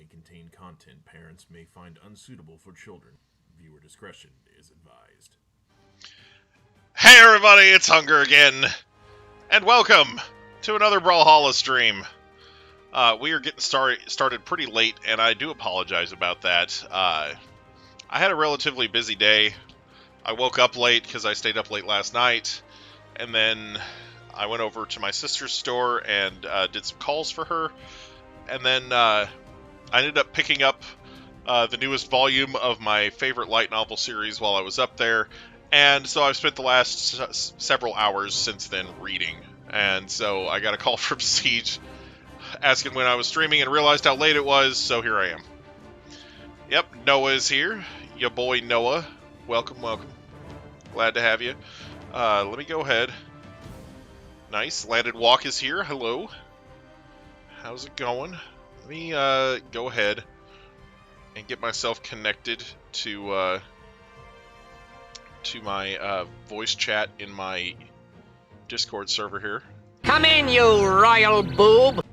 contain content parents may find unsuitable for children. Viewer discretion is advised. Hey everybody, it's Hunger again, and welcome to another Brawlhalla stream. We are getting started pretty late, and I do apologize about that. I had a relatively busy day. I woke up late because I stayed up late last night, and then I went over to my sister's store and did some calls for her, and then I ended up picking up the newest volume of my favorite light novel series while I was up there. And so I've spent the last several hours since then reading. And so I got a call from Siege asking when I was streaming and realized how late it was, so here I am. Yep, Noah is here. Your boy Noah. Welcome, welcome. Glad to have you. Let me go ahead. Nice. Landed Walk is here. Hello. How's it going? Let me go ahead and get myself connected to my voice chat in my Discord server here. Come in, you royal boob!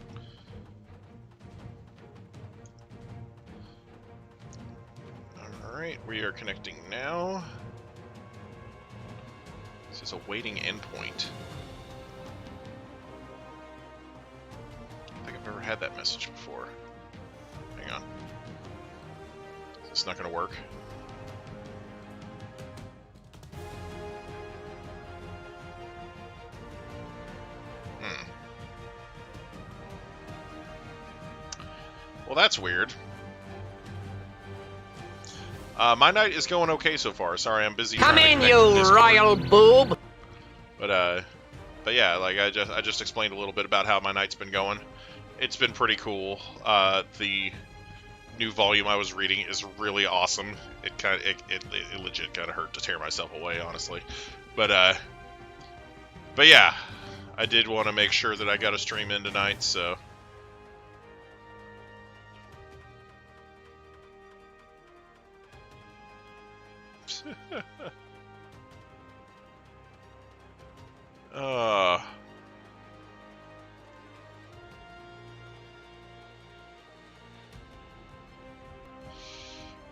Alright, we are connecting now. This is a waiting endpoint. I don't think I've ever had that message before. Hang on. Is this not going to work? Well, that's weird. My night is going okay so far. Sorry, I'm busy. Come in, you royal boob. But yeah, like I just explained a little bit about how my night's been going. It's been pretty cool. The new volume I was reading is really awesome. It legit kind of hurt to tear myself away, honestly. But yeah, I did want to make sure that I got a stream in tonight, so.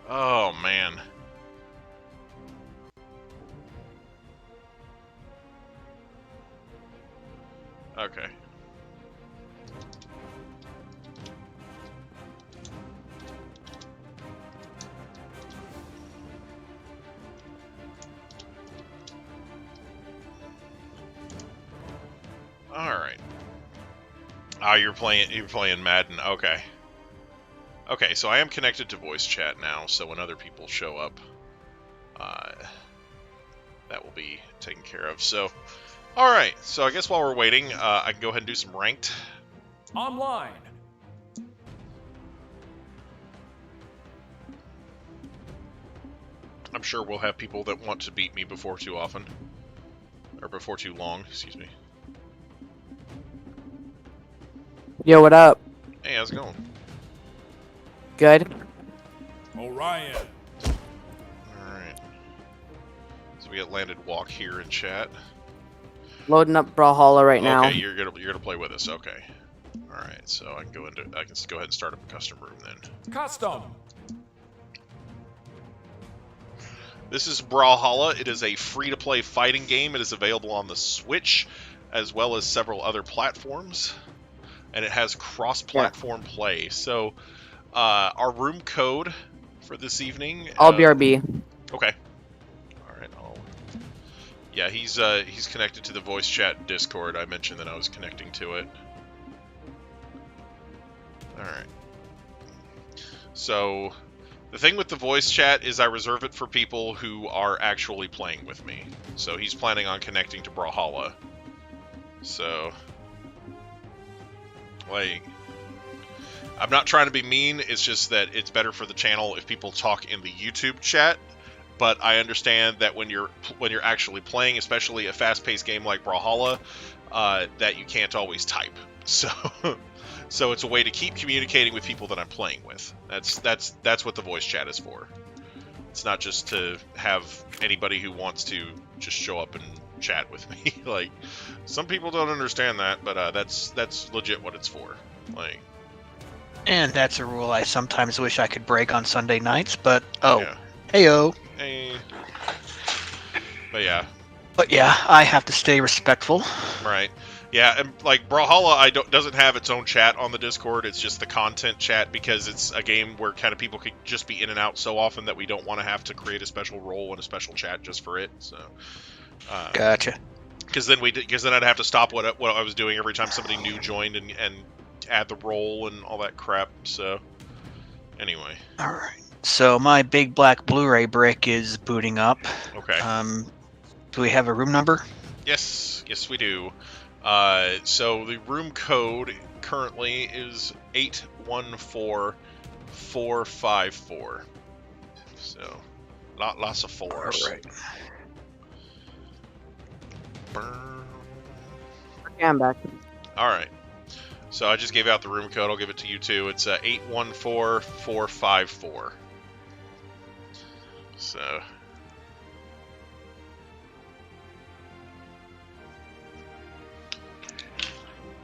Oh man. Okay. All right. Ah, you're playing Madden. Okay. Okay, so I am connected to voice chat now, so when other people show up, that will be taken care of. So, all right. So I guess while we're waiting, I can go ahead and do some ranked. Online. I'm sure we'll have people that want to beat me before too often, or before too long. Excuse me. Yo, what up? Hey, how's it going? Good. Orion. Alright. So we got Landed Walk here in chat. Loading up Brawlhalla right now. Okay, you're gonna play with us, okay. Alright, so I can go ahead and start up a custom room then. Custom. This is Brawlhalla. It is a free-to-play fighting game. It is available on the Switch, as well as several other platforms. And it has cross-platform play. So, our room code for this evening... I'll BRB. Okay. Alright, yeah, he's connected to the voice chat Discord. I mentioned that I was connecting to it. Alright. So, the thing with the voice chat is I reserve it for people who are actually playing with me. So, he's planning on connecting to Brawlhalla. So... like, I'm not trying to be mean, it's just that it's better for the channel if people talk in the YouTube chat, but I understand that when you're actually playing, especially a fast-paced game like Brawlhalla, that you can't always type. So it's a way to keep communicating with people that I'm playing with. That's what the voice chat is for. It's not just to have anybody who wants to just show up and chat with me. Like, some people don't understand that, but that's legit what it's for. Like, And that's a rule I sometimes wish I could break on Sunday nights, but Yeah. heyo. Hey. But yeah. But yeah, I have to stay respectful. Right. Yeah, and like Brawlhalla doesn't have its own chat on the Discord. It's just the content chat because it's a game where kind of people could just be in and out so often that we don't want to have to create a special role and a special chat just for it. So. Gotcha. Because then I'd have to stop what I was doing every time somebody new joined and add the role and all that crap. So. Anyway. All right. So my big black Blu-ray brick is booting up. Okay. Do we have a room number? Yes, we do. So the room code currently is 814454. So, lots of fours. All right. Yeah, I'm back. All right. So I just gave out the room code. I'll give it to you too. It's 814454. So.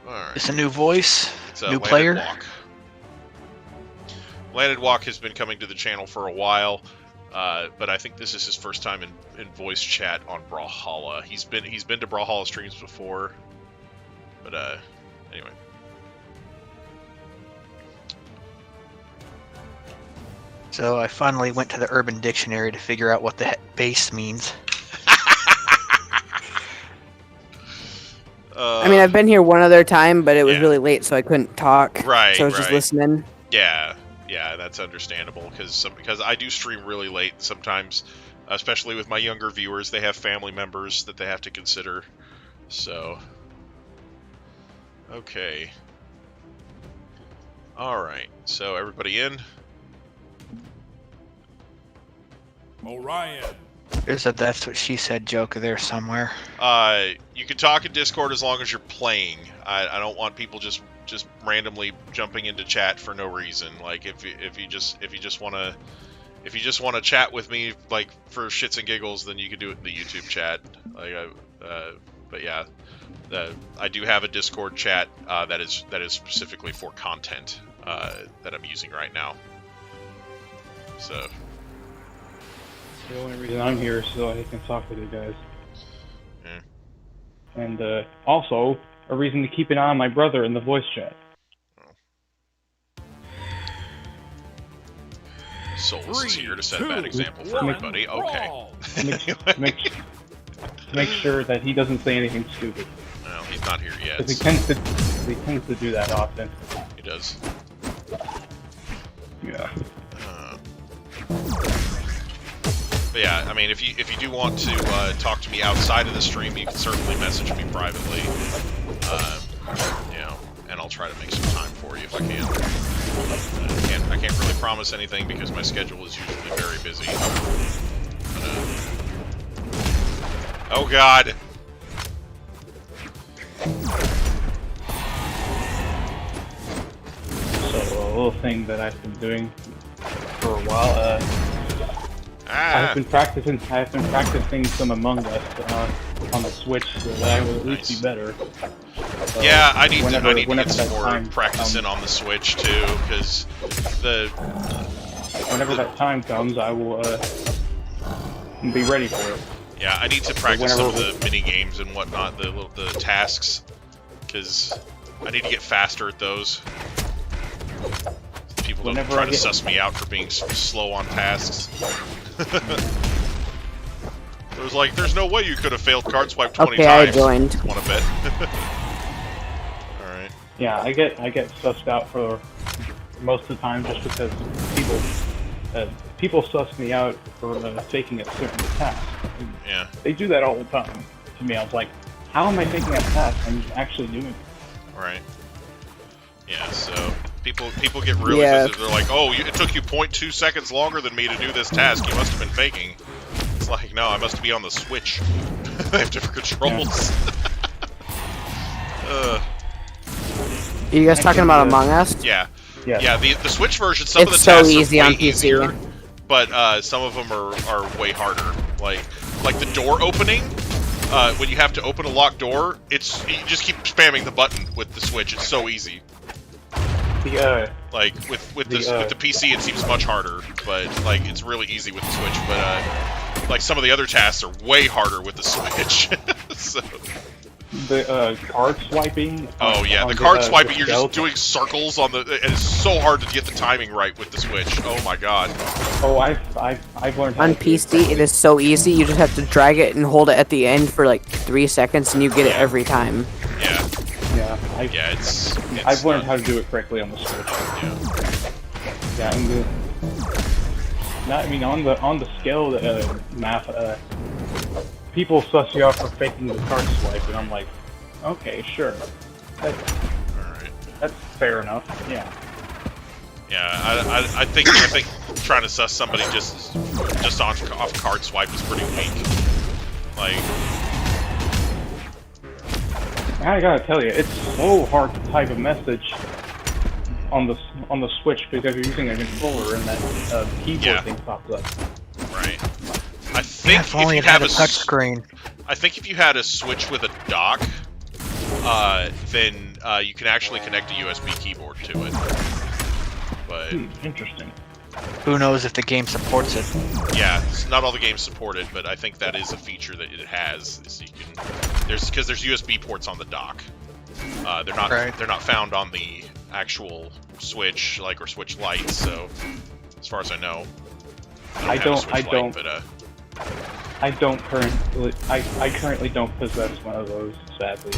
Alright. It's a new voice, It's new Landed player. Walk. Landed Walk has been coming to the channel for a while, but I think this is his first time in voice chat on Brawlhalla. He's been to Brawlhalla streams before, but anyway. So I finally went to the Urban Dictionary to figure out what the heck base means. I mean, I've been here one other time, but it was Yeah. really late, so I couldn't talk. Right, So I was just right. listening. Yeah, that's understandable because I do stream really late sometimes, especially with my younger viewers. They have family members that they have to consider. So, okay. All right. So everybody in? Orion. There's a "that's what she said" joke there somewhere. You can talk in Discord as long as you're playing. I don't want people just randomly jumping into chat for no reason. Like if you just want to chat with me like for shits and giggles, then you can do it in the YouTube chat. Like but yeah, I do have a Discord chat that is specifically for content that I'm using right now. So. The only reason I'm here is so I can talk with you guys. Yeah. And also, a reason to keep an eye on my brother in the voice chat. Souls is here to set a bad 2, example for 1, everybody. Okay. brawl. Make sure that he doesn't say anything stupid. Well, he's not here yet. Because he tends to do that often. He does. Yeah. But yeah, I mean, if you do want to talk to me outside of the stream, you can certainly message me privately. You know, and I'll try to make some time for you if I can. I can't really promise anything because my schedule is usually very busy. But, oh God! So a little thing that I've been doing for a while. I've been practicing some Among Us on the Switch so that I will at least be better. Yeah, I need to get whenever some that more time practice in on the Switch too, because whenever that time comes, I will be ready for it. Yeah, I need to practice some of the mini games and whatnot, the tasks, because I need to get faster at those. People don't try to suss me out for being slow on tasks. It was like, there's no way you could have failed card swipe 20 Okay, times. I joined. Want to bet? Alright. Yeah, I get sussed out for most of the time just because people suss me out for faking a certain task. Yeah. They do that all the time to me. I was like, how am I faking that task? I'm actually doing it. Right. Yeah, so people get really they're like, oh, it took you 0.2 seconds longer than me to do this task. You must have been faking. It's like, no, I must be on the Switch. They have different controls. Are you guys talking about Among Us? Yeah. Yeah. Yeah, the Switch version, some of the It's so tasks easy are way on PC. easier, but some of them are way harder. Like the door opening, when you have to open a locked door, you just keep spamming the button with the Switch. It's so easy. Like with the PC, it seems much harder, but like it's really easy with the Switch. But like some of the other tasks are way harder with the Switch. So. The card swiping. Oh yeah, the card swiping. You're just doing circles on the, and it's so hard to get the timing right with the Switch. Oh my god. Oh, I've learned. On PC, it is so easy. You just have to drag it and hold it at the end for like 3 seconds, and you get it every time. Yeah. Yeah. It's I've learned how to do it correctly on the Switch. Yeah. Yeah. I mean, on the skill map, people suss you off for faking the card swipe, and I'm like, okay, sure. That's fair enough. Yeah. Yeah, I think trying to suss somebody just off card swipe is pretty weak. Like, I gotta tell you, it's so hard to type a message on the Switch because you're using a controller and that keyboard thing pops up. Right. I think if only it had a touch screen. I think if you had a Switch with a dock, then you can actually connect a USB keyboard to it. But interesting. Who knows if the game supports it? Yeah, not all the games support it, but I think that is a feature that it has. Is you can, there's USB ports on the dock. They're not found on the actual Switch, or Switch Lite. So, as far as I know, I currently don't possess one of those, sadly.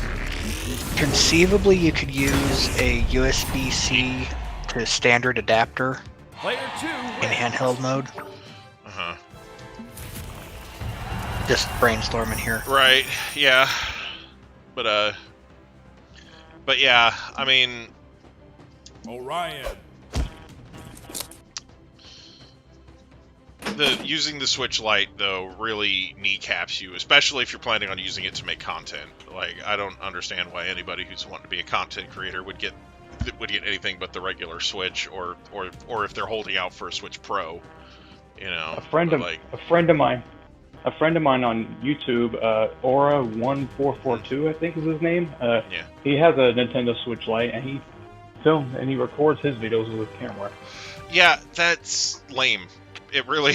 Conceivably, you could use a USB-C to standard adapter in handheld mode. Just brainstorming here. Right. Yeah. But yeah. I mean, Orion. Using the Switch Lite though really kneecaps you, especially if you're planning on using it to make content. Like, I don't understand why anybody who's wanting to be a content creator would get anything but the regular Switch, or if they're holding out for a Switch Pro. You know, a friend of mine on YouTube, Aura1442, I think is his name. He has a Nintendo Switch Lite, and he films and he records his videos with his camera. Yeah, that's lame. It really,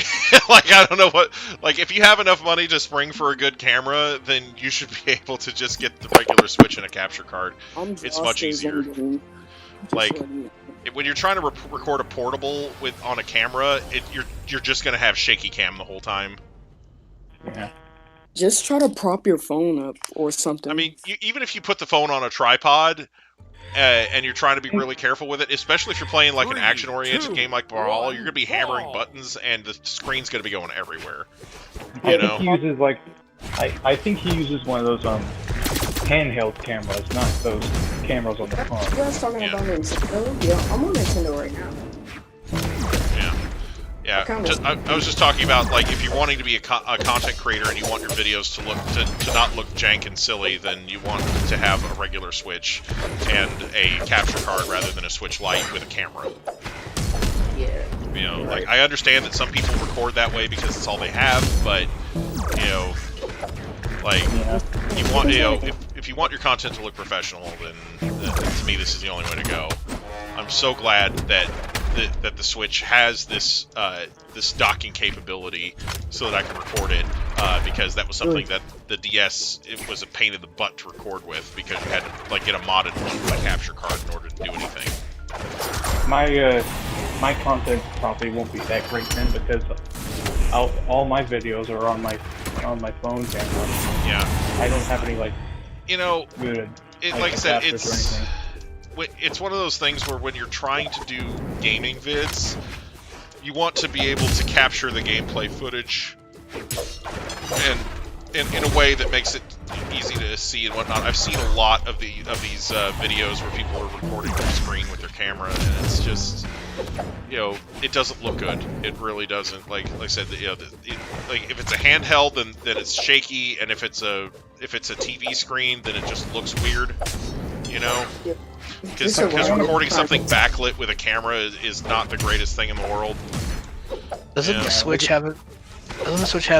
I don't know what, if you have enough money to spring for a good camera, then you should be able to just get the regular Switch and a capture card. It's much easier. When you're trying to record a portable on a camera, you're just gonna have shaky cam the whole time. Yeah. Just try to prop your phone up or something. I mean, even if you put the phone on a tripod, and you're trying to be really careful with it, especially if you're playing an action-oriented game like Brawlhalla, you're going to be hammering buttons, and the screen's going to be going everywhere. I think he uses one of those handheld cameras, not those cameras on the phone. You guys talking about Nintendo? Yeah, I'm on Nintendo right now. Yeah, I was just talking about, if you're wanting to be a content creator and you want your videos to not look jank and silly, then you want to have a regular Switch and a capture card rather than a Switch Lite with a camera. Yeah. You know, I understand that some people record that way because it's all they have, but, you want, if you want your content to look professional, then to me this is the only way to go. I'm so glad that the Switch has this docking capability so that I can record it, because that was something that the DS, it was a pain in the butt to record with, because you had to get a modded capture card in order to do anything. My content probably won't be that great then, because all my videos are on my phone camera. Yeah. I don't have any good. Like I said, it's one of those things where when you're trying to do gaming vids, you want to be able to capture the gameplay footage and in a way that makes it easy to see and whatnot. I've seen a lot of these videos where people are recording their screen with their camera, and it's just, it doesn't look good. It really doesn't. Like I said, if it's a handheld, then it's shaky, and if it's a TV screen, then it just looks weird. Yep. Because recording something backlit with a camera is not the greatest thing in the world. Doesn't the Switch have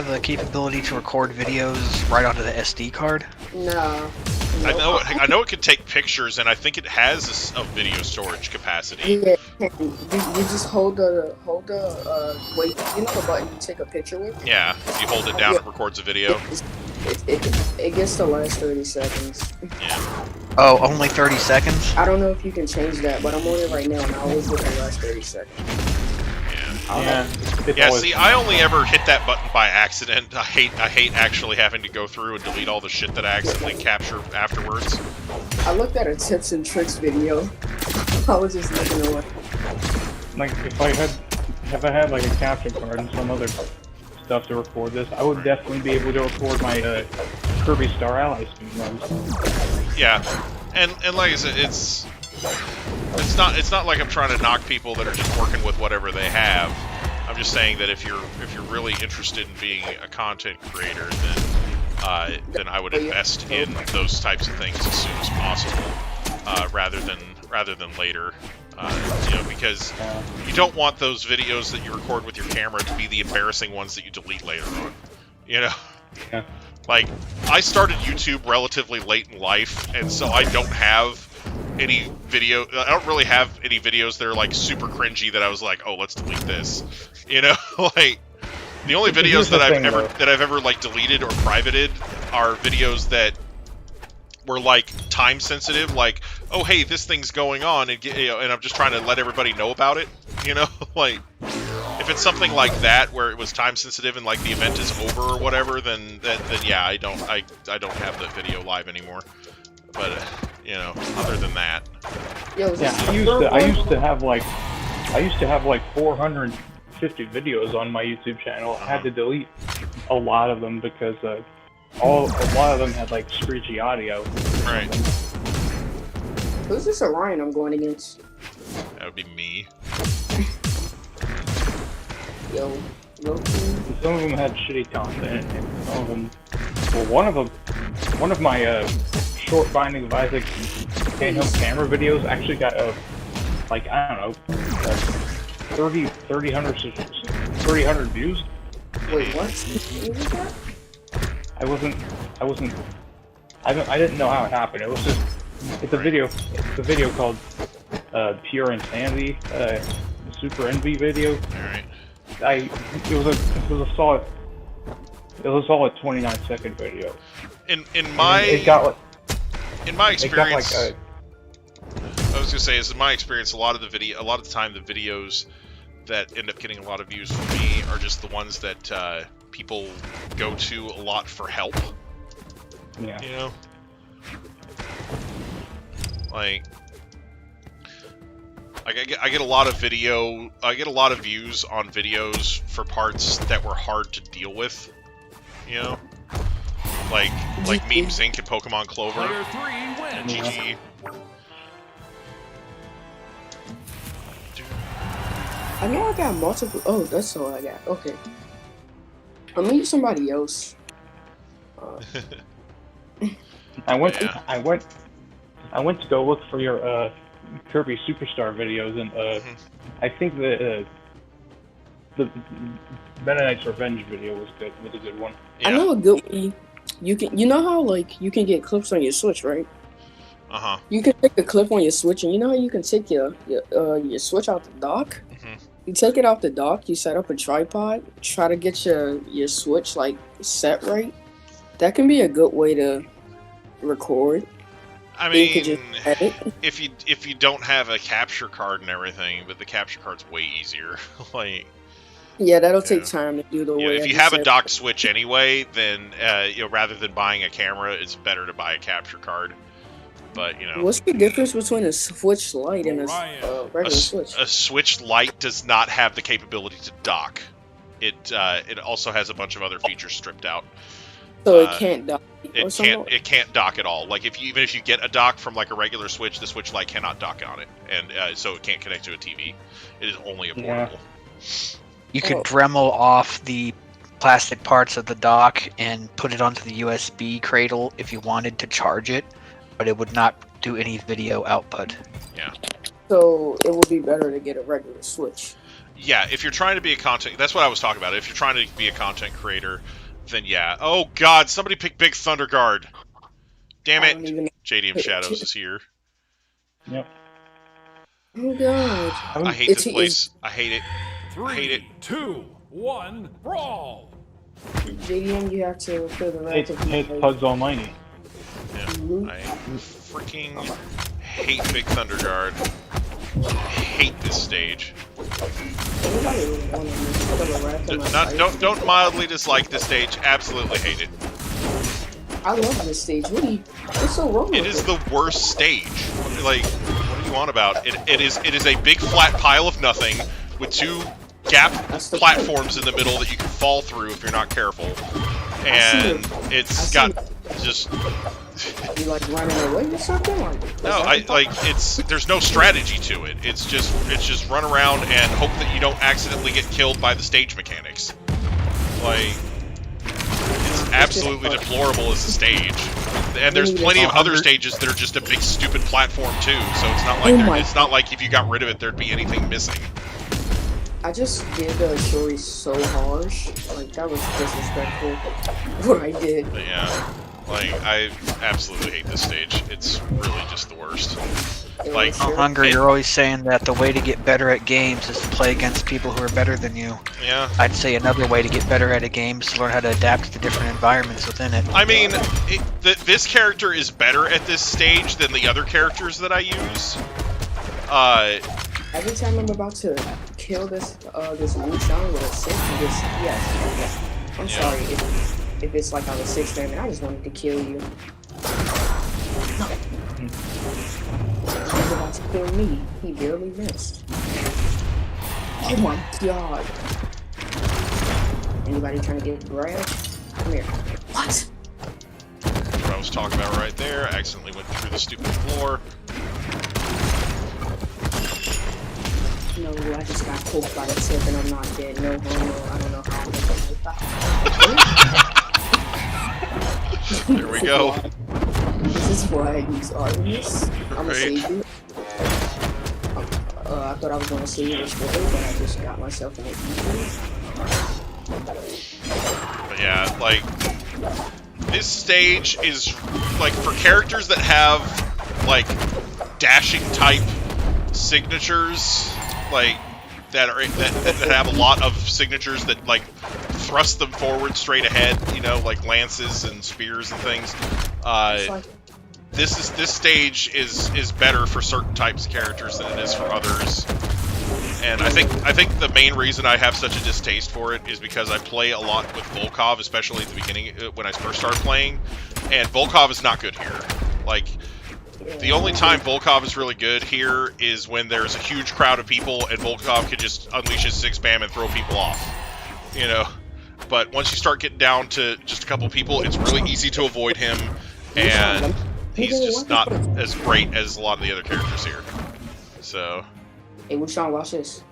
the capability to record videos right onto the SD card? No. I know it can take pictures, and I think it has a video storage capacity. Yeah, you just hold the wait. You know the button you take a picture with? Yeah, if you hold it down, it records a video. It gets the last 30 seconds. Yeah. Oh, only 30 seconds? I don't know if you can change that, but I'm on it right now, and I always look at the last 30 seconds. Yeah, see, I only ever hit that button by accident. I hate actually having to go through and delete all the shit that I accidentally capture afterwards. I looked at a tips and tricks video. I was just looking away. Like, if I had like a capture card and some other stuff to record this, I would definitely be able to record my Kirby Star Allies runs. Yeah, and like I said, it's not like I'm trying to knock people that are just working with whatever they have. I'm just saying that if you're really interested in being a content creator, then I would invest in those types of things as soon as possible, rather than later. Because you don't want those videos that you record with your camera to be the embarrassing ones that you delete later on. You know? Yeah. Like, I started YouTube relatively late in life, and so I don't have any video. I don't really have any videos that are like super cringy that I was like, oh, let's delete this. You know, like the only videos that I've ever like deleted or privated are videos that were like time sensitive, like, oh hey, this thing's going on, and and I'm just trying to let everybody know about it. You know, like if it's something like that where it was time sensitive and like the event is over or whatever, then yeah, I don't have the video live anymore. But other than that, yeah, I used to have like 450 videos on my YouTube channel. I had to delete a lot of them because a lot of them had like screechy audio. Right. Who's this Orion I'm going against? That would be me. Yo. Some of them had shitty content, and some of them. Well, one of my short Binding of Isaac handheld camera videos actually got like, I don't know, 300 views. Wait, what? What was that? I didn't know how it happened. It was just, it's a video called Pure Insanity, Super Envy video. Alright. It was a solid 29-second video. In my experience, I was gonna say, in my experience, a lot of the time, the videos that end up getting a lot of views for me are just the ones that people go to a lot for help. Yeah. You know, like I get a lot of views on videos for parts that were hard to deal with. You know, like Memes Inc. and Pokemon Clover. Player 3 wins. GG. I know I got multiple. Oh, that's all I got. Okay. I'm gonna use somebody else. I went to go look for your Kirby Superstar videos, and I think the Meta Knight's Revenge video was a good one. Yeah. I know a good way. You know how like you can get clips on your Switch, right? You can take a clip on your Switch, and you know how you can take your Switch out the dock. You take it off the dock, you set up a tripod, try to get your Switch like set right. That can be a good way to record. I mean, if you don't have a capture card and everything, but the capture card's way easier. Like, yeah, that'll take time to do the way. If you have a docked Switch anyway, then rather than buying a camera, it's better to buy a capture card. But what's the difference between a Switch Lite and a regular Switch? A Switch Lite does not have the capability to dock. It also has a bunch of other features stripped out. So it can't dock. It can't dock at all. Like even if you get a dock from like a regular Switch, the Switch Lite cannot dock on it, and so it can't connect to a TV. It is only a portable. You could Dremel off the plastic parts of the dock and put it onto the USB cradle if you wanted to charge it, but it would not do any video output. Yeah. So it would be better to get a regular Switch. Yeah, if you're trying to be that's what I was talking about. If you're trying to be a content creator, then yeah. Oh God, somebody pick Big Thunder Guard. Damn it! JDM Shadows is here. Yep. Oh god. I hate this place. I hate it. 3, 2, 1, brawl! JDM, you have to feel the wrath of It's Pugs Almighty. Yeah. I freaking hate Big Thunder Guard. Hate this stage. Don't mildly dislike this stage. Absolutely hate it. I love this stage. What's so wrong with it? It is the worst stage. Like, what are you on about? It is a big flat pile of nothing with 2 gap platforms in the middle that you can fall through if you're not careful. And it's got just... You like running away or something? There's no strategy to it. It's just run around and hope that you don't accidentally get killed by the stage mechanics. Like, it's absolutely deplorable as a stage. And there's plenty of other stages that are just a big stupid platform too. So it's not like it's not like if you got rid of it there'd be anything missing. I just did the story so harsh. Like, that was disrespectful. What I did. But yeah. Like, I absolutely hate this stage. It's really just the worst. Like, Hunger, you're always saying that the way to get better at games is to play against people who are better than you. Yeah. I'd say another way to get better at a game is to learn how to adapt to different environments within it. I mean, this character is better at this stage than the other characters that I use. Every time I'm about to kill this Wu Shang with a 6, yes. I'm sorry if it's like on the 6th time and I just wanted to kill you. No. He's about to kill me. He barely missed. Oh my god. Anybody trying to get grabbed? Come here. What? What I was talking about right there. I accidentally went through the stupid floor. No, I just got poked by the tip and I'm not dead. No homo. I don't know how I'm gonna There we go. This is why I use Artemis. I'm gonna save you. I thought I was gonna save this for her, but I just got myself in a But yeah, like, this stage is, like, for characters that have, like, dashing type signatures, like, that have a lot of signatures that, like, thrust them forward straight ahead, you know, like lances and spears and things. This stage is better for certain types of characters than it is for others. And I think the main reason I have such a distaste for it is because I play a lot with Volkov, especially at the beginning when I first started playing, and Volkov is not good here. Like, the only time Volkov is really good here is when there's a huge crowd of people and Volkov can just unleash his 6-spam and throw people off, you know. But once you start getting down to just a couple people, it's really easy to avoid him, and he's just not as great as a lot of the other characters here. So. Hey, Wushan, watch this.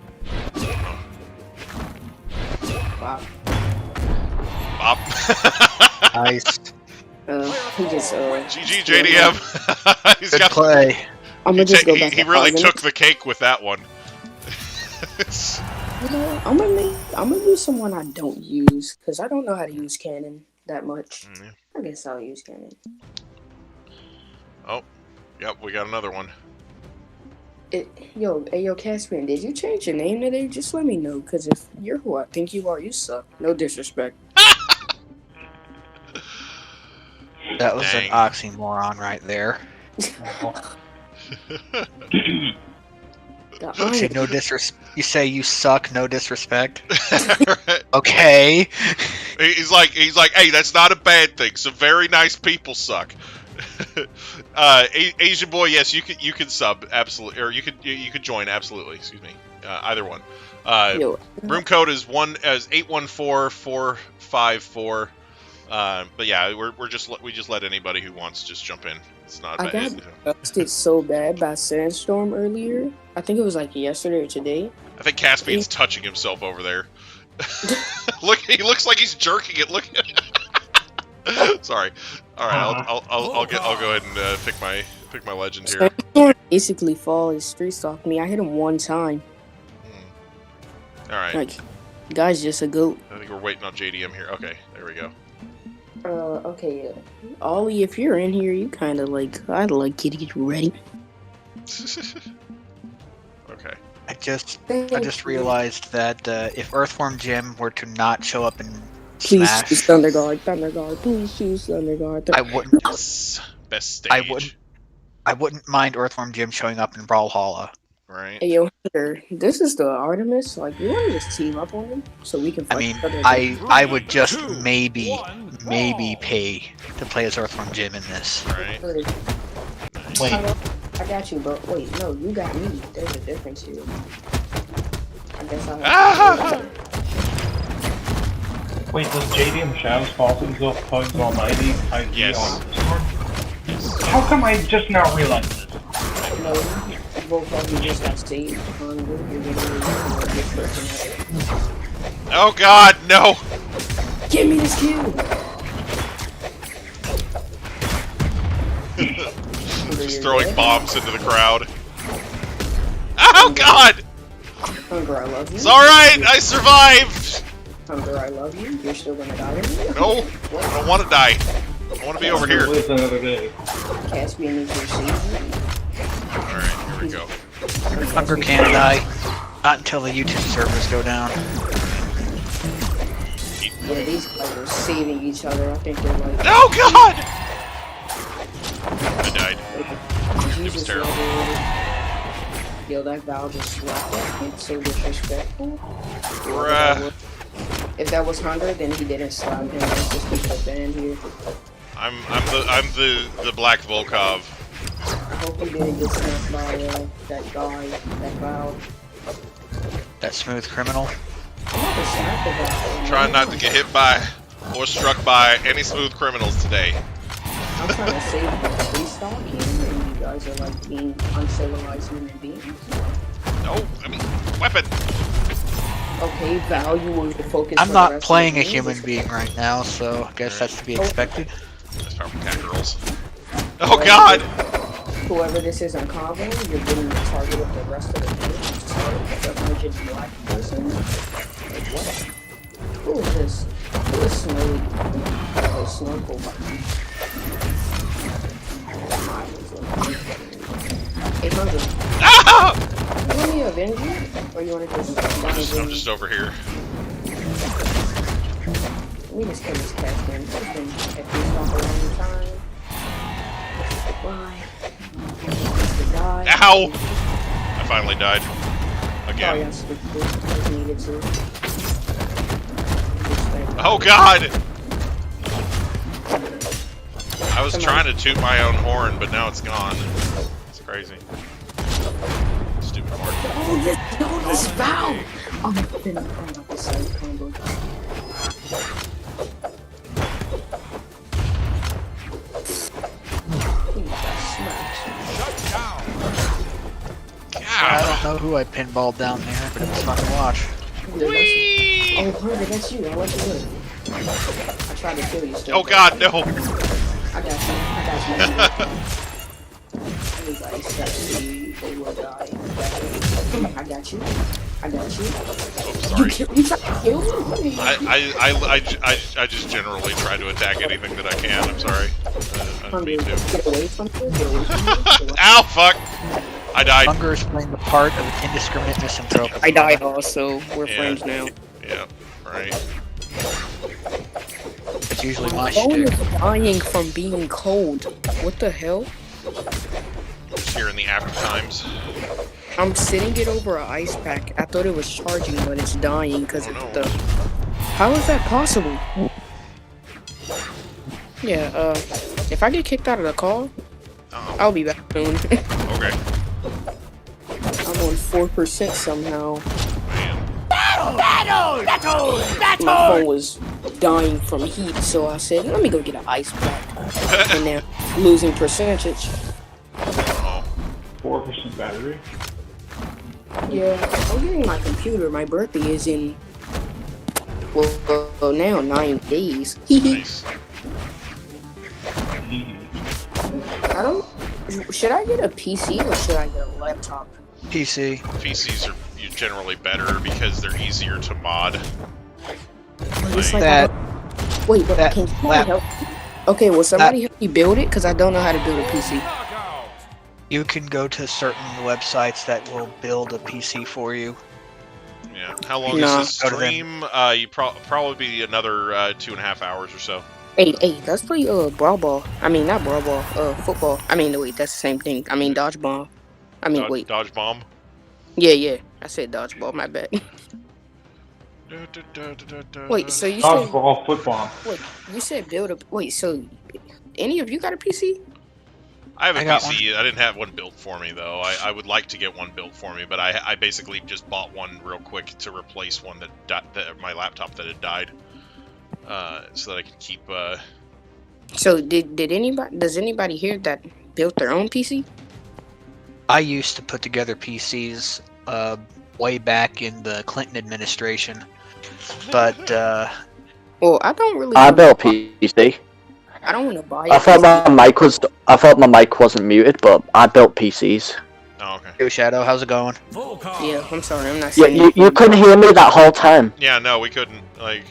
Wow. Bop. Nice. He just, GG, JDM. He's Good got play. I'm gonna just go back. He really took the cake with that one. You know, I'm gonna use someone I don't use because I don't know how to use cannon that much. Mm-hmm. I guess I'll use cannon. Oh, yep, we got another one. Yo, Caspian, did you change your name today? Just let me know, because if you're who I think you are, you suck. No disrespect. That was an oxymoron right there. Say no you say you suck, no disrespect. Okay. He's like, hey, that's not a bad thing. Some very nice people suck. Asian boy, yes, you can sub, absolutely, or you could join, absolutely. Excuse me, either one. Room code is 814454. But yeah, we just let anybody who wants just jump in. It's not bad. I got busted so bad by Sandstorm earlier. I think it was like yesterday or today. I think Caspian's touching himself over there. Look, he looks like he's jerking it. Look. Sorry. All right, I'll go ahead and pick my legend here. Sandstorm basically his street stalked me. I hit him one time. All right. Like, guy's just a goat. I think we're waiting on JDM here. Okay, there we go. Okay. Ollie, if you're in here, you kind of like, I'd like you to get ready. Okay. I just realized that if Earthworm Jim were to not show up in Please Smash, choose Thunder Guard, please choose Thunder Guard. I wouldn't. Yes. Best stage. I wouldn't mind Earthworm Jim showing up in Brawlhalla. Right. Hey, yo, Hunter, this is the Artemis. Like, you want to just team up on him so we can I fight mean, each other? I would just maybe pay to play as Earthworm Jim in this. Right. Wait, I got you, but wait, no, you got me. There's a difference here. I guess I have wait, does JDM Shadows call himself Pugs Almighty? Yes. How come I just now realized this? No, both of you just got saved. You're getting good person. Oh God, no! Give me this kill! Just throwing bombs into the crowd. Oh God! Hunger, I love you. It's all right. I survived. Hunger, I love you. You're still gonna die with me? No, I don't want to die. I want to be over here. It's another day. Caspian is your savior. Alright, here we go. Hunger can't die. Not until the YouTube servers go down. Yeah, these guys are saving each other. I think they're like... Oh God! I died. It was terrible. Yo, that Val just slapped that kid. So disrespectful. Bruh. If that was Hunger, then he didn't slap him. Let's just keep the band here. I'm the Black Volkov. I hope he didn't get snapped by that guy, that Val. That smooth criminal. I'm not snapped about it. Trying not to get hit by or struck by any smooth criminals today. I'm trying to save the freestock here, and you guys are like being uncivilized human beings. No, I mean, weapon. Okay, Val, you were the focus. I'm not playing a human being right now, so I guess that's to be expected. That's powerful cat girls. Oh God! Whoever this is on combo, you're getting the target of the rest of the game. So, the rigid black person. Like what? Who is this? Who is Snowy? Oh, Snorkel. Hey, Hunter. Ah! You want me to avenge you? Or you want to just... I'm just over here. Let me just kill this cat man. He's been at this off a long time. Why? Ow! I finally died. Again. Oh God! I was trying to toot my own horn, but now it's gone. It's crazy. Stupid horn. Oh, this Val! I'm not the side combo. I don't know who I pinballed down there, but it was fun to watch. Whee! Oh, Hunter, that's you. I want you good. I tried to kill you still. Oh God, no! I got you. Everybody said they will die. I got you. Oh, sorry. You tried to kill me? I just generally try to attack anything that I can. I'm sorry. I didn't mean to. Get away from me. Ow! Fuck! I died. Hunger is playing the part of an indiscriminate misanthrope. I died also. We're friends now. Yeah, right. It's usually my phone shtick. is dying from being cold. What the hell? Just here in the after times. I'm sitting it over an ice pack. I thought it was charging, but it's dying because it's the... How is that possible? Yeah, if I get kicked out of the call, I'll be back soon. Okay. I'm on 4% somehow. Battle! My phone was dying from heat, so I said, let me go get an ice pack. And now, losing percentage. 4% battery? Yeah, I'm getting my computer. My birthday is in, well now 9 days. Nice. I don't, should I get a PC or should I get a laptop? PC. PCs are generally better because they're easier to mod. It's like That Wait, but can somebody help? Okay, will somebody help me build it? Because I don't know how to build a PC. You can go to certain websites that will build a PC for you. Yeah. How long is this stream? You probably be another 2.5 hours or so. Hey, let's play Brawl Ball. I mean, not Brawl Ball. Football. I mean, wait, that's the same thing. I mean, Dodgeball. I mean, wait. Dodge Bomb? Yeah. I said Dodgeball, my bad. Wait, so you said... Dodgeball, football. Wait, you said build a... Wait, so any of you got a PC? I have a PC. I didn't have one built for me, though. I would like to get one built for me, but I basically just bought one real quick to replace one that my laptop that had died, so that I could keep... So, does anybody here that built their own PC? I used to put together PCs way back in the Clinton administration, but well, I don't really. I built a PC. I don't want to buy. I thought my mic wasn't muted, but I built PCs. Oh, okay. Yo, Shadow, how's it going? Yeah, I'm sorry, I'm not. Yeah, you couldn't hear me that whole time. Yeah, no, we couldn't. Like,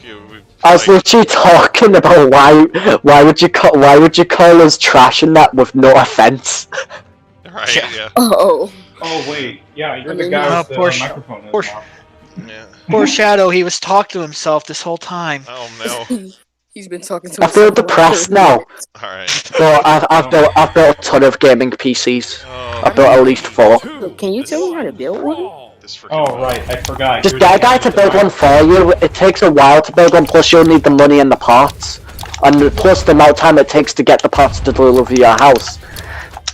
I was literally talking about why would you call us trash and that with no offense. Right. Yeah. Oh wait. Yeah, you're the guy with the microphone. Poor Shadow, he was talking to himself this whole time. Oh no. He's been talking to. I feel depressed now. All right. So I've built a ton of gaming PCs. I've built at least 4. Can you tell me how to build one? Oh right, I forgot. Just get a guy to build one for you. It takes a while to build one, plus you'll need the money and the parts. And plus the amount of time it takes to get the parts to deliver your house.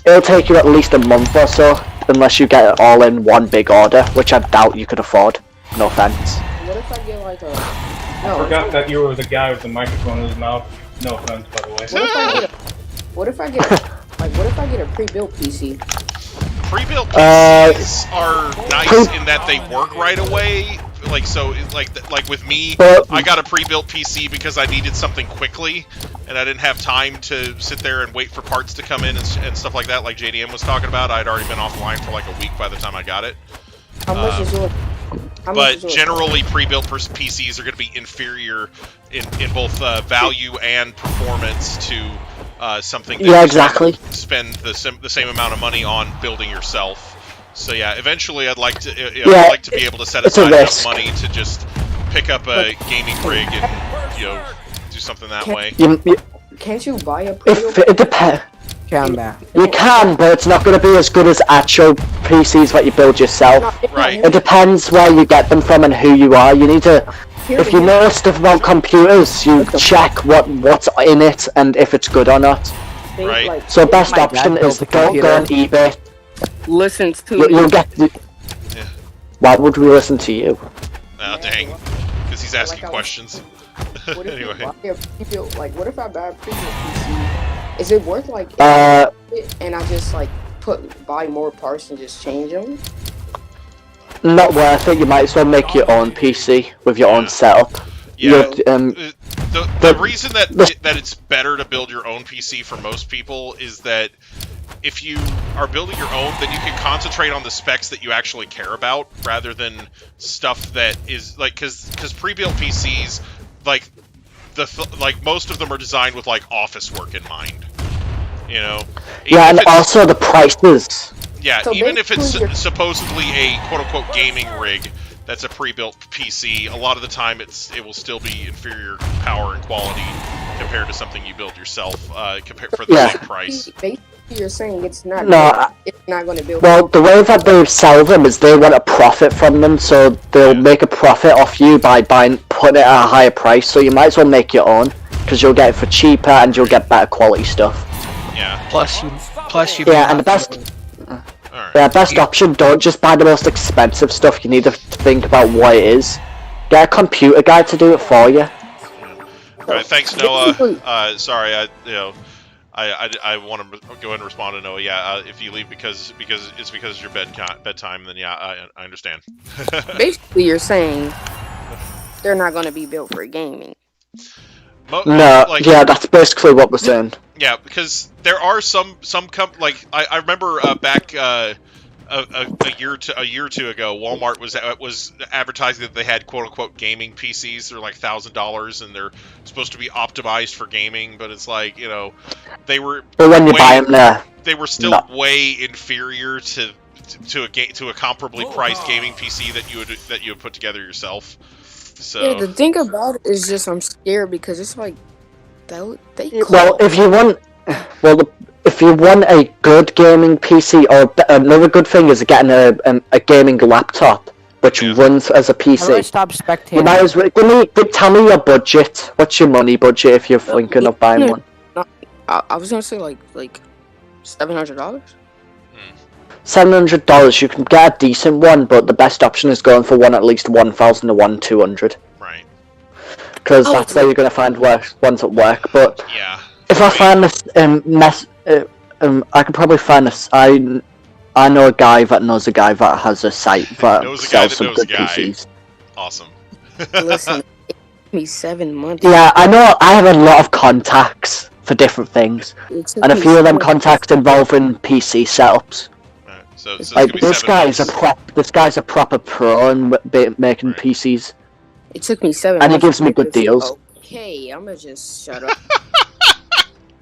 It'll take you at least a month or so, unless you get it all in one big order, which I doubt you could afford. No offense. What if I get like a... I forgot that you were the guy with the microphone in his mouth. No offense, by the way. What if I get a pre-built PC? Pre-built PCs are nice in that they work right away. Like like with me, I got a pre-built PC because I needed something quickly, and I didn't have time to sit there and wait for parts to come in and stuff like that. Like JDM was talking about, I'd already been offline for like a week by the time I got it. How much is yours? But generally, pre-built PCs are going to be inferior in both value and performance to something that exactly. Spend the same amount of money on building yourself. So yeah, eventually I'd like to I'd like to be able to set aside enough money to just pick up a gaming rig and do something that way. Can't you buy a It depends. You can, but it's not going to be as good as actual PCs that you build yourself. Right. It depends where you get them from and who you are. You need to, if you know stuff about computers, you check what's in it and if it's good or not. Right. So best option is don't go on eBay. Listens to you'll get. Why would we listen to you? Oh dang, because he's asking questions. Anyway. What if I buy a pre-built PC? Is it worth and I just buy more parts and just change them? Not worth it. You might as well make your own PC with your own setup. Yeah. The reason that it's better to build your own PC for most people is that if you are building your own, then you can concentrate on the specs that you actually care about rather than stuff that is because pre-built PCs most of them are designed with office work in mind. Yeah, and also the prices. Yeah, so even if it's supposedly a quote-unquote gaming rig that's a pre-built PC, a lot of the time it will still be inferior power and quality compared to something you build yourself for the same price. Basically, you're saying it's not going to build. Well, the way that they sell them is they want a profit from them, so they'll make a profit off you by putting it at a higher price. So you might as well make your own because you'll get it for cheaper and you'll get better quality stuff. Yeah. Plus you. Yeah, and the best. Yeah, best option, don't just buy the most expensive stuff, you need to think about what it is. Get a computer guy to do it for you. Alright, thanks Noah. Sorry, I want to go ahead and respond to Noah. Yeah, if you leave because it's your bedtime, then yeah, I understand. Basically, you're saying they're not going to be built for gaming. Yeah, that's basically what we're saying. Yeah, because there are some I remember back a year or two ago, Walmart was advertising that they had quote unquote gaming PCs. They're like $1,000 and they're supposed to be optimized for gaming, but it's like, you know, they were. But when you buy them there, they were still way inferior to a comparably priced gaming PC that you would put together yourself. So yeah, the thing about it is just I'm scared because it's like if you want a good gaming PC, or another good thing is getting a gaming laptop which runs as a PC. How do I stop spectating? Tell me your budget. What's your money budget if you're thinking of buying one? I was gonna say like $700. $700, you can get a decent one, but the best option is going for one at least 1,000 to 1,200. Right. Because that's where you're gonna find ones that work. But yeah, if I find this I could probably find this. I know a guy that knows a guy that has a site that sells some good PCs. Awesome. Listen, it took me 7 months. Yeah, I know. I have a lot of contacts for different things, and a few of them contacts involving PC setups. Right. So like this guy's a proper pro in making PCs. It took me 7 and months. He gives me good deals. Okay, I'm gonna just shut up.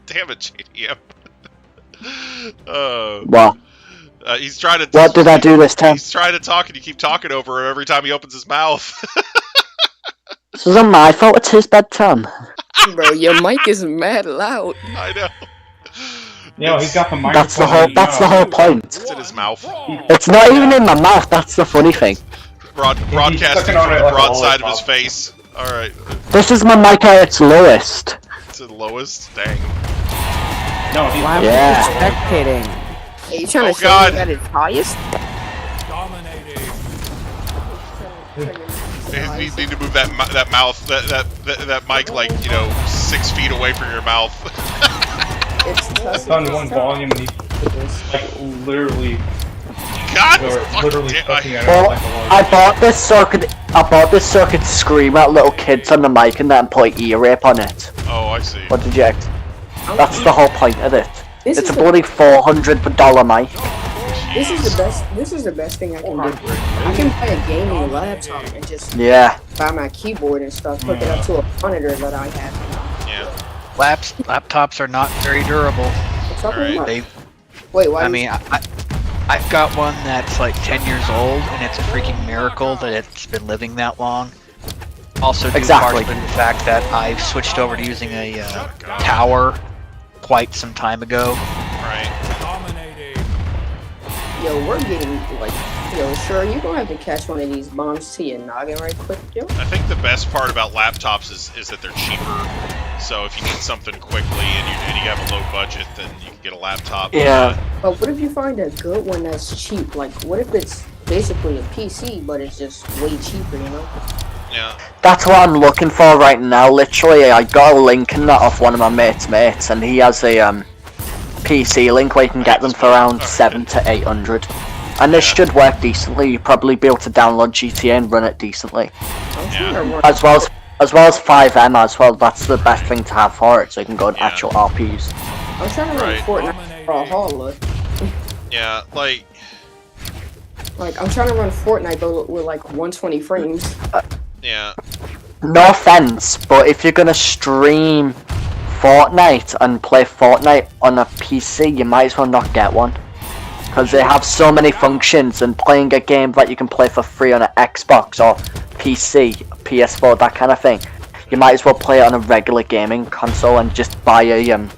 Damn it, JDM. What? He's trying to. What did I do this time? He's trying to talk, and you keep talking over him every time he opens his mouth. This isn't my fault. It's his bedtime. Bro, your mic is mad loud. I know. No, he's got the microphone. That's the whole point. It's in his mouth. It's not even in my mouth. That's the funny thing. Broadcasting from the broadside of his face. All right. This is my mic at its lowest. It's the lowest. Dang. No, he's spectating. Are you trying to show me that it's highest? You need to move that mouth, that mic, like, 6 feet away from your mouth. It's on one volume and he's like literally. God, I bought this so I could scream at little kids on the mic and then play ear rape on it. Oh, I see. What did you expect? That's the whole point of it. It's a bloody $400 mic. This is the best thing I can do. I can buy a gaming laptop and just buy my keyboard and stuff, hook it up to a monitor that I have. Yeah. Laptops are not very durable. Right. Wait, why? I mean, I've got one that's like 10 years old, and it's a freaking miracle that it's been living that long. Also, partially the fact that I've switched over to using a tower quite some time ago. Right. Yo, we're getting sure, you're gonna have to catch one of these bombs to your noggin right quick, yo. I think the best part about laptops is that they're cheaper. So if you need something quickly and you have a low budget, then you can get a laptop. Yeah. But what if you find a good one that's cheap? Like, what if it's basically a PC, but it's just way cheaper, you know? Yeah. That's what I'm looking for right now. Literally, I got a link in that off one of my mates, and he has a PC link where you can get them for around 700 to 800. And this should work decently. You'll probably be able to download GTA and run it decently. As well as 5M as well. That's the best thing to have for it, so you can go to actual RPs. I'm trying to run Fortnite Brawlhalla. Yeah, like I'm trying to run Fortnite but with like 120 frames. Yeah. No offense, but if you're gonna stream Fortnite and play Fortnite on a PC, you might as well not get one. Because they have so many functions, and playing a game that you can play for free on an Xbox or PC, PS4, that kind of thing, you might as well play it on a regular gaming console and just buy a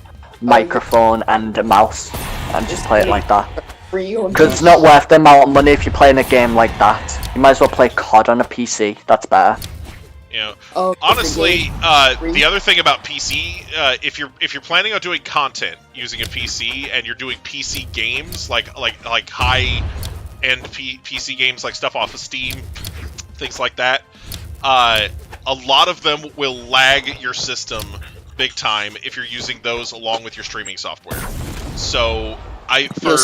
microphone and a mouse and just play it like that. Because it's not worth the amount of money if you're playing a game like that. You might as well play COD on a PC, that's better. Honestly, the other thing about PC, if you're planning on doing content using a PC and you're doing PC games like high end PC games, like stuff off of Steam, things like that, a lot of them will lag your system big time if you're using those along with your streaming software. So for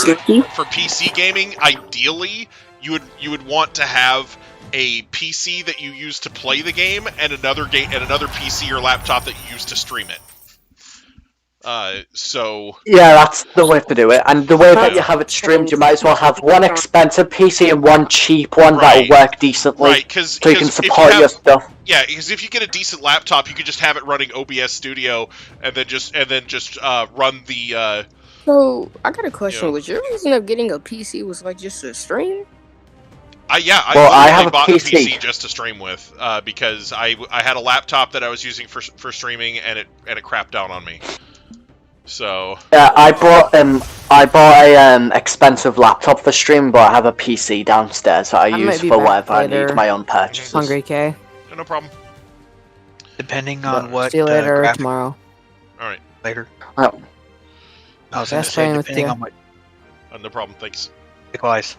PC gaming, ideally you would want to have a PC that you use to play the game and another PC or laptop that you use to stream it. So yeah, that's the way to do it. And the way that you have it streamed, you might as well have one expensive PC and one cheap one that'll work decently, right? So you can support your stuff. Yeah, because if you get a decent laptop, you could just have it running OBS Studio and then just run the. So I got a question. Was your reason of getting a PC was like just to stream? I have bought a PC just to stream with because I had a laptop that I was using for streaming and it crapped out on me. So yeah, I bought a expensive laptop for stream, but I have a PC downstairs that I use for whatever I need my own purchases. Hungry K. No problem. Depending on what. See you later tomorrow. All right, later. Oh. I was going to say depending on what. No problem. Thanks. Likewise.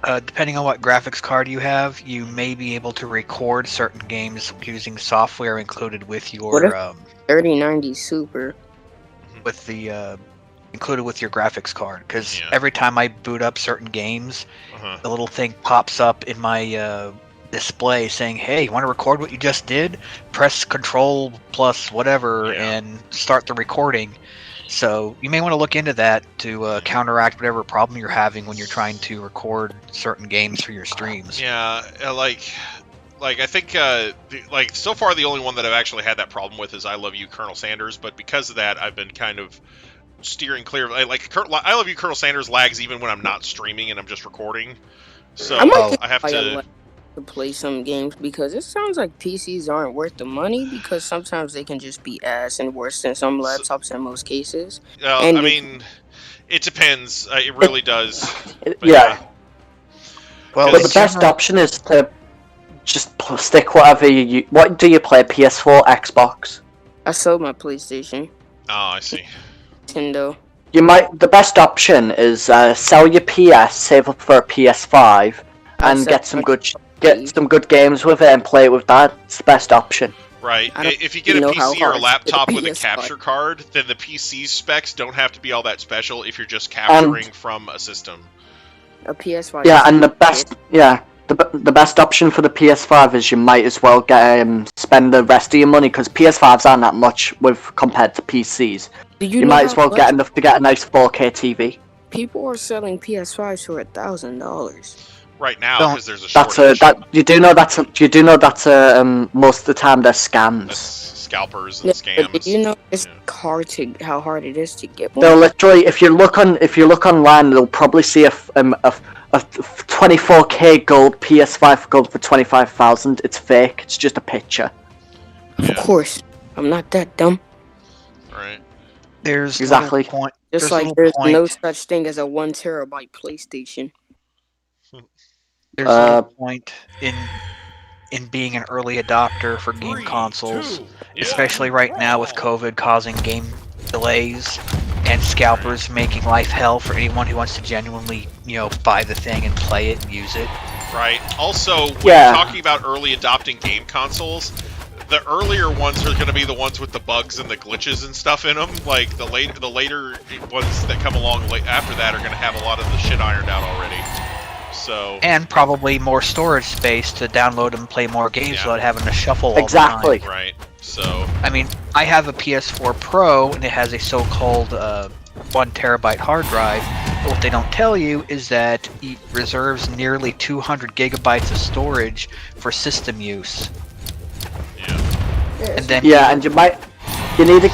Depending on what graphics card you have, you may be able to record certain games using software included with your 3090 Super. With the included with your graphics card, because every time I boot up certain games, the little thing pops up in my display saying, "Hey, you want to record what you just did? Press Control plus whatever and start the recording." So you may want to look into that to counteract whatever problem you're having when you're trying to record certain games for your streams. Yeah, like I think like so far the only one that I've actually had that problem with is I Love You, Colonel Sanders. But because of that, I've been kind of steering clear of I Love You, Colonel Sanders lags even when I'm not streaming and I'm just recording. So I have to play some games because it sounds like PCs aren't worth the money because sometimes they can just be ass and worse than some laptops in most cases. I mean, it depends. It really does. Yeah. Well, the best option is to just stick whatever you. What do you play? PS4, Xbox? I sold my PlayStation. Oh, I see. Nintendo. The best option is sell your PS, save up for a PS5, and get some good games with it and play it with that. It's the best option. Right. If you get a PC or a laptop with a capture card, then the PC specs don't have to be all that special if you're just capturing from a system. A PS5. Yeah, and the best option for the PS5 is you might as well spend the rest of your money because PS5s aren't that much compared to PCs. You might as well get enough to get a nice 4K TV. People are selling PS5s for $1,000. Right now, because there's a shortage. You do know that's most of the time they're scams. That's scalpers and scams. But you know how hard it is to get one. They'll literally, if you look online, they'll probably see a 24K gold PS5 gold for 25,000. It's fake. It's just a picture. Of course, I'm not that dumb. Right. There's exactly point. Just like there's no such thing as a 1 terabyte PlayStation. There's no point in being an early adopter for game consoles, especially right now with COVID causing game delays and scalpers making life hell for anyone who wants to genuinely, buy the thing and play it and use it. Right. Also, when you're talking about early adopting game consoles, the earlier ones are going to be the ones with the bugs and the glitches and stuff in them. Like the later ones that come along after that are going to have a lot of the shit ironed out already. So and probably more storage space to download and play more games without having to shuffle all the time. Right. So I mean, I have a PS4 Pro and it has a so-called 1 terabyte hard drive. But what they don't tell you is that it reserves nearly 200 gigabytes of storage for system use. And then and you need to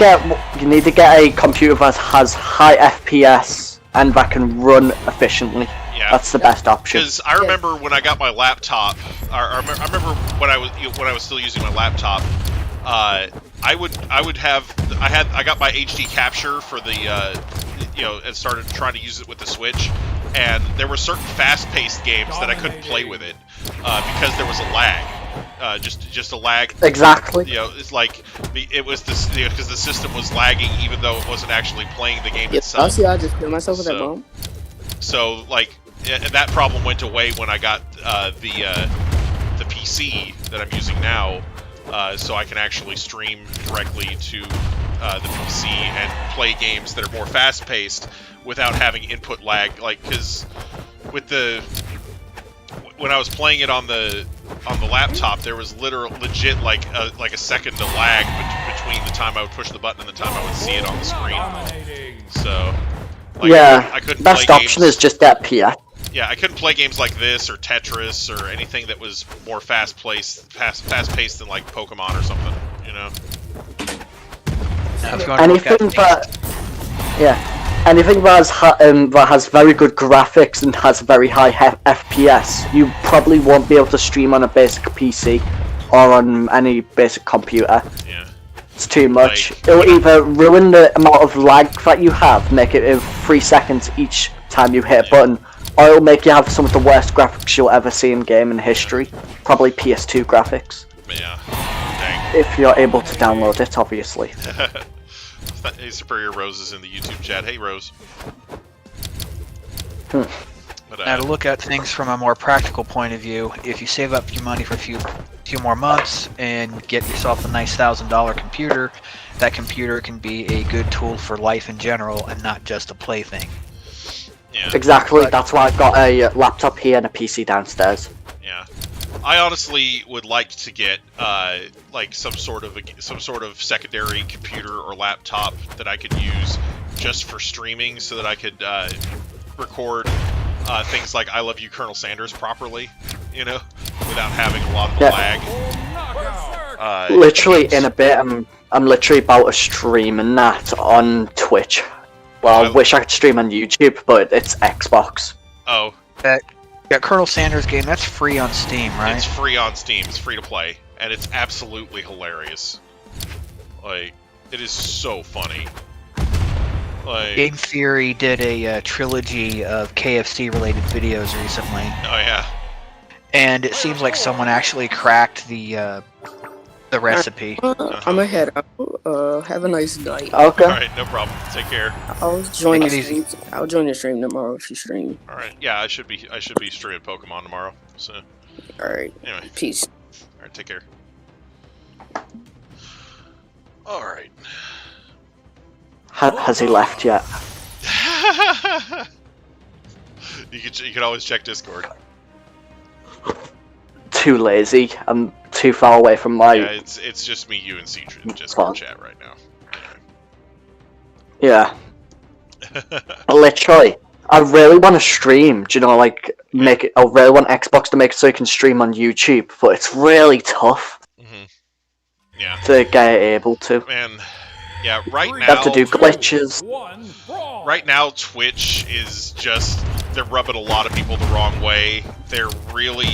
get a computer that has high FPS and that can run efficiently. Yeah, that's the best option. Because I remember when I got my laptop, I remember when I was still using my laptop. I got my HD capture for the and started trying to use it with the Switch, and there were certain fast-paced games that I couldn't play with it because there was a lag. Just a lag. Exactly. It's like it was this because the system was lagging even though it wasn't actually playing the game itself. I'll see. I just killed myself with that bomb. So and that problem went away when I got the PC that I'm using now, so I can actually stream directly to the PC and play games that are more fast-paced without having input lag. Because when I was playing it on the laptop, there was legit like a second of lag between the time I would push the button and the time I would see it on the screen. So, like, yeah, I couldn't best play option games. is just that PS. Yeah, I couldn't play games like this or Tetris or anything that was more fast-paced than like Pokemon or something. You know. Anything that has very good graphics and has very high FPS, you probably won't be able to stream on a basic PC or on any basic computer. Yeah. It's too much. Like, It'll either ruin the amount of lag that you have, make it in 3 seconds each time you hit a button, or it'll make you have some of the worst graphics you'll ever see in game history. Probably PS2 graphics. Yeah. Dang. If you're able to download it, obviously. Hey, Superior Rose is in the YouTube chat. Hey, Rose. But, now, to look at things from a more practical point of view, if you save up your money for a few more months and get yourself a nice $1,000 computer, that computer can be a good tool for life in general and not just a plaything. Yeah. Exactly. That's why I've got a laptop here and a PC downstairs. Yeah. I honestly would like to get like some sort of secondary computer or laptop that I could use just for streaming, so that I could record things like "I Love You, Colonel Sanders" properly, you know, without having a lot of lag. Literally in a bit, I'm literally about to stream and that on Twitch. Well, I wish I could stream on YouTube, but it's Xbox. Oh. That Colonel Sanders game, that's free on Steam, right? It's free on Steam. It's free to play, and it's absolutely hilarious. Like, it is so funny. Like, Game Theory did a trilogy of KFC-related videos recently. Oh yeah. And it seems like someone actually cracked the recipe. I'm ahead. Have a nice night. Okay. All right, no problem. Take care. I'll join the stream. I'll join the stream tomorrow if you stream. All right. Yeah, I should be streaming Pokemon tomorrow. So. All right. Anyway. Peace. All right. Take care. All right. Has he left yet? You could always check Discord. Too lazy. I'm too far away from my. Yeah, it's just me, you, and Siege in Discord chat right now. Yeah. Literally, I really want to stream. Do you know, like make it? I really want Xbox to make it so you can stream on YouTube, but it's really tough. Yeah. To get able to. Man. Yeah, right now... You have to do glitches. Right now, Twitch is just... They're rubbing a lot of people the wrong way. They're really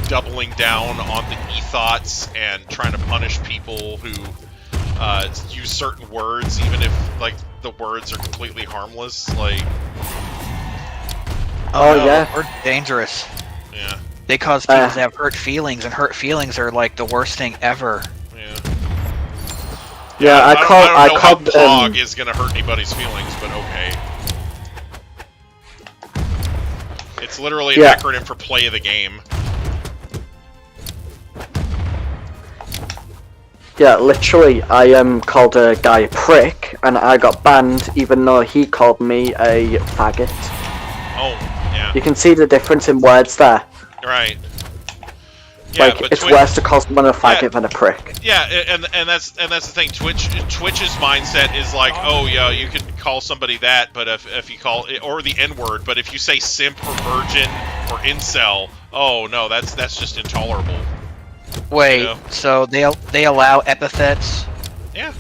doubling down on the ethos and trying to punish people who use certain words, even if, like, the words are completely harmless. Like... Oh, yeah. Words are dangerous. Yeah. They cause people to have hurt feelings, and hurt feelings are, like, the worst thing ever. Yeah, I don't know how Pog is gonna hurt anybody's feelings, but okay. It's literally an acronym for play of the game. Yeah, literally, I called a guy a prick, and I got banned even though he called me a faggot. Oh, yeah. You can see the difference in words there. Right. Yeah, like, it's worse to call someone a faggot than a prick. Yeah, and that's the thing. Twitch's mindset is like, oh yeah, you can call somebody that, but if you call it, or the N-word, but if you say simp or virgin or incel, oh no, that's just intolerable. Wait, you know? So they allow epithets? Yeah.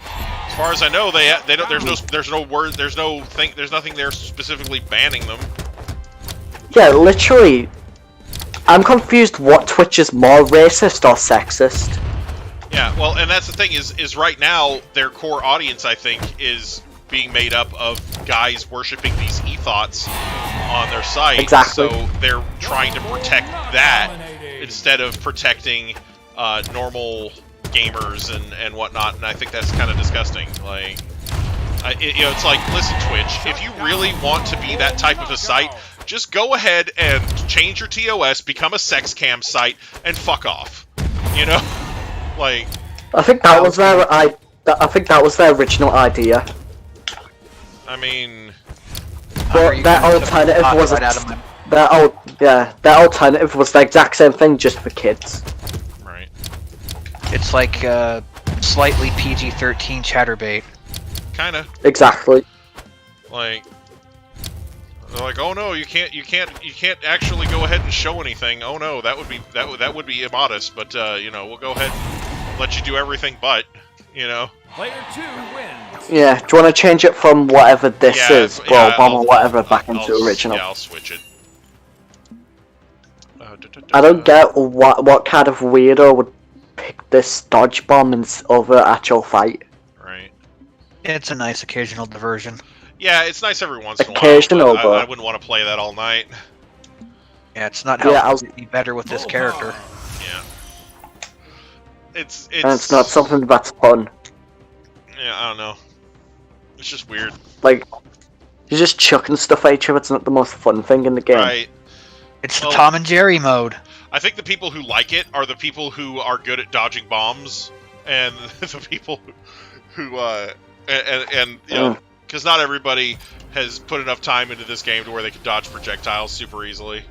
As far as I know, they don't. There's no word. There's nothing there specifically banning them. Yeah, literally. I'm confused what Twitch is more racist or sexist. Yeah, well, and that's the thing is right now their core audience, I think, is being made up of guys worshiping these ethos on their site. Exactly. So they're trying to protect that instead of protecting normal gamers and whatnot. And I think that's kind of disgusting. Like, it's like, listen, Twitch, if you really want to be that type of a site, just go ahead and change your TOS, become a sex cam site, and fuck off. You know, like. I think that was their original idea. I mean. But their alternative was their alternative was the exact same thing, just for kids. Right. It's like slightly PG-13 chatterbait. Kinda. Exactly. Like, they're like, oh no, you can't actually go ahead and show anything. Oh no, that would be immodest. But you know, we'll go ahead and let you do everything. But you know, Player 2 wins. Yeah. Do you want to change it from whatever this is, Brawl Bomb or whatever, back into original? Yeah, I'll switch it. I don't get what kind of weirdo would pick this dodge bomb over actual fight. Right. It's a nice occasional diversion. Yeah, it's nice every once in a while. Occasional, But I wouldn't want to play that all night. Yeah, it's not helping me better with this character. Yeah. It's And it's not something that's fun. Yeah, I don't know. It's just weird. Like, you're just chucking stuff at each other. It's not the most fun thing in the game. Right. It's the Tom and Jerry mode. I think the people who like it are the people who are good at dodging bombs, and the people who and you know, because not everybody has put enough time into this game to where they can dodge projectiles super easily.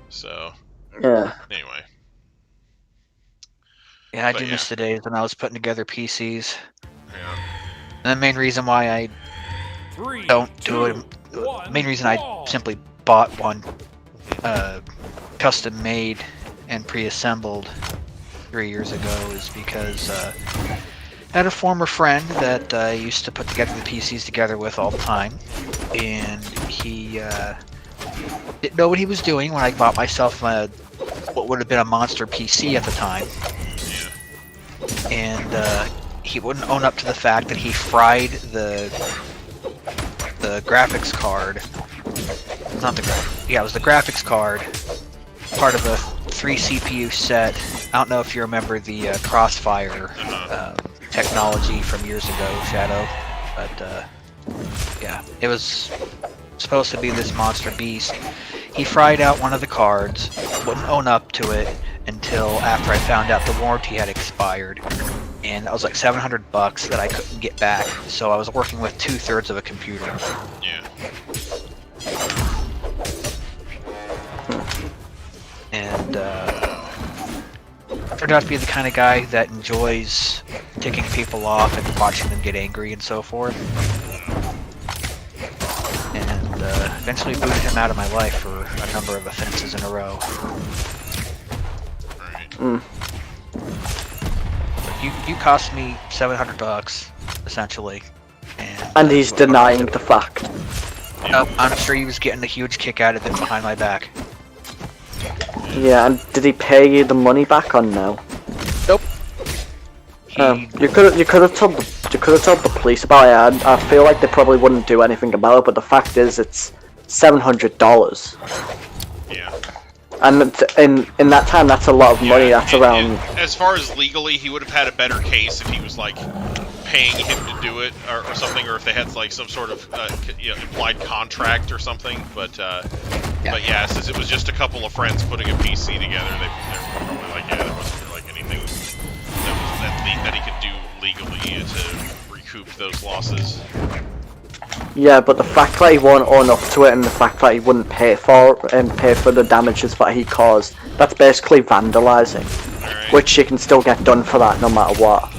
So yeah. Anyway. Yeah, I do miss the days when I was putting together PCs. Yeah. And the main reason why I don't do it, the main reason I simply bought one custom made and pre-assembled 3 years ago is because I had a former friend that I used to put together the PCs together with all the time, and he didn't know what he was doing when I bought myself what would have been a monster PC at the time. And he wouldn't own up to the fact that he fried the graphics card. Not the yeah, it was the graphics card, part of a 3 CPU set. I don't know if you remember the Crossfire technology from years ago, Shadow, but yeah, it was supposed to be this monster beast. He fried out one of the cards, wouldn't own up to it until after I found out the warranty had expired, and that was like $700 that I couldn't get back. So I was working with 2/3 of a computer. Yeah. And turned out to be the kind of guy that enjoys ticking people off and watching them get angry and so forth. And eventually booted him out of my life for a number of offenses in a row. You cost me $700 essentially, and he's denying the fact. Nope, I'm sure he was getting a huge kick out of it behind my back. Yeah, and did he pay you the money back or no? Nope. You could have told the police about it. I feel like they probably wouldn't do anything about it, but the fact is, it's $700. Yeah. And in that time, that's a lot of money. That's around. As far as legally, he would have had a better case if he was like paying him to do it or something, or if they had like some sort of implied contract or something. But yeah, since it was just a couple of friends putting a PC together, they're probably like, yeah, there wasn't like anything that he could do legally to recoup those losses. Yeah, but the fact that he won't own up to it and the fact that he wouldn't pay for the damages that he caused, that's basically vandalizing. Right. Which you can still get done for that no matter what.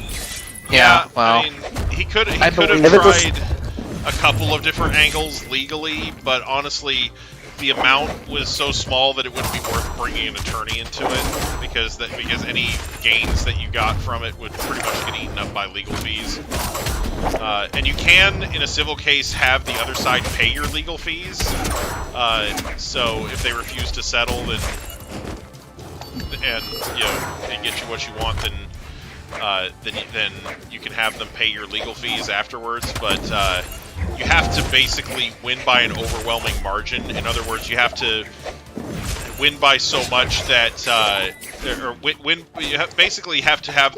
Yeah, well, I mean, he could have tried a couple of different angles legally, but honestly, the amount was so small that it wouldn't be worth bringing an attorney into it, because any gains that you got from it would pretty much get eaten up by legal fees. And you can, in a civil case, have the other side pay your legal fees. So if they refuse to settle, and get you what you want, then you can have them pay your legal fees afterwards. But you have to basically win by an overwhelming margin. In other words, you have to win by so much that, you basically have to have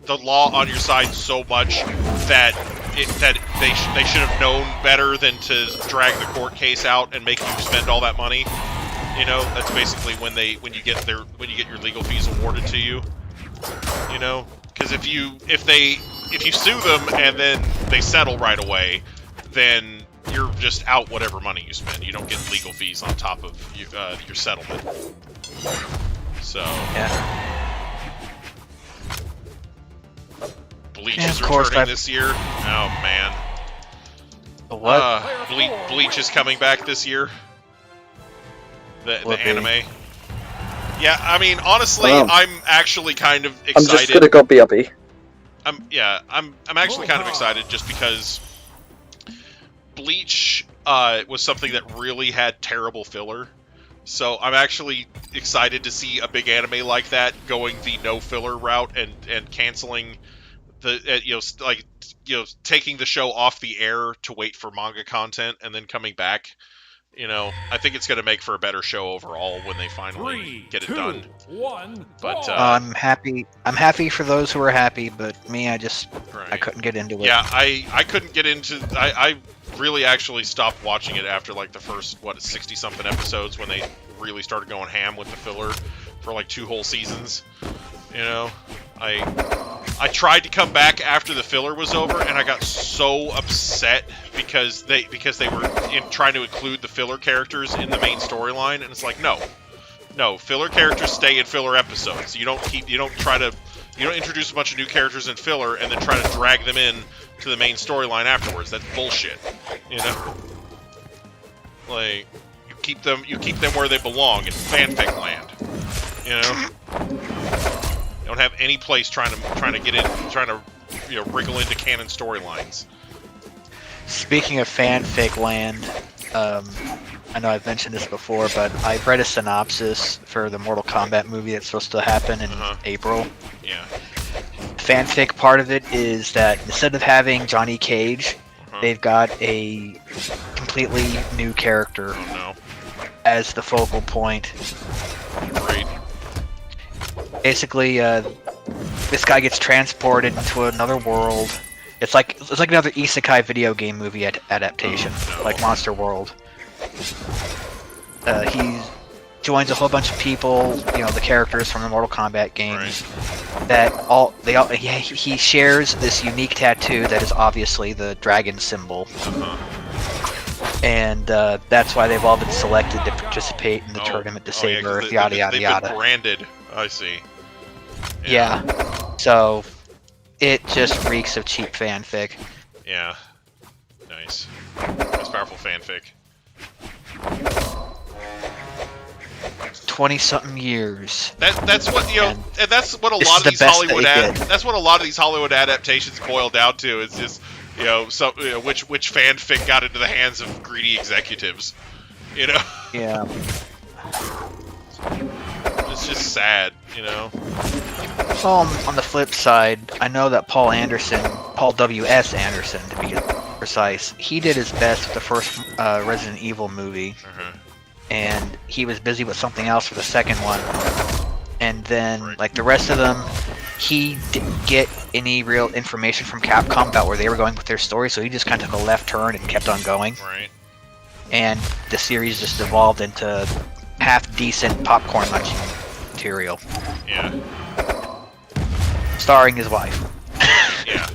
the law on your side so much that they should have known better than to drag the court case out and make you spend all that money. You know, that's basically when you get your legal fees awarded to you. You know, because if you sue them and then they settle right away, then you're just out whatever money you spend. You don't get legal fees on top of your settlement. So yeah. Bleach is returning this year. Oh man. What? Bleach is coming back this year. The anime. Yeah, I mean, honestly, I'm actually kind of excited. I'm just gonna go BRB. I'm actually kind of excited just because Bleach was something that really had terrible filler. So I'm actually excited to see a big anime like that going the no filler route and canceling the taking the show off the air to wait for manga content and then coming back. I think it's going to make for a better show overall when they finally get it done. But I'm happy. I'm happy for those who are happy, but me, I couldn't get into it. Yeah, I couldn't get into. I really actually stopped watching it after like the first 60-something episodes when they really started going ham with the filler for like 2 whole seasons. I tried to come back after the filler was over, and I got so upset because they were trying to include the filler characters in the main storyline, and it's like, no, filler characters stay in filler episodes. You don't introduce a bunch of new characters in filler and then try to drag them in to the main storyline afterwards. That's bullshit. Like you keep them where they belong in fanfic land. Don't have any place trying to get in, trying to wriggle into canon storylines. Speaking of fanfic land, I know I've mentioned this before, but I've read a synopsis for the Mortal Kombat movie that's supposed to happen in April. Yeah. Fanfic part of it is that instead of having Johnny Cage, they've got a completely new character as the focal point. Great. Basically, this guy gets transported into another world. It's like another isekai video game movie adaptation, like Monster World. He joins a whole bunch of people, the characters from the Mortal Kombat games. He shares this unique tattoo that is obviously the dragon symbol. And that's why they've all been selected to participate in the tournament to save Earth, yada yada yada. They've been branded. I see. Yeah. So it just reeks of cheap fanfic. Yeah. Nice. That's powerful fanfic. 20-something years. That's what and that's what a lot of these Hollywood that's what a lot of these Hollywood adaptations boil down to. It's just which fanfic got into the hands of greedy executives. Yeah. It's just sad, On the flip side, I know that Paul W.S. Anderson, to be precise, he did his best with the first Resident Evil movie, and he was busy with something else for the second one. And then, like the rest of them, he didn't get any real information from Capcom about where they were going with their story, so he just kind of took a left turn and kept on going. Right. And the series just evolved into half-decent popcorn munching material. Yeah. Starring his wife. Yeah.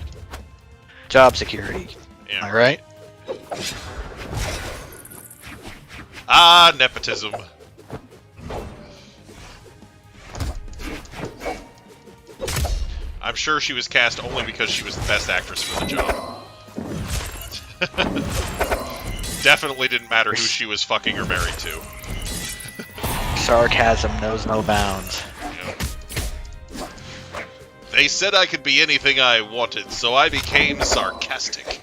Job security. Yeah. Am I right? Nepotism. I'm sure she was cast only because she was the best actress for the job. Definitely didn't matter who she was fucking or married to. Sarcasm knows no bounds. Yeah. They said I could be anything I wanted, so I became sarcastic.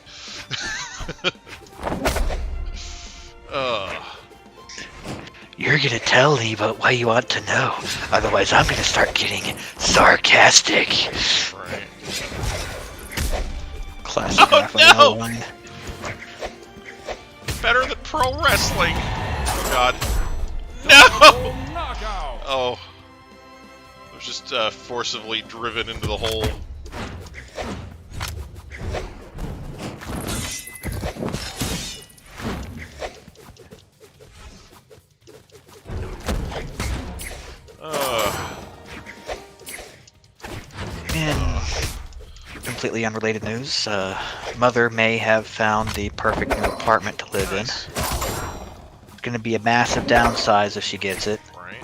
You're gonna tell me about why you want to know, otherwise I'm gonna start getting sarcastic. Right. Classic no! line. Better than pro wrestling. Oh god. No! Oh. I was just forcibly driven into the hole. In completely unrelated news, Mother may have found the perfect new apartment to live in. It's going to be a massive downsize if she gets it. Right.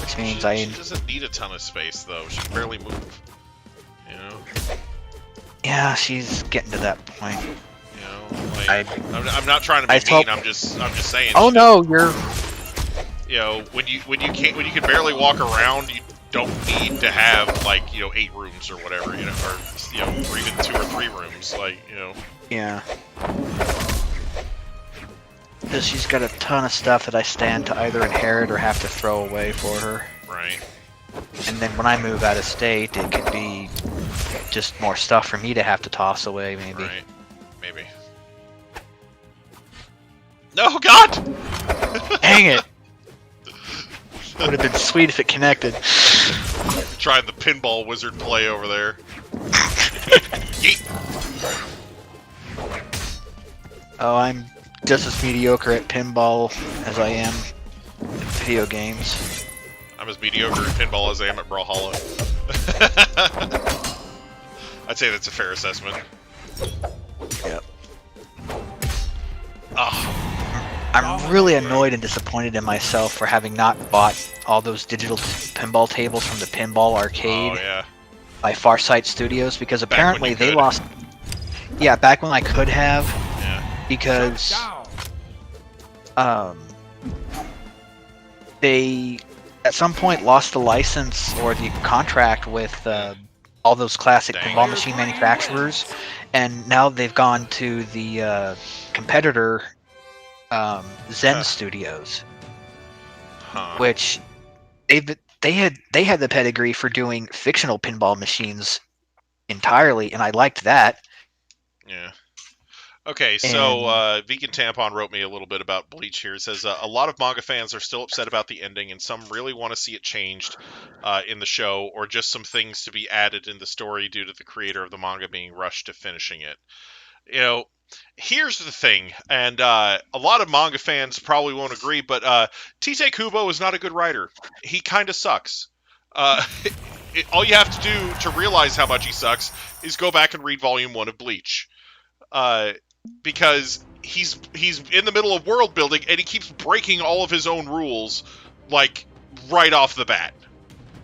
Which means she doesn't need a ton of space, though. She can barely move. know? Yeah, she's getting to that point. You know, like, I'm not trying to be mean. I'm just saying. Oh no, you're. You know, when you can barely walk around, you don't need to have like 8 rooms or whatever, or or even 2 or 3 rooms, like Yeah. Because she's got a ton of stuff that I stand to either inherit or have to throw away for her. Right. And then when I move out of state, it could be just more stuff for me to have to toss away, maybe. Right. Maybe. No, God! Dang it! Would have been sweet if it connected. Trying the pinball wizard play over there. Yeet. Oh, I'm just as mediocre at pinball as I am in video games. I'm as mediocre at pinball as I am at Brawlhalla. I'd say that's a fair assessment. Yep. Oh. I'm really annoyed and disappointed in myself for having not bought all those digital pinball tables from the Pinball Arcade by Farsight Studios, because apparently they lost... Yeah, back when I could have, because they at some point lost the license or the contract with all those classic pinball machine manufacturers, and now they've gone to the competitor Zen Studios, which they had the pedigree for doing fictional pinball machines entirely, and I liked that. Yeah. Okay, so Vegan Tampon wrote me a little bit about Bleach here. It says, a lot of manga fans are still upset about the ending, and some really want to see it changed in the show, or just some things to be added in the story due to the creator of the manga being rushed to finishing it. Here's the thing, and a lot of manga fans probably won't agree, but Tite Kubo is not a good writer. He kind of sucks. All you have to do to realize how much he sucks is go back and read Volume 1 of Bleach. Because he's in the middle of world building, and he keeps breaking all of his own rules, like, right off the bat.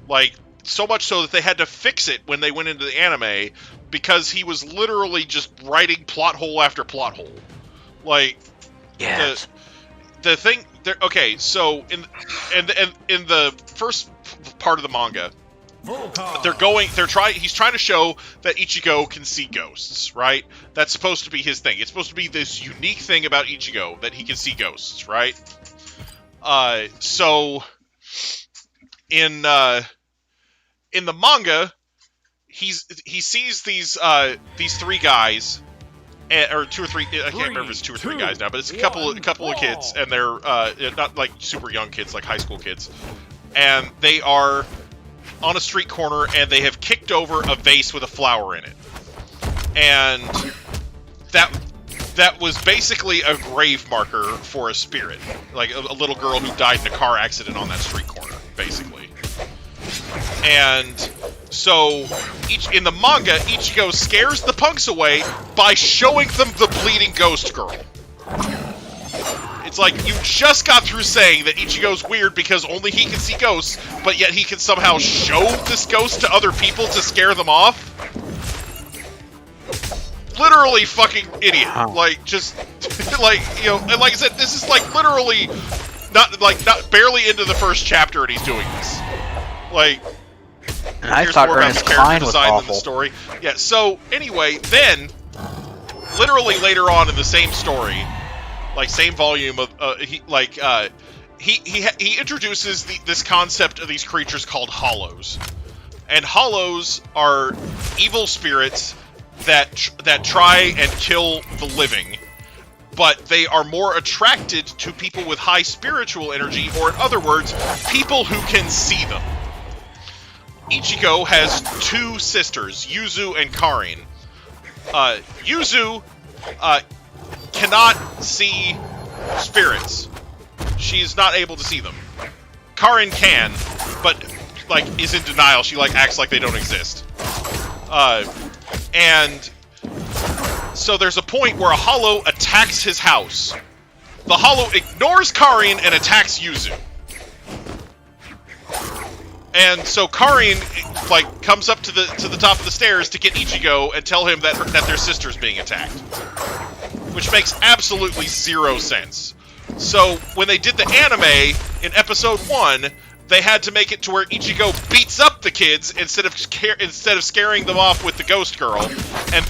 Like, so much so that they had to fix it when they went into the anime, because he was literally just writing plot hole after plot hole. Like, yes. The thing, okay, so in the first part of the manga, he's trying to show that Ichigo can see ghosts, right? That's supposed to be his thing. It's supposed to be this unique thing about Ichigo, that he can see ghosts, right? So in the manga, he sees these 3 guys, or 2 or 3. I can't remember if it's 2 or 3 guys now, but it's a couple of kids, and they're not like super young kids, like high school kids, and they are on a street corner, and they have kicked over a vase with a flower in it, and that was basically a grave marker for a spirit, like a little girl who died in a car accident on that street corner, basically. And so, in the manga, Ichigo scares the punks away by showing them the bleeding ghost girl. It's like, you just got through saying that Ichigo's weird because only he can see ghosts, but yet he can somehow show this ghost to other people to scare them off? Literally fucking idiot. Like, just, like, and like I said, this is like literally not barely into the first chapter and he's doing this. Like, and I thought Ernest Cline was awful. In the story. Yeah, so, anyway, then, literally later on in the same story, like, same volume of, he introduces this concept of these creatures called hollows. And hollows are evil spirits that try and kill the living, but they are more attracted to people with high spiritual energy, or in other words, people who can see them. Ichigo has 2 sisters, Yuzu and Karin. Yuzu cannot see spirits. She's not able to see them. Karin can, but, like, is in denial. She, like, acts like they don't exist. And so there's a point where a hollow attacks his house. The hollow ignores Karin and attacks Yuzu. And so Karin, like, comes up to the top of the stairs to get Ichigo and tell him that their sister's being attacked. Which makes absolutely zero sense. So, when they did the anime, in episode 1, they had to make it to where Ichigo beats up the kids instead of scaring them off with the ghost girl. And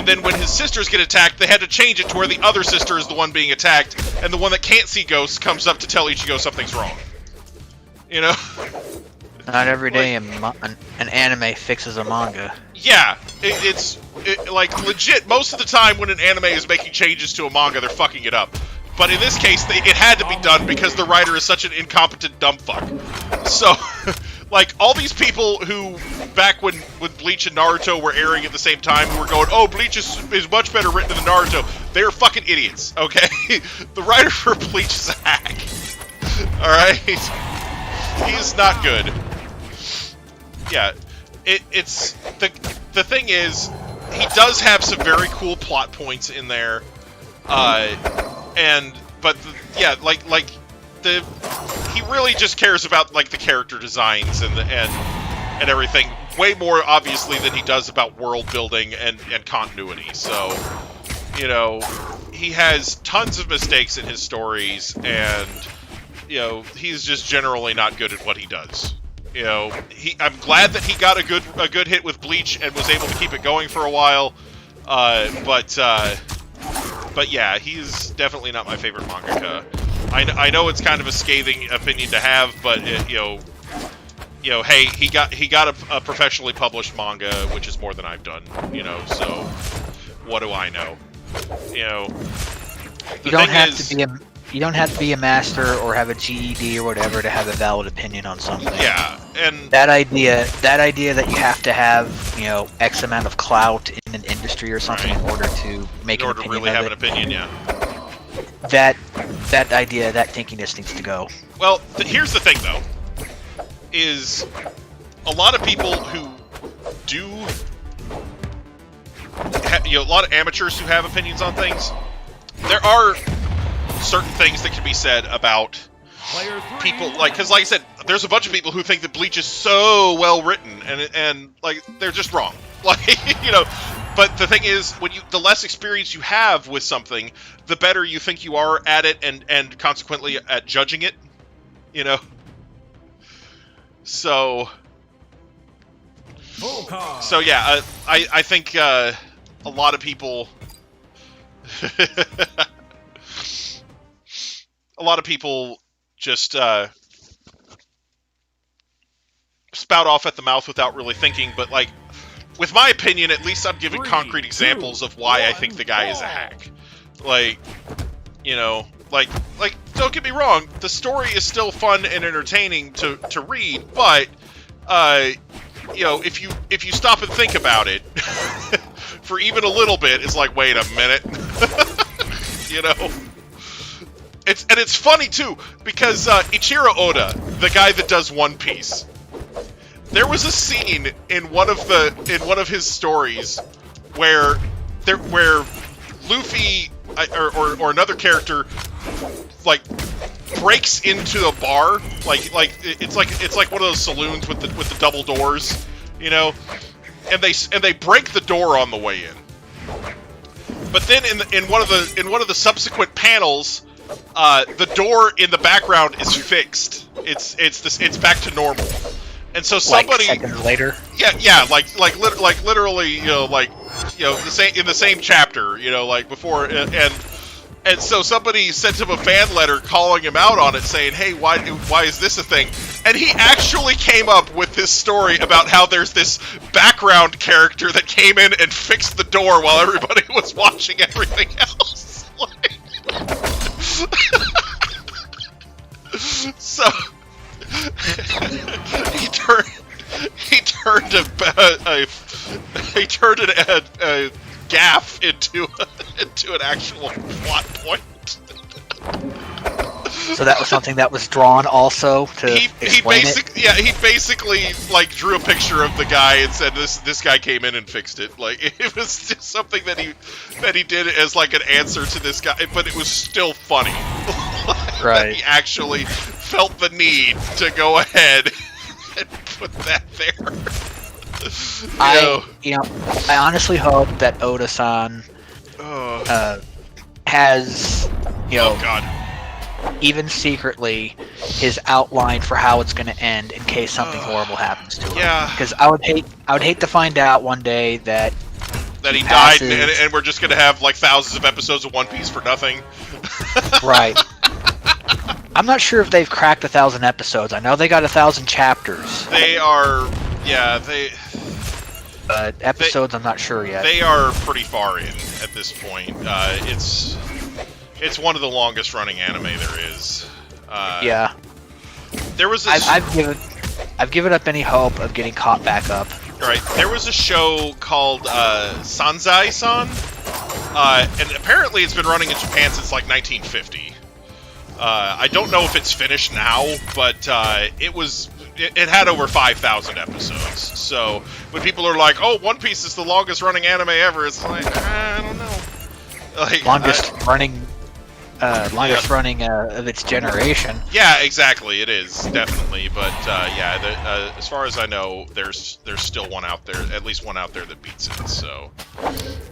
then when his sisters get attacked, they had to change it to where the other sister is the one being attacked, and the one that can't see ghosts comes up to tell Ichigo something's wrong. You know? Not every day an anime fixes a manga. Yeah, it's like, legit, most of the time when an anime is making changes to a manga, they're fucking it up. But in this case, it had to be done because the writer is such an incompetent dumb fuck. So, like, all these people who, back when Bleach and Naruto were airing at the same time, who were going, oh, Bleach is much better written than Naruto, they are fucking idiots, okay? The writer for Bleach is a hack. Alright? He's not good. Yeah, it's... The thing is, he does have some very cool plot points in there, he really just cares about, like, the character designs and everything way more obviously than he does about world building and continuity. So, you know, he has tons of mistakes in his stories, and, you know, he's just generally not good at what he does. You know, I'm glad that he got a good hit with Bleach and was able to keep it going for a while. But yeah, he's definitely not my favorite mangaka. I know it's kind of a scathing opinion to have, but you know, hey, he got a professionally published manga, which is more than I've done. You know, so what do I know? You know, you don't have to be a master or have a GED or whatever to have a valid opinion on something. Yeah, and that idea that you have to have, you know, X amount of clout in an industry or something in order to make an opinion. In order to really have an opinion, yeah. That thinking just needs to go. Well, here's the thing, though, is a lot of people who do, you know, a lot of amateurs who have opinions on things. There are certain things that can be said about people, like, because, like I said, there's a bunch of people who think that Bleach is so well written, and like, they're just wrong. Like, you know, but the thing is, the less experience you have with something, the better you think you are at it, and consequently at judging it. You know. So yeah, I think a lot of people. A lot of people just spout off at the mouth without really thinking, but, like, with my opinion, at least I'm giving concrete examples of why I think the guy is a hack. Like, you know, like, don't get me wrong, the story is still fun and entertaining to read, but, you know, if you stop and think about it, for even a little bit, it's like, wait a minute. You know? It's funny too, because Ichiro Oda, the guy that does One Piece, there was a scene in one of his stories where Luffy or another character, like, breaks into a bar, like it's like one of those saloons with the double doors, you know, and they break the door on the way in. But then in one of the subsequent panels, the door in the background is fixed. It's back to normal. And so somebody, like seconds later. Yeah, like literally, you know, like, you know, in the same chapter, you know, like before, and so somebody sent him a fan letter calling him out on it, saying, "Hey, why is this a thing?" And he actually came up with this story about how there's this background character that came in and fixed the door while everybody was watching everything else. So he turned a gaff into an actual plot point. So that was something that was drawn also to explain it? Yeah, he basically, like, drew a picture of the guy and said this guy came in and fixed it. Like, it was just something that he did as, like, an answer to this guy, but it was still funny. Right. He actually felt the need to go ahead with that there. I honestly hope that Oda-san has, oh God, even secretly, his outline for how it's going to end in case something horrible happens to him. Yeah. Because I would hate to find out one day that he died, and we're just going to have like thousands of episodes of One Piece for nothing. Right. I'm not sure if they've cracked 1,000 episodes. I know they got 1,000 chapters. They are, episodes, I'm not sure yet. They are pretty far in at this point. It's one of the longest running anime there is. Yeah. There was I've given up any hope of getting caught back up. Right. There was a show called Sanzai-san, and apparently it's been running in Japan since like 1950. I don't know if it's finished now, but it had over 5,000 episodes. So when people are like, "Oh, One Piece is the longest running anime ever," it's like, I don't know. Like, longest running of its generation. Yeah, exactly. It is definitely, but as far as I know, there's still one out there, at least one out there that beats it. So,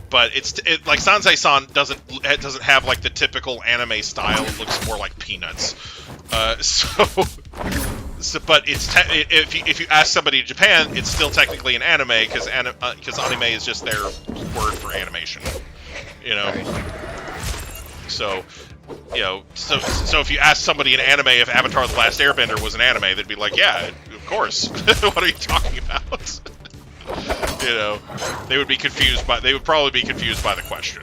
but it's like Sanzai-san doesn't have like the typical anime style. It looks more like Peanuts. But if you ask somebody in Japan, it's still technically an anime because anime is just their word for animation. Right. So if you ask somebody in anime if Avatar: The Last Airbender was an anime, they'd be like, yeah, of course. What are you talking about? They would probably be confused by the question,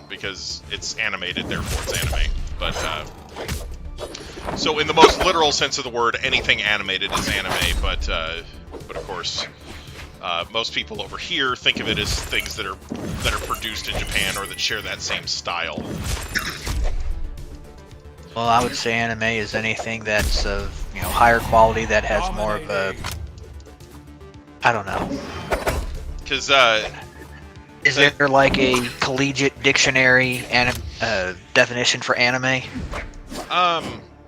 because it's animated, therefore it's anime. But so in the most literal sense of the word, anything animated is anime. But of course, most people over here think of it as things that are produced in Japan or that share that same style. Well, I would say anime is anything that's of higher quality, that has more of a, I don't know. Because is there like a collegiate dictionary definition for anime?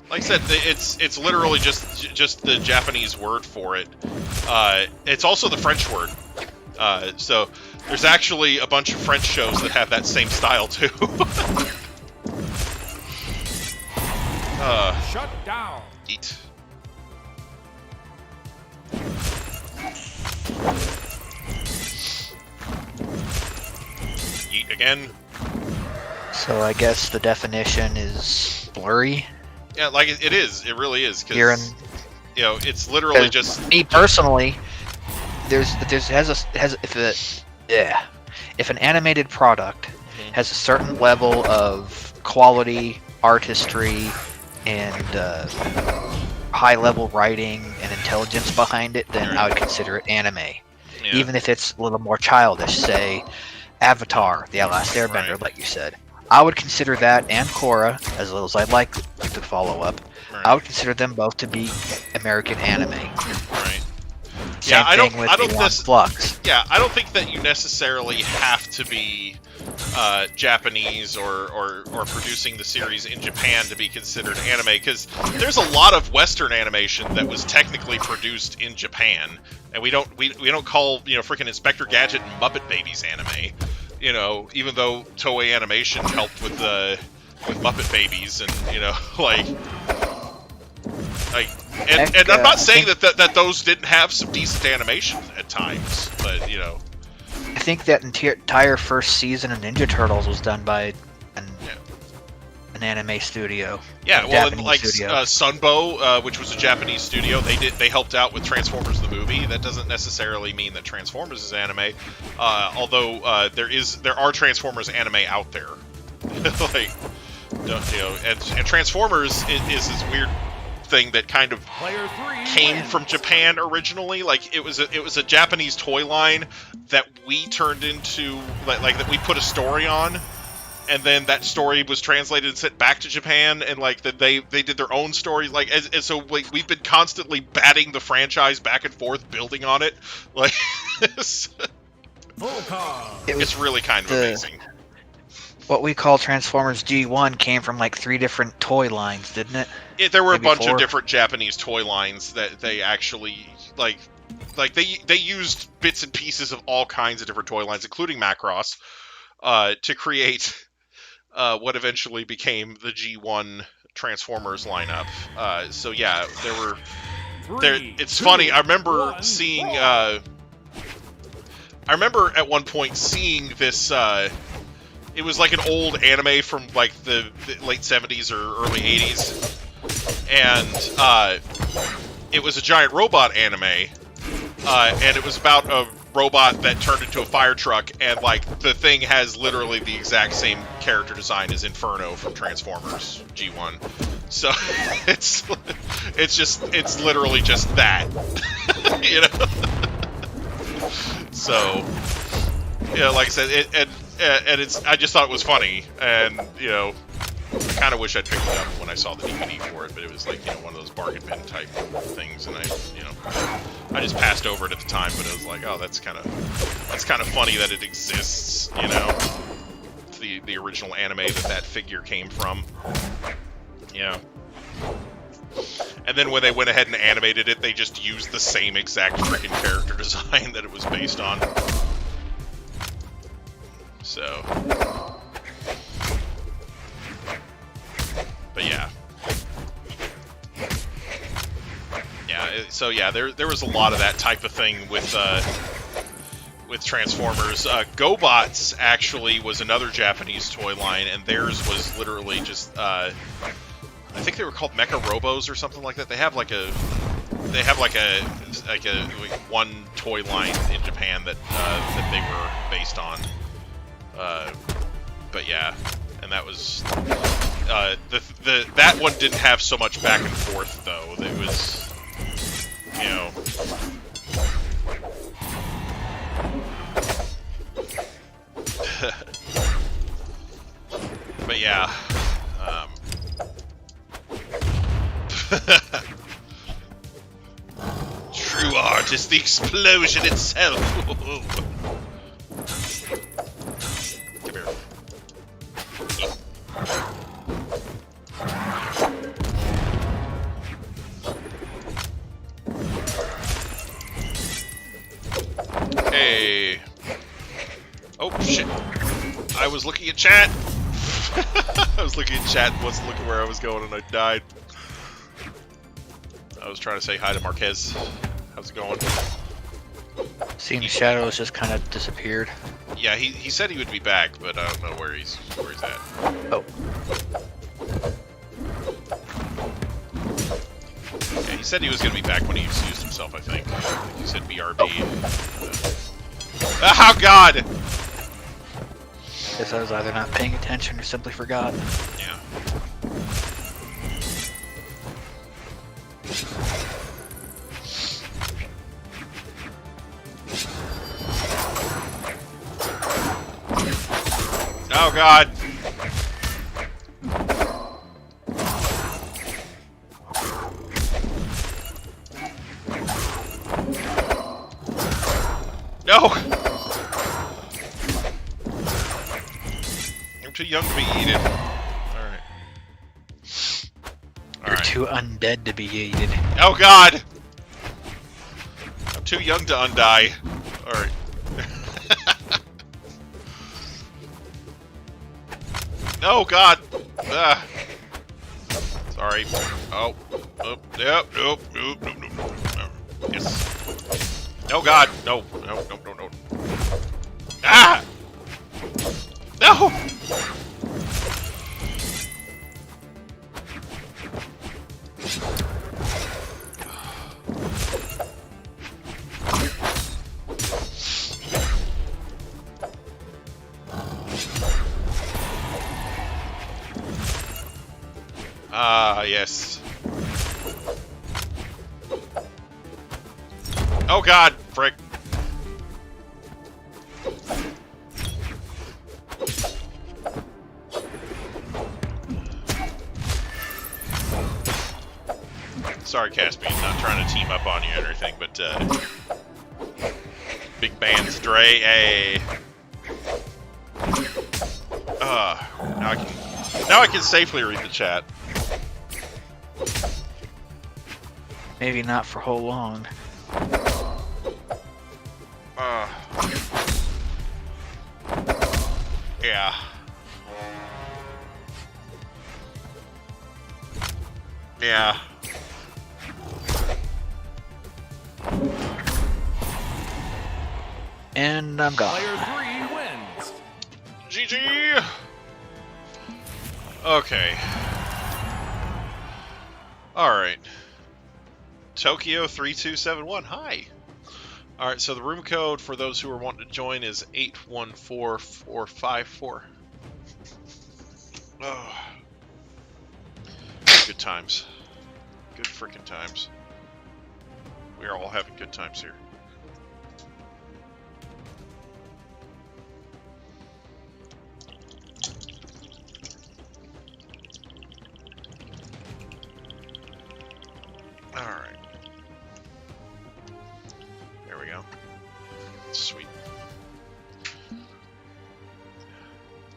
Like I said, it's literally just the Japanese word for it. It's also the French word. So there's actually a bunch of French shows that have that same style too. Shut down. Eat. Eat again. So I guess the definition is blurry. Yeah, like it is. It really is. Because it's literally just me personally. If an animated product has a certain level of quality, artistry, and high-level writing and intelligence behind it, then I would consider it anime. Yeah. Even if it's a little more childish, say Avatar: The Last Airbender, like you said. I would consider that and Korra, as little as I'd like to follow up, I would consider them both to be American anime. Right. Same thing with Flux. Yeah, I don't think that you necessarily have to be Japanese or producing the series in Japan to be considered anime, because there's a lot of Western animation that was technically produced in Japan, and we don't call freaking Inspector Gadget and Muppet Babies anime, even though Toei Animation helped with Muppet Babies and and I'm not saying that those didn't have some decent animation at times, but I think that entire first season of Ninja Turtles was done by an anime studio. Yeah, well, and like Sunbow, which was a Japanese studio, they helped out with Transformers the movie. That doesn't necessarily mean that Transformers is anime, although there are Transformers anime out there. And Transformers is this weird thing that kind of came from Japan originally. Like it was a Japanese toy line that we turned into like that we put a story on, and then that story was translated and sent back to Japan, and like that they did their own story. Like and so like we've been constantly batting the franchise back and forth, building on it. Like it's really kind of amazing. What we call Transformers G1 came from like 3 different toy lines, didn't it? There were a bunch of different Japanese toy lines that they actually like they used bits and pieces of all kinds of different toy lines, including Macross, to create what eventually became the G1 Transformers lineup. So yeah, there were. It's funny. I remember seeing. I remember at one point seeing this. It was like an old anime from like the late 70s or early 80s, and it was a giant robot anime, and it was about a robot that turned into a fire truck, and like the thing has literally the exact same character design as Inferno from Transformers G1. So it's literally just that, you know. So yeah, like I said, and it's I just thought it was funny, and you know, I kind of wish I'd picked it up when I saw the DVD for it, but it was like, you know, one of those bargain bin type things, and I just passed over it at the time, but it was like, oh, that's kind of funny that it exists, you know, the original anime that figure came from. Yeah. And then when they went ahead and animated it, they just used the same exact freaking character design that it was based on. So. But yeah. Yeah, so yeah, there was a lot of that type of thing with Transformers. GoBots actually was another Japanese toy line, and theirs was literally just I think they were called Mecha Robos or something like that. They have like one toy line in Japan that they were based on. But yeah, and that was that one didn't have so much back and forth though. It was, you know. But yeah. True art is the explosion itself. Come here. Hey. Oh shit. I was looking at chat. I was looking at chat and wasn't looking where I was going, and I died. I was trying to say hi to Marquez. How's it going? Seeing the shadows just kind of disappeared. Yeah, he said he would be back, but I don't know where he's at. Oh. Yeah, he said he was going to be back when he excused himself, I think. He said BRB. Oh, God! Guess I was either not paying attention or simply forgot. Yeah. Oh, God! No! I'm too young to be eaten. Alright. You're too undead to be yeeted. Oh, God! I'm too young to undie. Alright. Oh, God! Sorry. Oh. Oh. Yep. Nope. Nope. Nope. Nope. Nope. Yes. Oh, God! No. No. No. No. No. Ah! No! Ah, yes. Oh, God! Frick. Sorry, Caspian, not trying to team up on you or anything, but, big bands, Dre, hey. Now I can safely read the chat. Maybe not for whole long. Yeah. Yeah. And I'm gone. Player 3 wins. GG! Okay. Alright. Tokyo 3271, hi! Alright, so the room code for those who are wanting to join is 814454. Oh. Good times. Good freaking times. We are all having good times here. Alright. There we go. Sweet.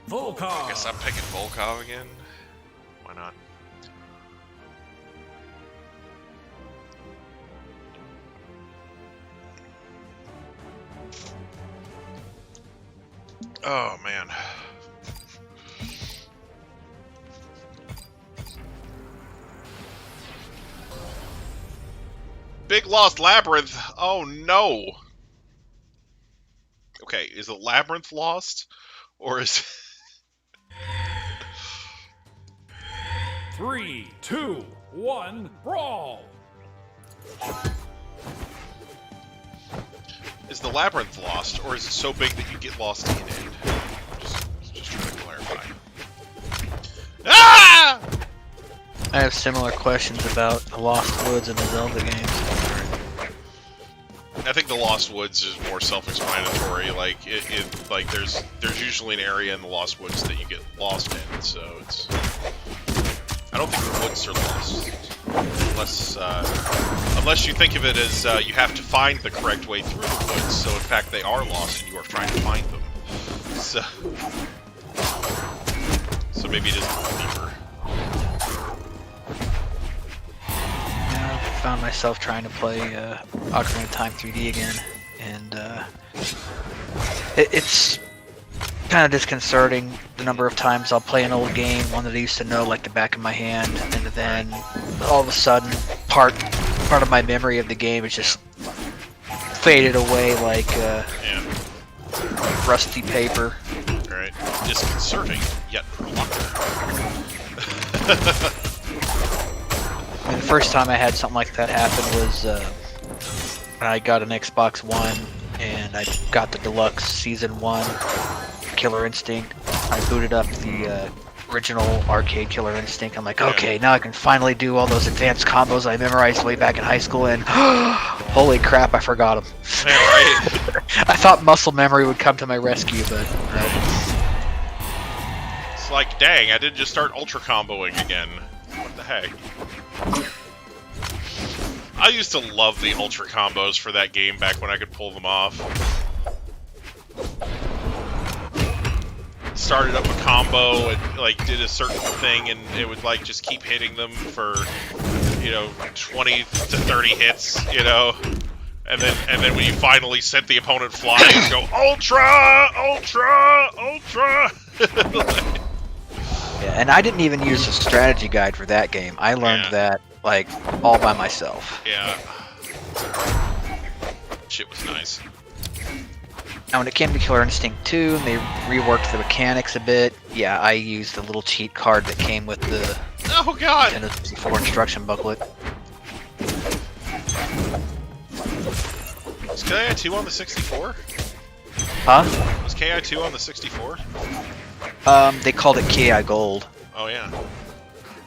Volkov. I guess I'm picking Volkov again. Why not? Oh, man. Big Lost Labyrinth. Oh, no. Okay, is the Labyrinth lost? Or is... 3, 2, 1, brawl! Is the Labyrinth lost, or is it so big that you get lost in it? Just trying to clarify. Ah! I have similar questions about the Lost Woods and the Zelda games. I think the Lost Woods is more self-explanatory. Like, like there's usually an area in the Lost Woods that you get lost in, so it's... I don't think the woods are lost. Unless you think of it as you have to find the correct way through the woods, so in fact they are lost and you are trying to find them. So maybe it is a little deeper. Yeah, I found myself trying to play Ocarina of Time 3D again, and it's kind of disconcerting the number of times I'll play an old game, one that I used to know like the back of my hand, and then all of a sudden part of my memory of the game is just faded away like rusty paper. Right. Disconcerting, yet reluctant. I mean, the first time I had something like that happen was when I got an Xbox One and I got the deluxe Season 1 Killer Instinct. I booted up the original arcade Killer Instinct. I'm like, okay, now I can finally do all those advanced combos I memorized way back in high school, and holy crap, I forgot them. Yeah, right. I thought muscle memory would come to my rescue, but no. It's like, dang, I did just start ultra comboing again. What the heck? I used to love the ultra combos for that game back when I could pull them off. Started up a combo and like did a certain thing, and it would like just keep hitting them for 20 to 30 hits, and then when you finally sent the opponent flying, you go ultra, ultra, ultra. Yeah, and I didn't even use a strategy guide for that game. I learned that like all by myself. Yeah, shit was nice. Now, when it came to Killer Instinct 2, and they reworked the mechanics a bit, yeah, I used the little cheat card that came with the Nintendo 64 instruction booklet. Was KI2 on the 64? Huh? Was KI2 on the 64? They called it KI Gold. Oh, yeah.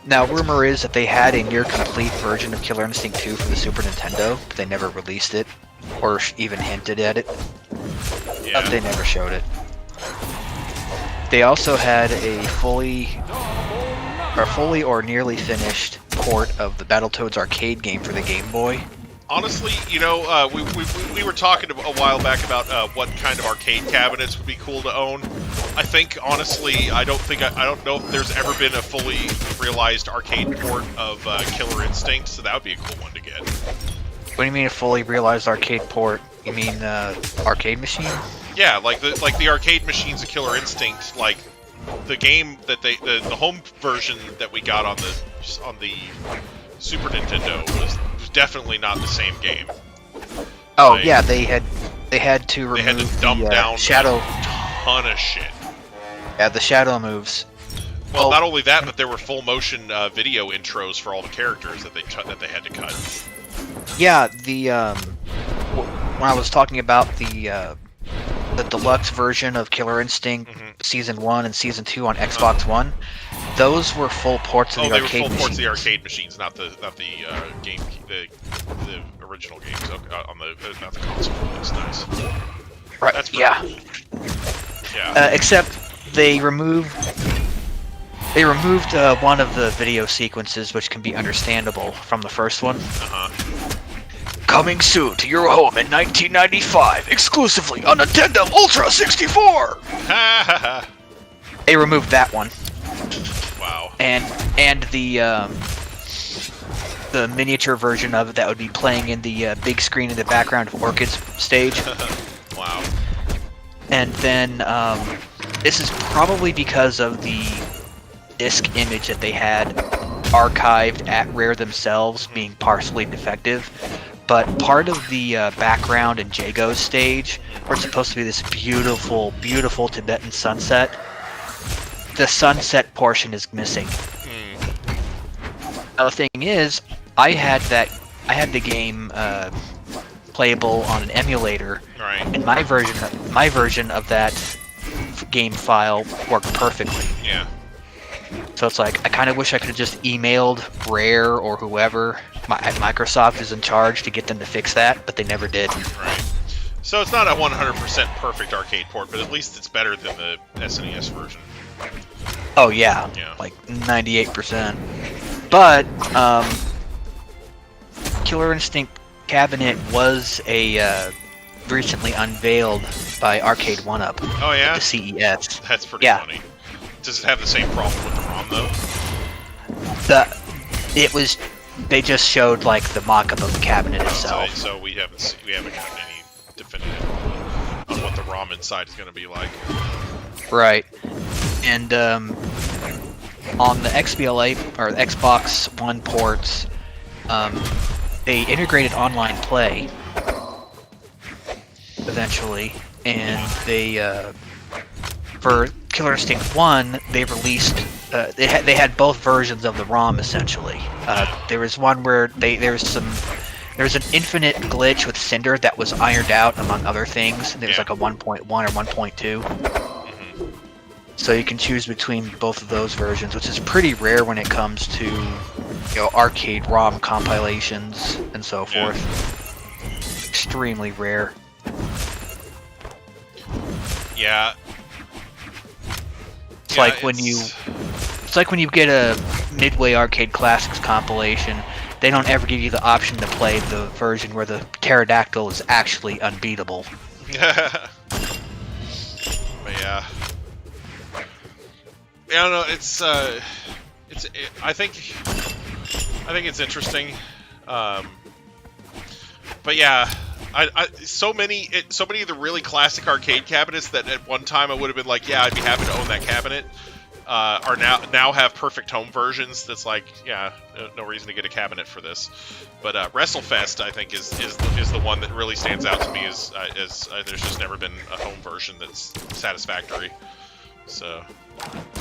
Now, rumor is that they had a near-complete version of Killer Instinct 2 for the Super Nintendo, but they never released it, or even hinted at it. Yeah. They never showed it. They also had a fully or nearly finished port of the Battletoads arcade game for the Game Boy. Honestly, we were talking a while back about what kind of arcade cabinets would be cool to own. I think, honestly, I don't know if there's ever been a fully realized arcade port of Killer Instinct, so that would be a cool one to get. What do you mean a fully realized arcade port? You mean arcade machine? Yeah, like the arcade machines of Killer Instinct, like the game that the home version that we got on the Super Nintendo was definitely not the same game. Oh like, yeah, they had to remove dump down shadow. A ton of shit. Yeah, the shadow moves. Well, not only that, but there were full motion video intros for all the characters that they had to cut. Yeah, when I was talking about the deluxe version of Killer Instinct Season 1 and Season 2 on Xbox One, those were full ports of the arcade machines. Oh, they were full ports of the arcade machines, not the game, the original games on the not the console. That's nice. Right. That's yeah. Cool. Yeah. Except they removed one of the video sequences, which can be understandable from the first one. Coming soon to your home in 1995, exclusively on Nintendo Ultra 64. They removed that one. Wow. And the miniature version of it that would be playing in the big screen in the background of Orchid's stage. Wow. And then this is probably because of the disc image that they had archived at Rare themselves being partially defective. But part of the background in Jago's stage, where it's supposed to be this beautiful, beautiful Tibetan sunset, the sunset portion is missing. Now the thing is, I had the game playable on an emulator, right. And my version of that game file worked perfectly. Yeah. So it's like I kind of wish I could have just emailed Rare or whoever at Microsoft is in charge to get them to fix that, but they never did. Right. So it's not a 100% perfect arcade port, but at least it's better than the SNES version. Oh yeah. Like 98%. But Killer Instinct cabinet was recently unveiled by Arcade 1-Up. Oh yeah? At the CES. That's pretty funny. Does it have the same problem with the ROM though? They just showed like the mock-up of the cabinet itself. So we haven't gotten any definitive on what the ROM inside is going to be like. Right. And on the XBLA or Xbox One ports, they integrated online play eventually, and they for Killer Instinct 1 they released they had both versions of the ROM essentially. There was one where there was an infinite glitch with Cinder that was ironed out among other things. There was like a 1.1 or 1.2. So you can choose between both of those versions, which is pretty rare when it comes to arcade ROM compilations and so forth. Extremely rare. Yeah. It's like when you get a Midway Arcade Classics compilation, they don't ever give you the option to play the version where the pterodactyl is actually unbeatable. But yeah. I don't know. I think it's interesting. But yeah, so many of the really classic arcade cabinets that at one time I would have been like, yeah, I'd be happy to own that cabinet, are now have perfect home versions. That's like, yeah, no reason to get a cabinet for this. But WrestleFest, I think, is the one that really stands out to me as there's just never been a home version that's satisfactory. So.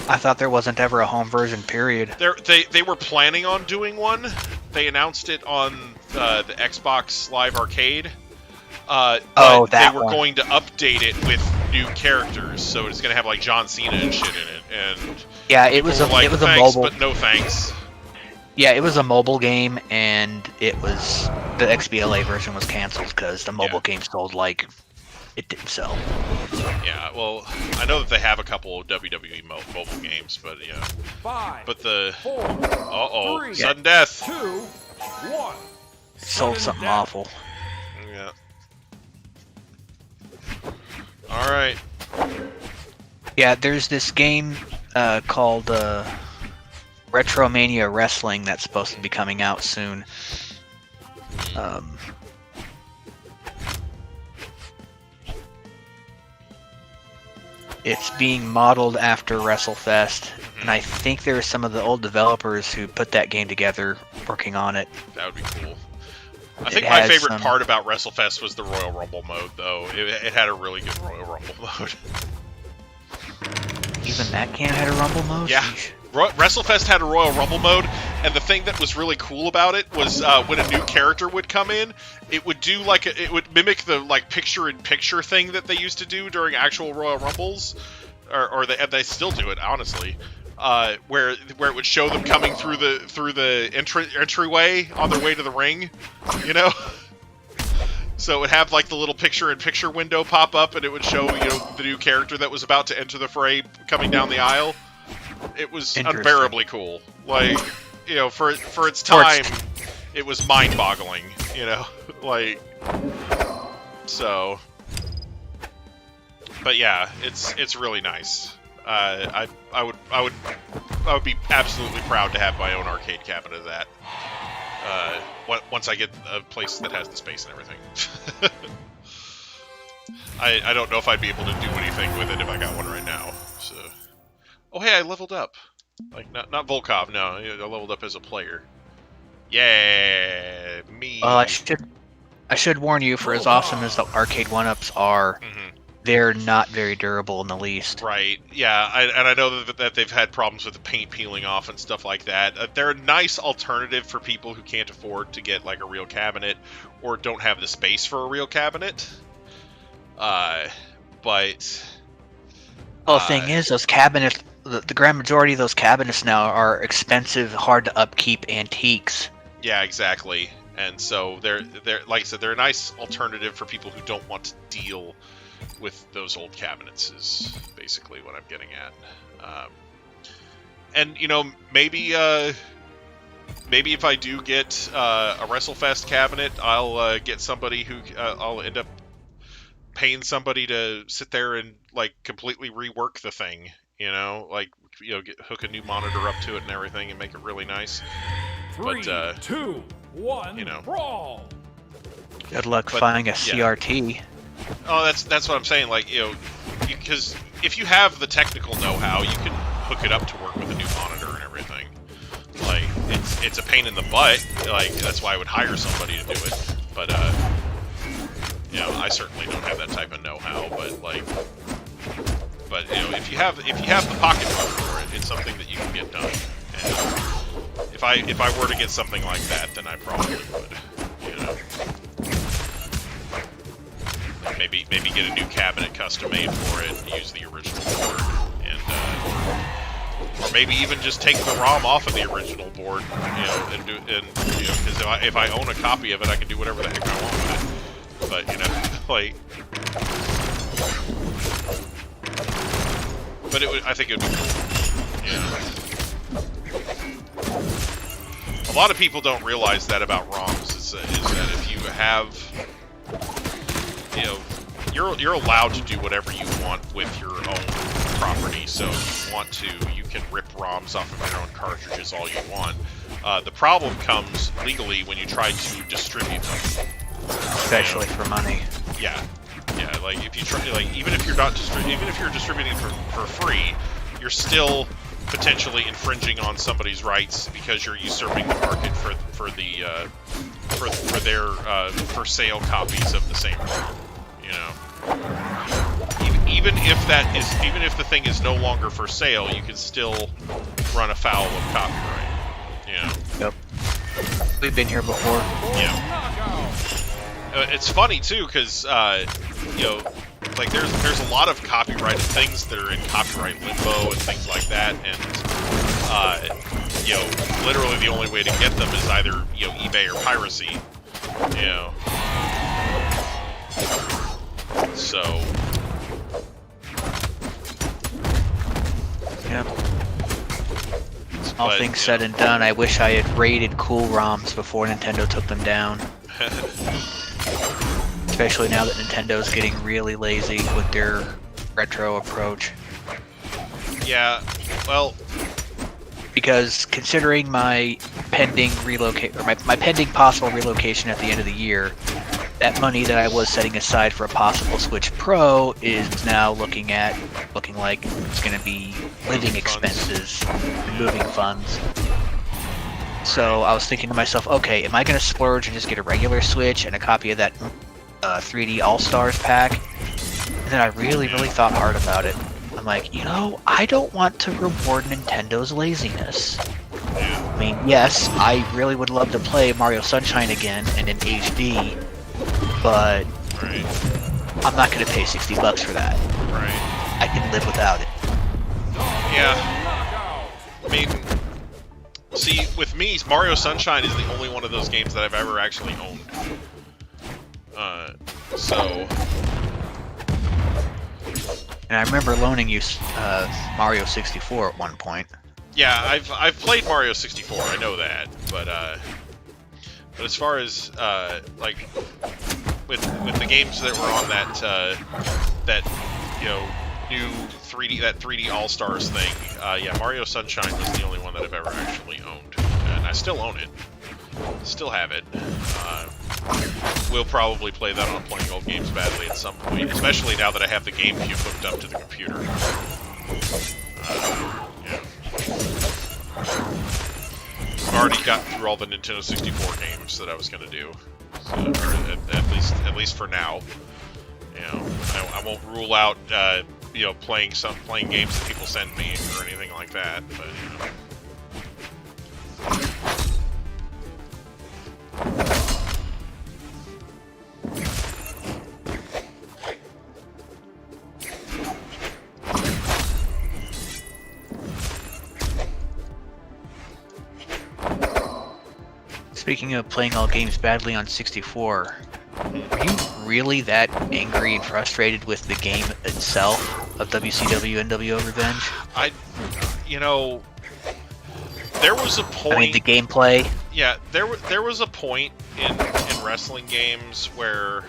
I thought there wasn't ever a home version, period. They were planning on doing one. They announced it on the Xbox Live Arcade. But they were going to update it with new characters, so it's going to have like John Cena and shit in it. And yeah, it was a mobile, but no thanks. Yeah, it was a mobile game, and the XBLA version was canceled because the mobile game sold like it didn't sell. Yeah, well, I know that they have a couple of WWE mobile games, but yeah. 5, but the 4, 3, sudden death. 2, 1. Sold something awful. Yeah. All right. Yeah, there's this game called Retromania Wrestling that's supposed to be coming out soon. It's being modeled after WrestleFest, and I think there are some of the old developers who put that game together working on it. That would be cool. I think my favorite part about WrestleFest was the Royal Rumble mode, though. It had a really good Royal Rumble mode. Even that game had a Rumble mode? Yeah. WrestleFest had a Royal Rumble mode, and the thing that was really cool about it was when a new character would come in, it would do it would mimic the picture-in-picture thing that they used to do during actual Royal Rumbles, or they still do it, honestly. Where it would show them coming through the entryway on their way to the ring, you know. So it would have like the little picture-in-picture window pop up, and it would show the new character that was about to enter the fray coming down the aisle. It was unbearably cool. Like, for its time, it was mind-boggling. So. But yeah, it's really nice. I would be absolutely proud to have my own arcade cabinet of that. Once I get a place that has the space and everything. I don't know if I'd be able to do anything with it if I got one right now. So. Oh hey, I leveled up. Like not Volkov, no. I leveled up as a player. Yeah, me. Well, I should warn you, for as awesome as the arcade one-ups are, they're not very durable in the least. Right. Yeah, I know that they've had problems with the paint peeling off and stuff like that. They're a nice alternative for people who can't afford to get like a real cabinet or don't have the space for a real cabinet. But well, the thing is, those cabinets, the grand majority of those cabinets now are expensive, hard to upkeep antiques. Yeah, exactly. And so they're like I said, they're a nice alternative for people who don't want to deal with those old cabinets is basically what I'm getting at. And maybe if I do get a WrestleFest cabinet, I'll get somebody who I'll end up paying somebody to sit there and like completely rework the thing. Hook a new monitor up to it and everything and make it really nice. 3, 2, 1, brawl. Good luck finding a CRT. Oh, that's what I'm saying. Like, because if you have the technical know-how, you can hook it up to work with a new monitor and everything. Like, it's a pain in the butt. Like, that's why I would hire somebody to do it. But I certainly don't have that type of know-how. But if you have the pocketbook for it, it's something that you can get done. And if I were to get something like that, then I probably would. Maybe get a new cabinet custom made for it and use the original board, and or maybe even just take the ROM off of the original board, and because if I own a copy of it, I can do whatever the heck I want with it. But but I think it would be cool. A lot of people don't realize that about ROMs is that if you have you're allowed to do whatever you want with your own property. So if you want to, you can rip ROMs off of your own cartridges all you want. The problem comes legally when you try to distribute them, especially for money. Yeah. Like if you try, even if you're distributing for free, you're still potentially infringing on somebody's rights because you're usurping the market for their for sale copies of the same ROM. Even if the thing is no longer for sale, you can still run afoul of copyright. Yep. We've been here before. Yeah. It's funny too, because like there's a lot of copyrighted things that are in copyright limbo and things like that, and literally the only way to get them is either eBay or piracy. So. Yep. All things said and done, I wish I had raided cool ROMs before Nintendo took them down. Especially now that Nintendo's getting really lazy with their retro approach. Yeah, well... Because considering my pending my pending possible relocation at the end of the year, that money that I was setting aside for a possible Switch Pro is now looking like it's going to be living expenses, moving funds. So I was thinking to myself, okay, am I going to splurge and just get a regular Switch and a copy of that 3D All-Stars pack? And then I really thought hard about it. I'm like, I don't want to reward Nintendo's laziness. I mean, yes, I really would love to play Mario Sunshine again and in HD, but I'm not going to pay $60 for that. Right. I can live without it. Yeah. I mean, see, with me, Mario Sunshine is the only one of those games that I've ever actually owned. And I remember loaning you Mario 64 at one point. Yeah, I've played Mario 64. I know that, but as far as like with the games that were on that new 3D All-Stars thing, yeah, Mario Sunshine was the only one that I've ever actually owned, and I still own it. Still have it. We'll probably play that on Playing Old Games Badly at some point, especially now that I have the GameCube hooked up to the computer. Yeah. I've already gotten through all the Nintendo 64 games that I was going to do, so, or at least for now. I won't rule out playing games that people send me or anything like that, but Speaking of playing all games badly on 64, are you really that angry and frustrated with the game itself of WCW NWO Revenge? There was a point... I mean, the gameplay? Yeah, there was a point in wrestling games where,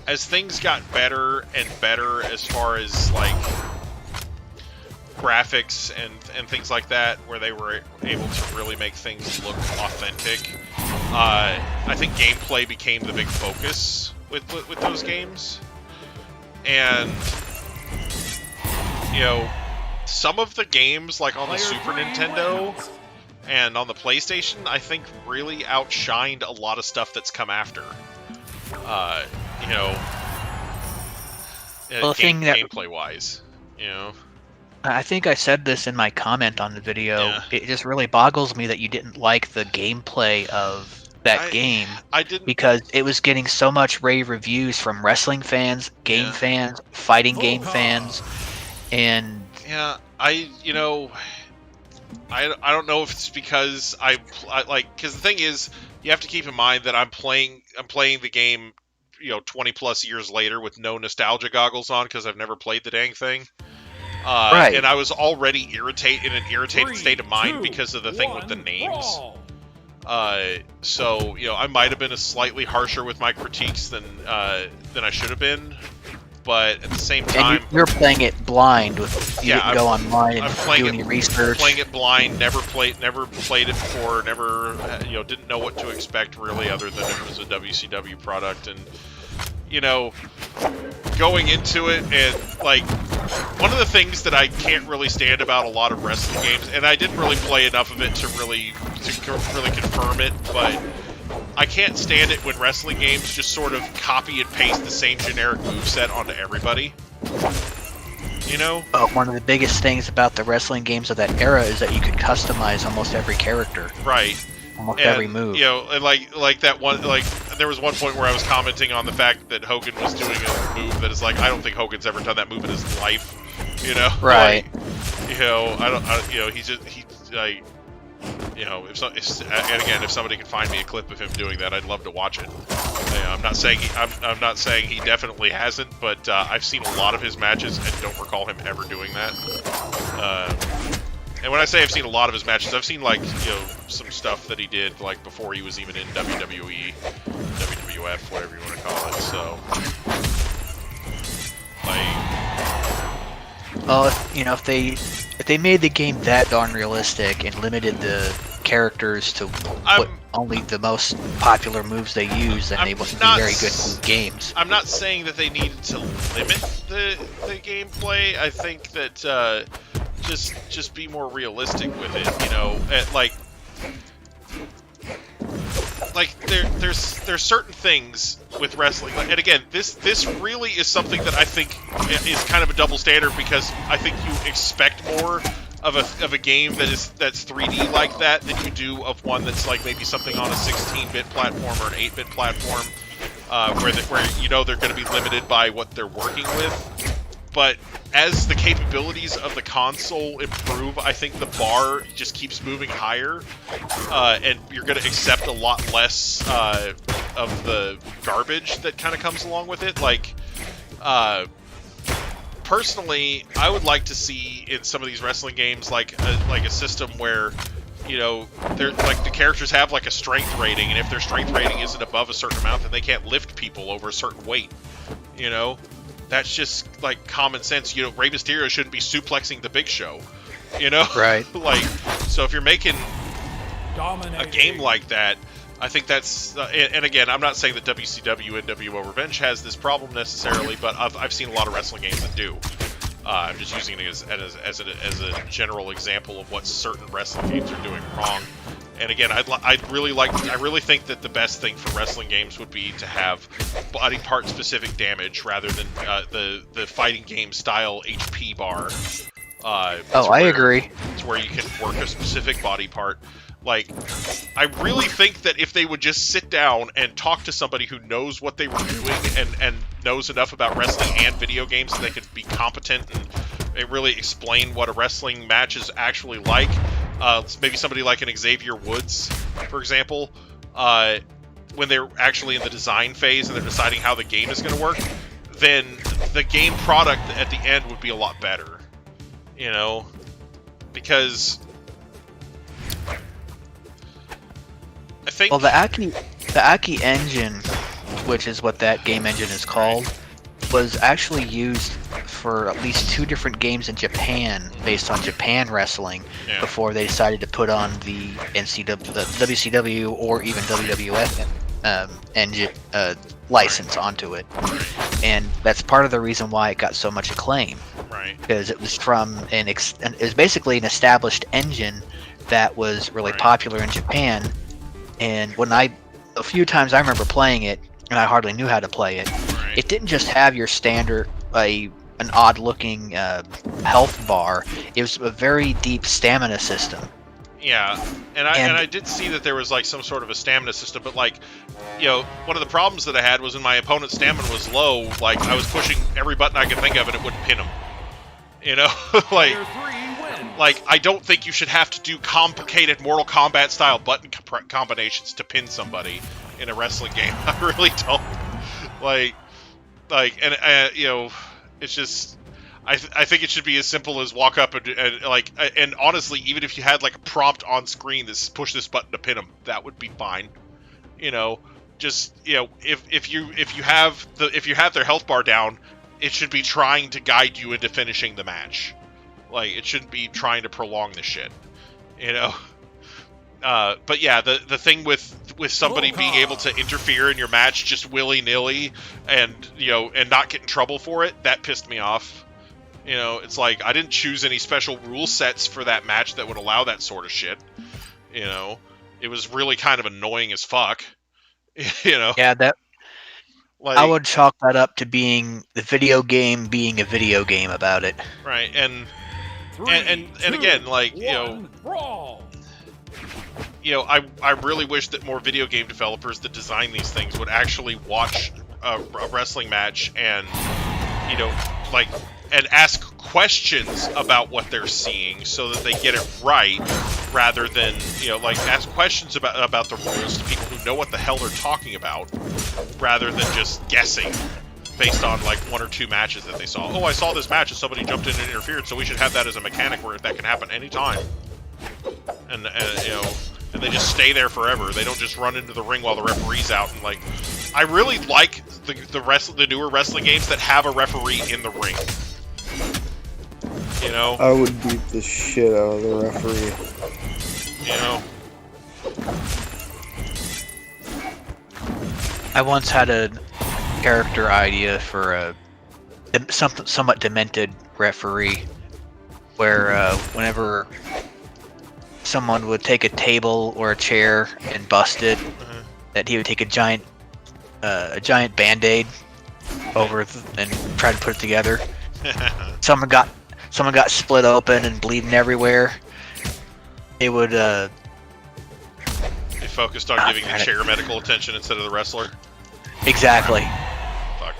as things got better and better as far as, like, graphics and things like that, where they were able to really make things look authentic, I think gameplay became the big focus with those games. And, some of the games, like on the Super Nintendo and on the PlayStation, I think really outshined a lot of stuff that's come after. Gameplay-wise, I think I said this in my comment on the video. Yeah. It just really boggles me that you didn't like the gameplay of that game. I didn't, because it was getting so much rave reviews from wrestling fans, game fans, fighting game fans, and I don't know if it's because because the thing is, you have to keep in mind that I'm playing the game 20 plus years later with no nostalgia goggles on because I've never played the dang thing. Right. And I was already in an irritated state of mind because of the thing with the names. So I might have been a slightly harsher with my critiques than I should have been, but at the same time, and you're playing it blind. You didn't go online and do any research. Playing it blind, never played it before, never didn't know what to expect really, other than it was a WCW product, and going into it, and one of the things that I can't really stand about a lot of wrestling games, and I didn't really play enough of it to really confirm it, but I can't stand it when wrestling games just sort of copy and paste the same generic moveset onto everybody. One of the biggest things about the wrestling games of that era is that you could customize almost every character. Right. Almost every move. And like that one, there was one point where I was commenting on the fact that Hogan was doing a move that is I don't think Hogan's ever done that move in his life. Right. If somebody could find me a clip of him doing that, I'd love to watch it. I'm not saying he definitely hasn't, but I've seen a lot of his matches and don't recall him ever doing that. And when I say I've seen a lot of his matches, I've seen some stuff that he did before he was even in WWE, WWF, whatever you want to call it. So, if they made the game that darn realistic and limited the characters to put only the most popular moves they use, then they will be very good games. I'm not saying that they needed to limit the gameplay. I think that just be more realistic with it. You know, there's certain things with wrestling, and again, this really is something that I think is kind of a double standard, because I think you expect more of a game that's 3D like that than you do of one that's like maybe something on a 16-bit platform or an 8-bit platform, where you know they're going to be limited by what they're working with. But as the capabilities of the console improve, I think the bar just keeps moving higher, and you're going to accept a lot less of the garbage that kind of comes along with it. Like, personally, I would like to see in some of these wrestling games like a system where, you know, they're like the characters have like a strength rating, and if their strength rating isn't above a certain amount, then they can't lift people over a certain weight. You know, that's just like common sense. You know, Rey Mysterio shouldn't be suplexing the Big Show. You know, right? Like, so if you're making a game like that, I think that's, and again, I'm not saying that WCW NWO Revenge has this problem necessarily, but I've seen a lot of wrestling games that do. I'm just using it as a general example of what certain wrestling games are doing wrong. And again, I really think that the best thing for wrestling games would be to have body part specific damage rather than the fighting game style HP bar. I agree. It's where you can work a specific body part. Like, I really think that if they would just sit down and talk to somebody who knows what they were doing and knows enough about wrestling and video games so they could be competent and really explain what a wrestling match is actually like. Maybe somebody like an Xavier Woods, for example, when they're actually in the design phase and they're deciding how the game is going to work, then the game product at the end would be a lot better. You know? Because I think... Well, the Aki engine, which is what that game engine is called, was actually used for at least 2 different games in Japan based on Japan wrestling before they decided to put on the WCW or even WWF engine license onto it. And that's part of the reason why it got so much acclaim. Right. Because it was from it was basically an established engine that was really popular in Japan. And a few times I remember playing it, and I hardly knew how to play it. Right. It didn't just have your standard, an odd-looking health bar. It was a very deep stamina system. Yeah, and I did see that there was like some sort of a stamina system, but like, you know, one of the problems that I had was when my opponent's stamina was low, like I was pushing every button I could think of and it wouldn't pin him. You know, like I don't think you should have to do complicated Mortal Kombat style button combinations to pin somebody in a wrestling game. I really don't. And you know, it's just. I think it should be as simple as walk up and honestly, even if you had like a prompt on screen that's push this button to pin them, that would be fine. You know, just, you know, if you have their health bar down, it should be trying to guide you into finishing the match. Like, it shouldn't be trying to prolong the shit. You know. But yeah, the thing with somebody being able to interfere in your match just willy-nilly and, you know, and not get in trouble for it, that pissed me off. You know, it's like, I didn't choose any special rule sets for that match that would allow that sort of shit. You know, it was really kind of annoying as fuck. You know? Yeah, I would chalk that up to being the video game being a video game about it. Right, and again, like, you know... Brawl. You know, I really wish that more video game developers that design these things would actually watch a wrestling match and, you know, like... and ask questions about what they're seeing so that they get it right, rather than, you know, like, ask questions about the rules to people who know what the hell they're talking about, rather than just guessing based on, like, 1 or 2 matches that they saw. Oh, I saw this match and somebody jumped in and interfered, so we should have that as a mechanic where that can happen anytime. And you know, and they just stay there forever. They don't just run into the ring while the referee's out. And, like, I really like the newer wrestling games that have a referee in the ring. You know? I would beat the shit out of the referee. You know? I once had a character idea for a somewhat demented referee, where whenever someone would take a table or a chair and bust it, that he would take a giant Band-Aid over and try to put it together. Someone got split open and bleeding everywhere. They would they focused on giving the chair medical attention instead of the wrestler. Exactly. Fuck.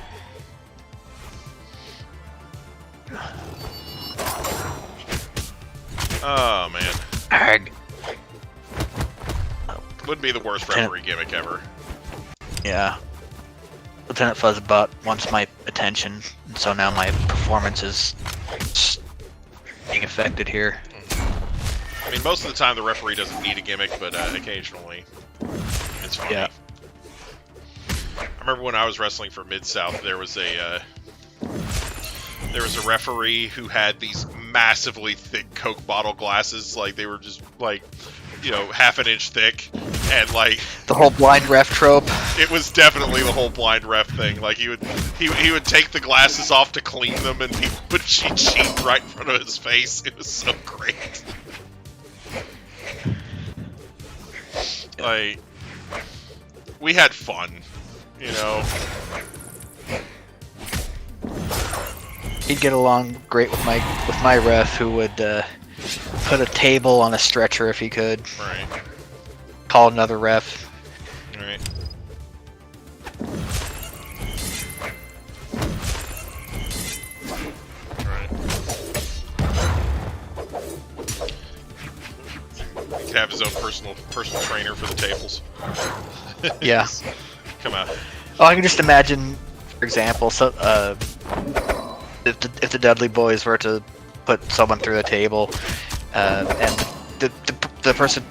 Oh man. Arg. Wouldn't be the worst referee gimmick ever. Yeah. Lieutenant Fuzzbutt wants my attention, and so now my performance is being affected here. I mean, most of the time the referee doesn't need a gimmick, but occasionally it's funny. Yeah. I remember when I was wrestling for Mid-South, there was a referee who had these massively thick Coke bottle glasses, like they were just like, you know, half an inch thick, and like the whole blind ref trope. It was definitely the whole blind ref thing. Like he would take the glasses off to clean them, and he would cheat sheet right in front of his face. It was so great. Like, we had fun, you know. He'd get along great with my ref, who would put a table on a stretcher if he could. Right. Call another ref. Right. He could have his own personal trainer for the tables. Yeah. Come on. Oh, I can just imagine, for example, so if the Dudley Boys were to put someone through the table, and the person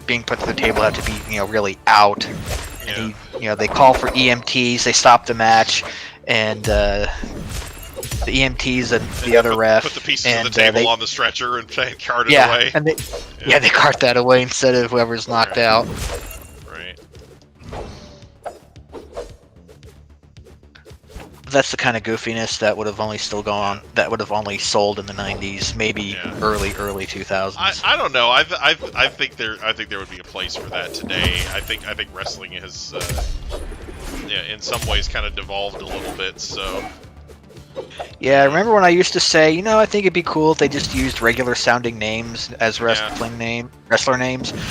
being put through the table had to be, you know, really out. Yeah. And they call for EMTs, they stop the match, and the EMTs and the other ref put the pieces of the table on the stretcher and cart it away. And they cart that away instead of whoever's knocked out. Right. That's the kind of goofiness that would have only sold in the 90s, maybe early 2000s. I don't know. I think there would be a place for that today. I think wrestling has in some ways kind of devolved a little bit. So yeah, I remember when I used to say, I think it'd be cool if they just used regular sounding names as wrestler names.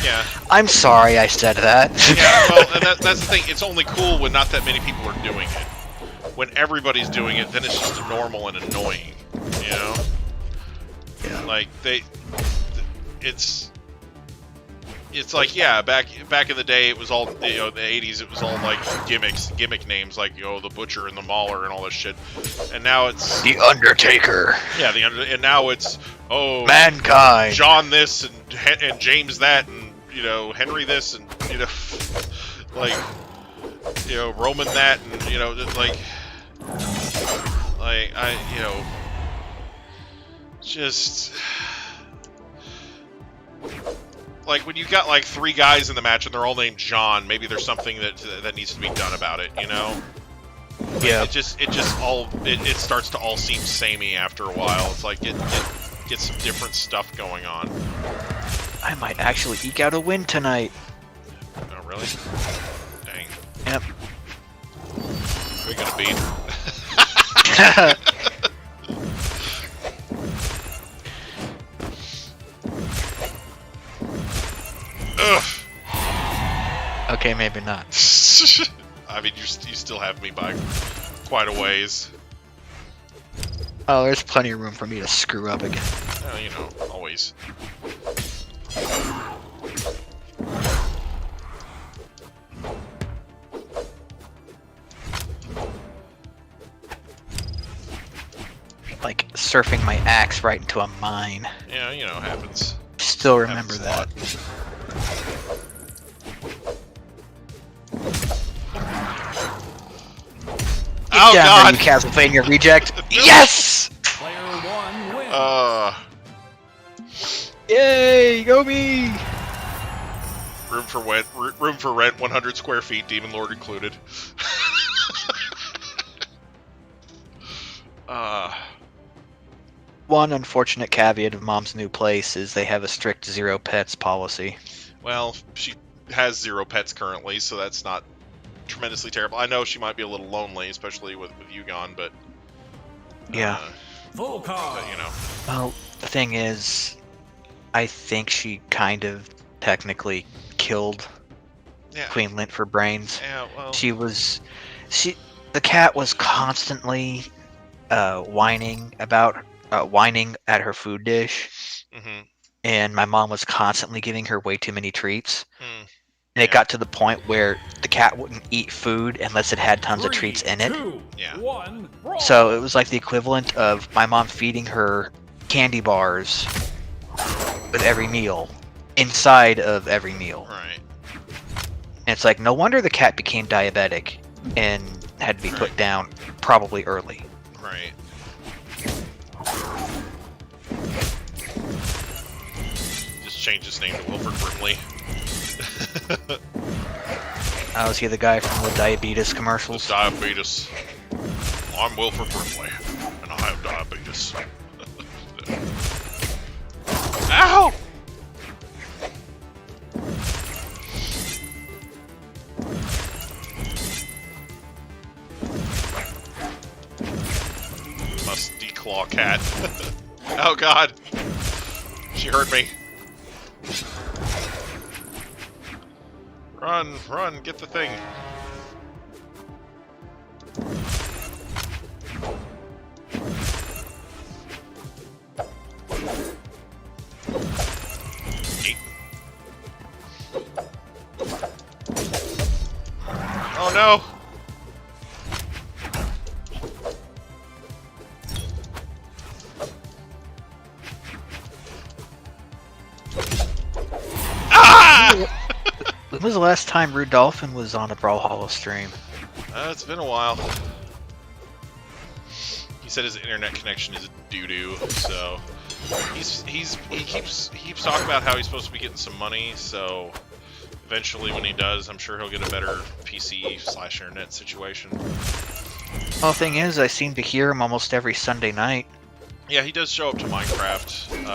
Yeah. I'm sorry I said that. Yeah, well, and that's the thing. It's only cool when not that many people are doing it. When everybody's doing it, then it's just normal and annoying, you know? Yeah. Like, it's like, yeah, back in the day, it was all, the 80s, it was all, like, gimmick names, like, the Butcher and the Mauler and all this shit. And now it's... The Undertaker. Yeah, and now it's, Mankind. John this, and James that, and, Henry this, and, like, Roman that, and, just... Like, when you got, like, 3 guys in the match and they're all named John, maybe there's something that needs to be done about it, Yeah. It starts to all seem samey after a while. It's like, get some different stuff going on. I might actually eke out a win tonight. Oh, really? Dang. Yep. Who are we gonna beat? Ugh. Okay, maybe not. I mean, you still have me by quite a ways. Oh, there's plenty of room for me to screw up again. Always. Like surfing my axe right into a mine. Yeah, it happens. Still remember that. Oh God! You Castlevania reject. Yes! Player 1 wins. Yay, go me! Room for rent, 100 square feet, Demon Lord included. One unfortunate caveat of Mom's new place is they have a strict 0 pets policy. Well, she has 0 pets currently, so that's not tremendously terrible. I know she might be a little lonely, especially with you gone, but... Yeah. Full car. But, you know. Well, the thing is, I think she kind of technically killed Queen Lint for brains. Yeah, well... The cat was constantly whining at her food dish, and my mom was constantly giving her way too many treats. And it got to the point where the cat wouldn't eat food unless it had tons of treats in it. 2, 1, brawl. So it was like the equivalent of my mom feeding her candy bars with every meal, inside of every meal. Right. And it's like, no wonder the cat became diabetic and had to be put down probably early. Right. Just change his name to Wilford Brimley. Was he the guy from the diabetes commercials? The diabetes. I'm Wilford Brimley, and I have diabetes. Ow! Must declaw cat. Oh god. She heard me. Run, run, get the thing. Oh no! When was the last time Rudolphin was on a Brawlhalla stream? It's been a while. He said his internet connection is doo-doo, so he keeps talking about how he's supposed to be getting some money, so eventually when he does, I'm sure he'll get a better PC/internet situation. Well, the thing is, I seem to hear him almost every Sunday night. Yeah, he does show up to Minecraft,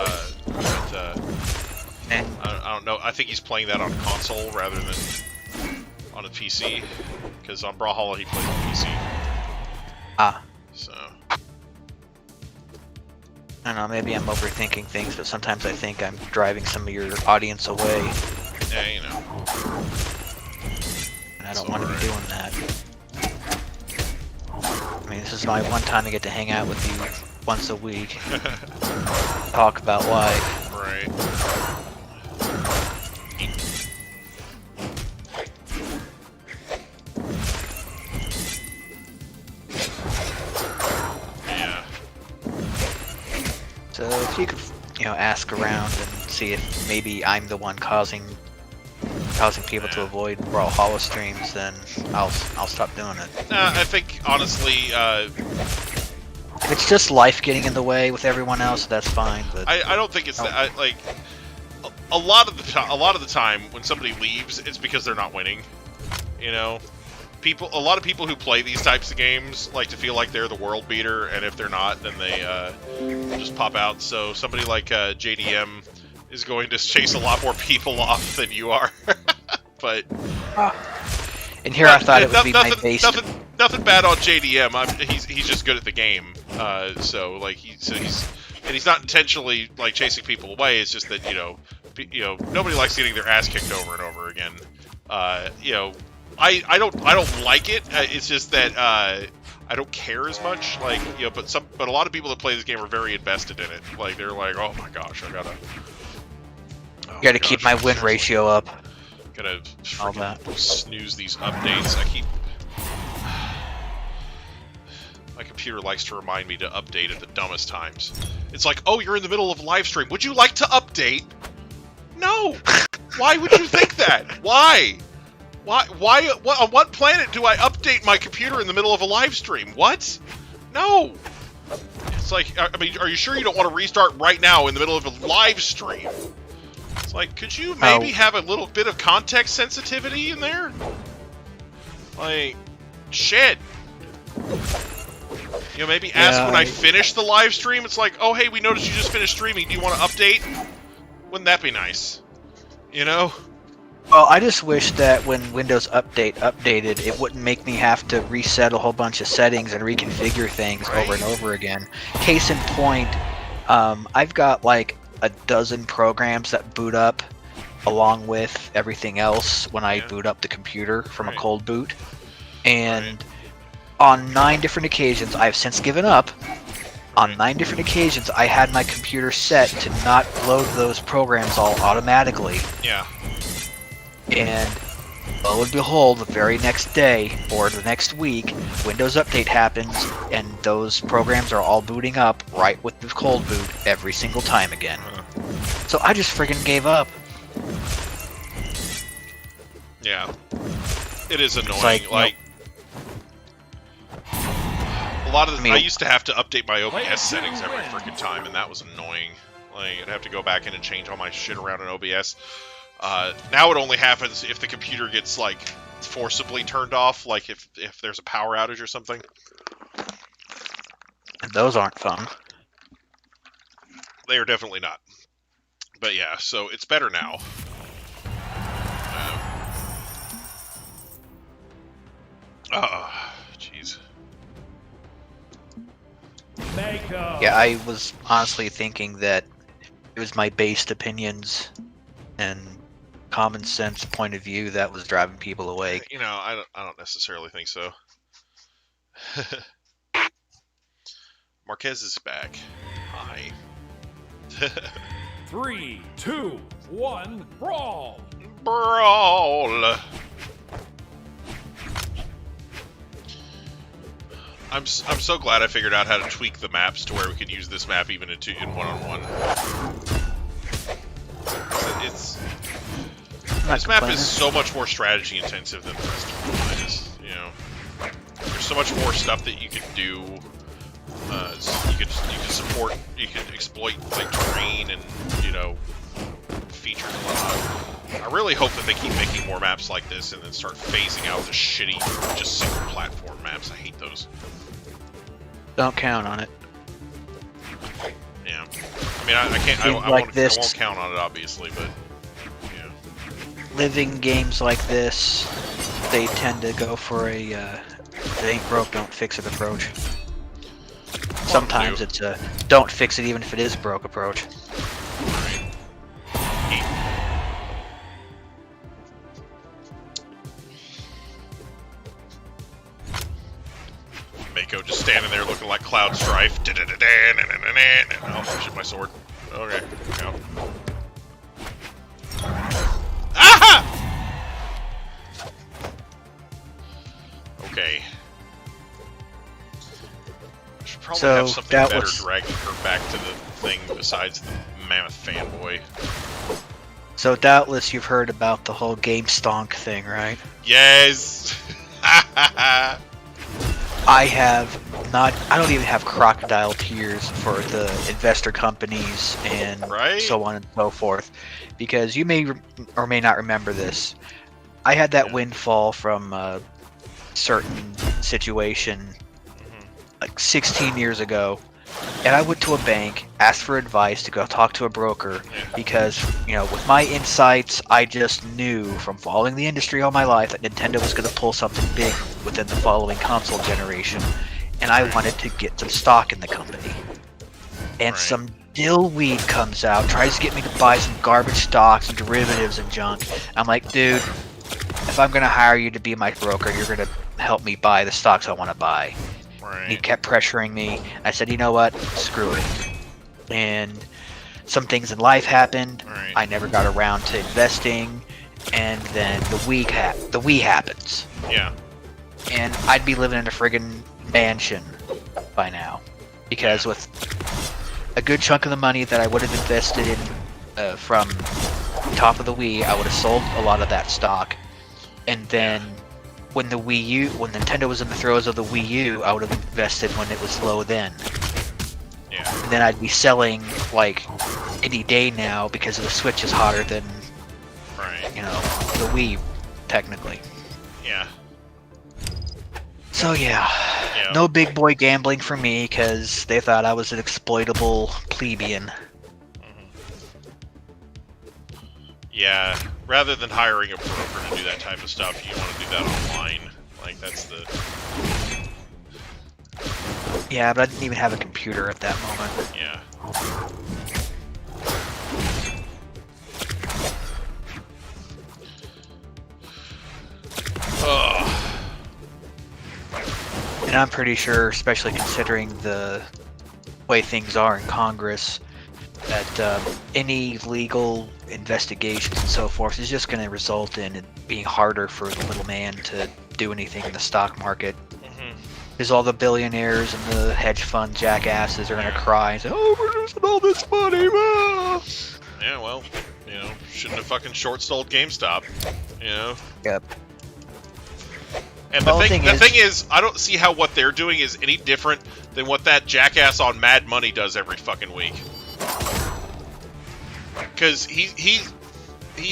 but I don't know. I think he's playing that on console rather than on a PC, because on Brawlhalla he plays on PC. Ah. So. I don't know, maybe I'm overthinking things, but sometimes I think I'm driving some of your audience away. Yeah, you know. And I don't want to be doing that. I mean, this is my one time I get to hang out with you once a week. Talk about life. Right. So if you could, ask around and see if maybe I'm the one causing people to avoid Brawlhalla streams, then I'll stop doing it. I think honestly, if it's just life getting in the way with everyone else, that's fine. But I don't think it's that. Like a lot of the time when somebody leaves, it's because they're not winning. You know, a lot of people who play these types of games like to feel like they're the world beater, and if they're not, then they just pop out. So somebody like JDM is going to chase a lot more people off than you are. But and here I thought it would be my base. Nothing bad on JDM. He's just good at the game. So he's not intentionally like chasing people away. It's just that nobody likes getting their ass kicked over and over again. I don't like it. It's just that I don't care as much. Like but a lot of people that play this game are very invested in it. Like they're like, oh my gosh, I gotta keep my win ratio up. Gotta snooze these updates. My computer likes to remind me to update at the dumbest times. It's like, oh, you're in the middle of a live stream. Would you like to update? No. Why would you think that? Why? Why? On what planet do I update my computer in the middle of a live stream? What? No. It's like, I mean, are you sure you don't want to restart right now in the middle of a live stream? It's like, could you maybe have a little bit of context sensitivity in there? Like, shit. You know, maybe ask when I finish the live stream. It's like, oh, hey, we noticed you just finished streaming. Do you want to update? Wouldn't that be nice? You know? Well, I just wish that when Windows updated, it wouldn't make me have to reset a whole bunch of settings and reconfigure things over and over again. Case in point, I've got like a dozen programs that boot up along with everything else when I boot up the computer from a cold boot. And on 9 different occasions, I've since given up. On 9 different occasions, I had my computer set to not load those programs all automatically. Yeah. And lo and behold, the very next day or the next week, Windows Update happens, and those programs are all booting up right with the cold boot every single time again. So I just friggin' gave up. Yeah. It is annoying. Like a lot of I used to have to update my OBS settings every freaking time, and that was annoying. Like, I'd have to go back in and change all my shit around in OBS. Now it only happens if the computer gets, like, forcibly turned off, like if there's a power outage or something. And those aren't fun. They are definitely not. But yeah, so it's better now. Jeez. Yeah, I was honestly thinking that it was my based opinions and common sense point of view that was driving people away. You know, I don't necessarily think so. Marquez is back. Hi. 3, 2, 1, brawl! Brawl! I'm so glad I figured out how to tweak the maps to where we could use this map even in one-on-one. This map is so much more strategy intensive than the rest of them. I just, you know, there's so much more stuff that you can do. You can exploit like terrain and, you know, features and whatnot. I really hope that they keep making more maps like this and then start phasing out the shitty, just single platform maps. I hate those. Don't count on it. Yeah. I mean, I can't. I won't count on it, obviously, but yeah. Living games like this, they tend to go for a "it ain't broke, don't fix it" approach. Sometimes it's a "don't fix it even if it is broke" approach. Mako just standing there looking like Cloud Strife. Oh, shit, my sword. Okay, go. Aha! Okay. I should probably have something better dragging her back to the thing besides the mammoth fanboy. So doubtless you've heard about the whole game stonk thing, right? Yes! I don't even have crocodile tears for the investor companies and so on and so forth, because you may or may not remember this. I had that windfall from a certain situation like 16 years ago, and I went to a bank, asked for advice to go talk to a broker, because, you know, with my insights, I just knew from following the industry all my life that Nintendo was going to pull something big within the following console generation, and I wanted to get some stock in the company. And some dillweed comes out, tries to get me to buy some garbage stocks and derivatives and junk. I'm like, dude, if I'm going to hire you to be my broker, you're going to help me buy the stocks I want to buy. And he kept pressuring me. I said, you know what? Screw it. And some things in life happened. I never got around to investing. And then the Wii happens. Yeah. And I'd be living in a friggin' mansion by now. Because with a good chunk of the money that I would have invested in from top of the Wii, I would have sold a lot of that stock. And then when Nintendo was in the throes of the Wii U, I would have invested when it was low then. Yeah. And then I'd be selling like any day now because the Switch is hotter than, you know, the Wii, technically. Yeah. So yeah, no big boy gambling for me because they thought I was an exploitable plebeian. Yeah, rather than hiring a broker to do that type of stuff, you want to do that online. Like, that's the... Yeah, but I didn't even have a computer at that moment. Yeah. Ugh. And I'm pretty sure, especially considering the way things are in Congress, that any legal investigations and so forth is just going to result in it being harder for the little man to do anything in the stock market. Because all the billionaires and the hedge fund jackasses are going to cry and say, "Oh, we're losing all this money!" Yeah, well, you know, shouldn't have fucking short-sold GameStop, you know? Yep. And the thing is, I don't see how what they're doing is any different than what that jackass on Mad Money does every fucking week. Because he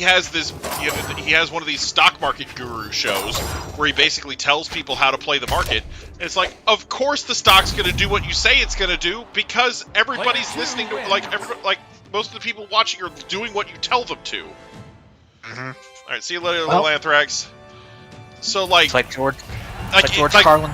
has this, he has one of these stock market guru shows where he basically tells people how to play the market. And it's like, of course the stock's going to do what you say it's going to do because everybody's listening to, like most of the people watching are doing what you tell them to. All right, see you later, little Anthrax. So like, it's like George Carlin.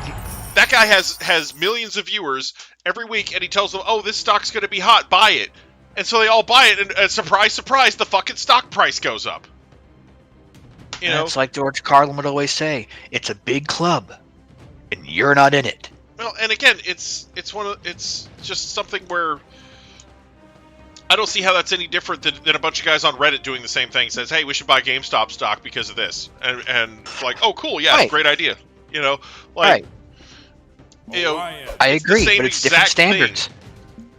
That guy has millions of viewers every week, and he tells them, "Oh, this stock's going to be hot, buy it." And so they all buy it, and surprise, surprise, the fucking stock price goes up. You know, it's like George Carlin would always say, "It's a big club, and you're not in it." Well, and again, it's just something where I don't see how that's any different than a bunch of guys on Reddit doing the same thing. Says, "Hey, we should buy GameStop stock because of this," and it's like, "Oh, cool, yeah, great idea." You know, like, you know, I agree, but it's different standards. Thing,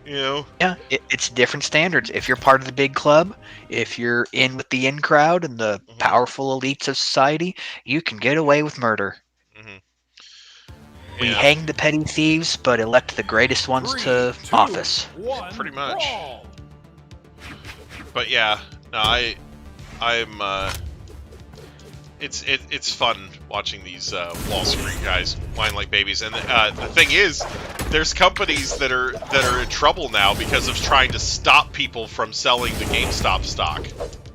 you know, yeah, it's different standards. If you're part of the big club, if you're in with the in crowd and the powerful elites of society, you can get away with murder. We hang the petty thieves, but elect the greatest ones to office. Pretty much. But yeah, no, I'm it's fun watching these Wall Street guys whine like babies. And the thing is, there's companies that are in trouble now because of trying to stop people from selling the GameStop stock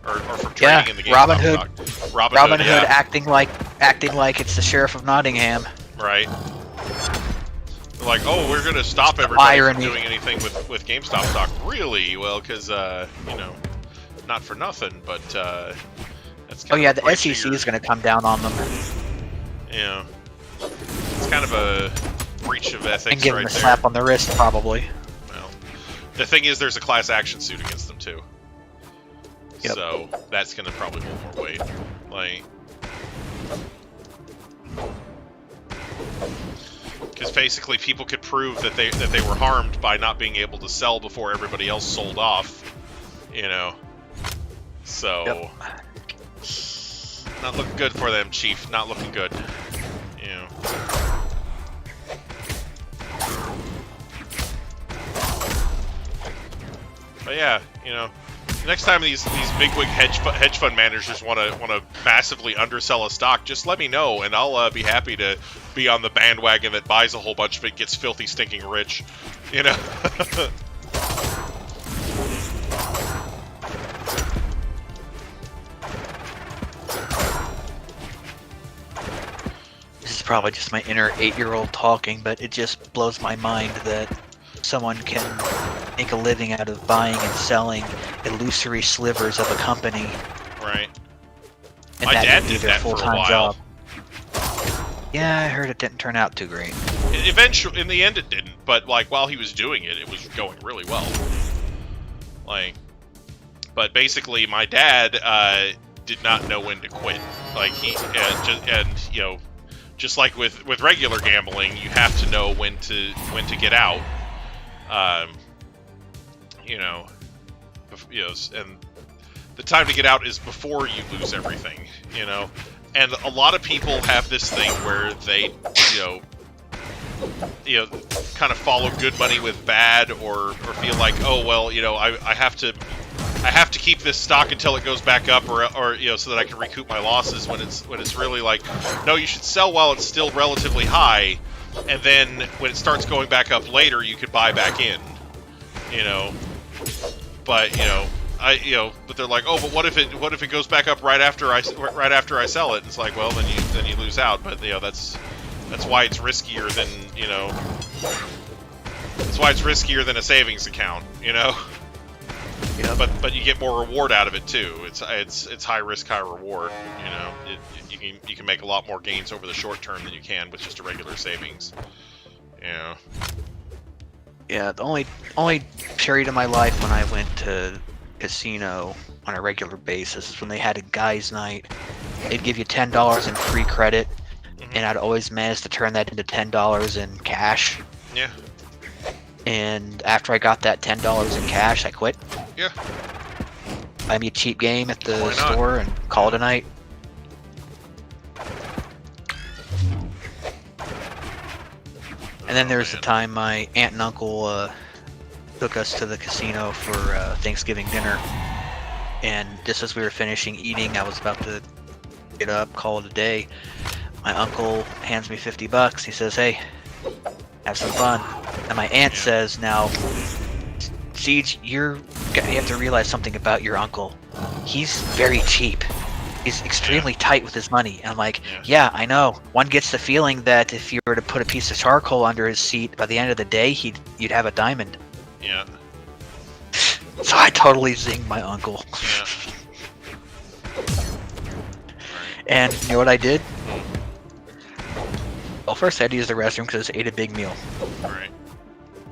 or from trading in the GameStop stock. Robin Hood acting like it's the sheriff of Nottingham. Right. They're like, oh, we're gonna stop everybody from doing anything with GameStop stock. Really? Well, because you know, not for nothing, but that's kind of the SEC is gonna come down on them. Yeah, it's kind of a breach of ethics, and give them a slap on the wrist, probably. Well, the thing is, there's a class action suit against them too. Yep. So that's gonna probably hold more weight. Like, because basically people could prove that they were harmed by not being able to sell before everybody else sold off, you know. So not looking good for them, Chief. Not looking good. You know. But yeah, you know, next time these bigwig hedge fund managers want to massively undersell a stock, just let me know, and I'll be happy to be on the bandwagon that buys a whole bunch of it, gets filthy stinking rich, you know. This is probably just my inner 8-year-old talking, but it just blows my mind that someone can make a living out of buying and selling illusory slivers of a company. Right. And my dad did that for a while. Job. Yeah, I heard it didn't turn out too great. Eventually, in the end, it didn't. But like while he was doing it, it was going really well. Like, but basically, my dad did not know when to quit. Like and you know, just like with regular gambling, you have to know when to get out. You know, and the time to get out is before you lose everything, you know. And a lot of people have this thing where they, you know, kind of follow good money with bad, or feel like, oh well, you know, I have to I have to keep this stock until it goes back up, or you know, so that I can recoup my losses. When it's really like, no, you should sell while it's still relatively high, and then when it starts going back up later, you could buy back in. You know, but you know, but they're like, oh, but what if it goes back up right after I sell it? And it's like, well, then you lose out. But you know, that's why it's riskier than, you know, that's why it's riskier than a savings account. You know. Yeah. But you get more reward out of it too. It's high risk, high reward. You know, you can make a lot more gains over the short term than you can with just a regular savings. You know. Yeah, the only period of my life when I went to casino on a regular basis is when they had a guys' night. They'd give you $10 in free credit, and I'd always manage to turn that into $10 in cash. Yeah. And after I got that $10 in cash, I quit. Yeah. Buy me a cheap game at the store and call it a night. And then there's the time my aunt and uncle took us to the casino for Thanksgiving dinner. And just as we were finishing eating, I was about to get up, call it a day. My uncle hands me $50. He says, "Hey, have some fun." And my aunt says, "Now, Siege, you have to realize something about your uncle. He's very cheap. He's extremely tight with his money." And I'm like, yeah, I know. One gets the feeling that if you were to put a piece of charcoal under his seat, by the end of the day, you'd have a diamond. Yeah. So I totally zinged my uncle. Yeah. And you know what I did? Well, first I had to use the restroom because I ate a big meal. Right.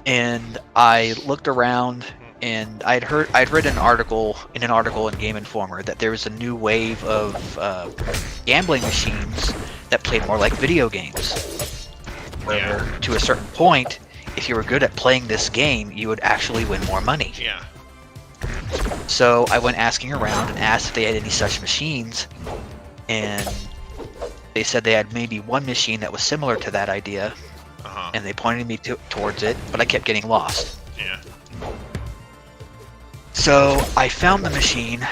And I looked around, and I'd read an article in Game Informer that there was a new wave of gambling machines that played more like video games. Where, to a certain point, if you were good at playing this game, you would actually win more money. Yeah. So I went asking around and asked if they had any such machines, and they said they had maybe one machine that was similar to that idea. And they pointed me towards it, but I kept getting lost. Yeah. So I found the machine,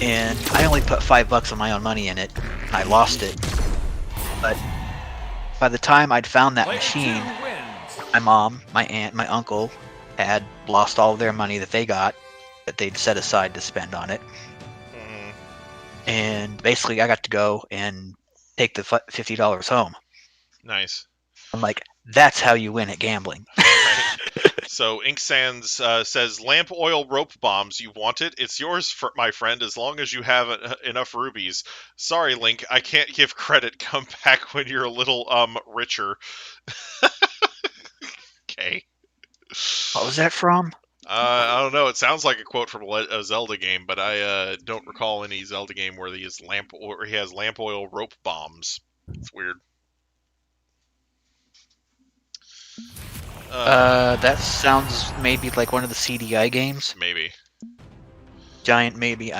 and I only put $5 of my own money in it, and I lost it. But by the time I'd found that machine, my mom, my aunt, my uncle had lost all of their money that they got, that they'd set aside to spend on it. And basically I got to go and take the $50 home. Nice. I'm like, that's how you win at gambling. Right. So Ink Sands says, "Lamp oil rope bombs. You want it? It's yours, my friend, as long as you have enough rubies. Sorry, Link, I can't give credit. Come back when you're a little richer." Okay. What was that from? I don't know. It sounds like a quote from a Zelda game, but I don't recall any Zelda game where he has lamp oil rope bombs. It's weird. That sounds maybe like one of the CDI games. Maybe. Giant maybe.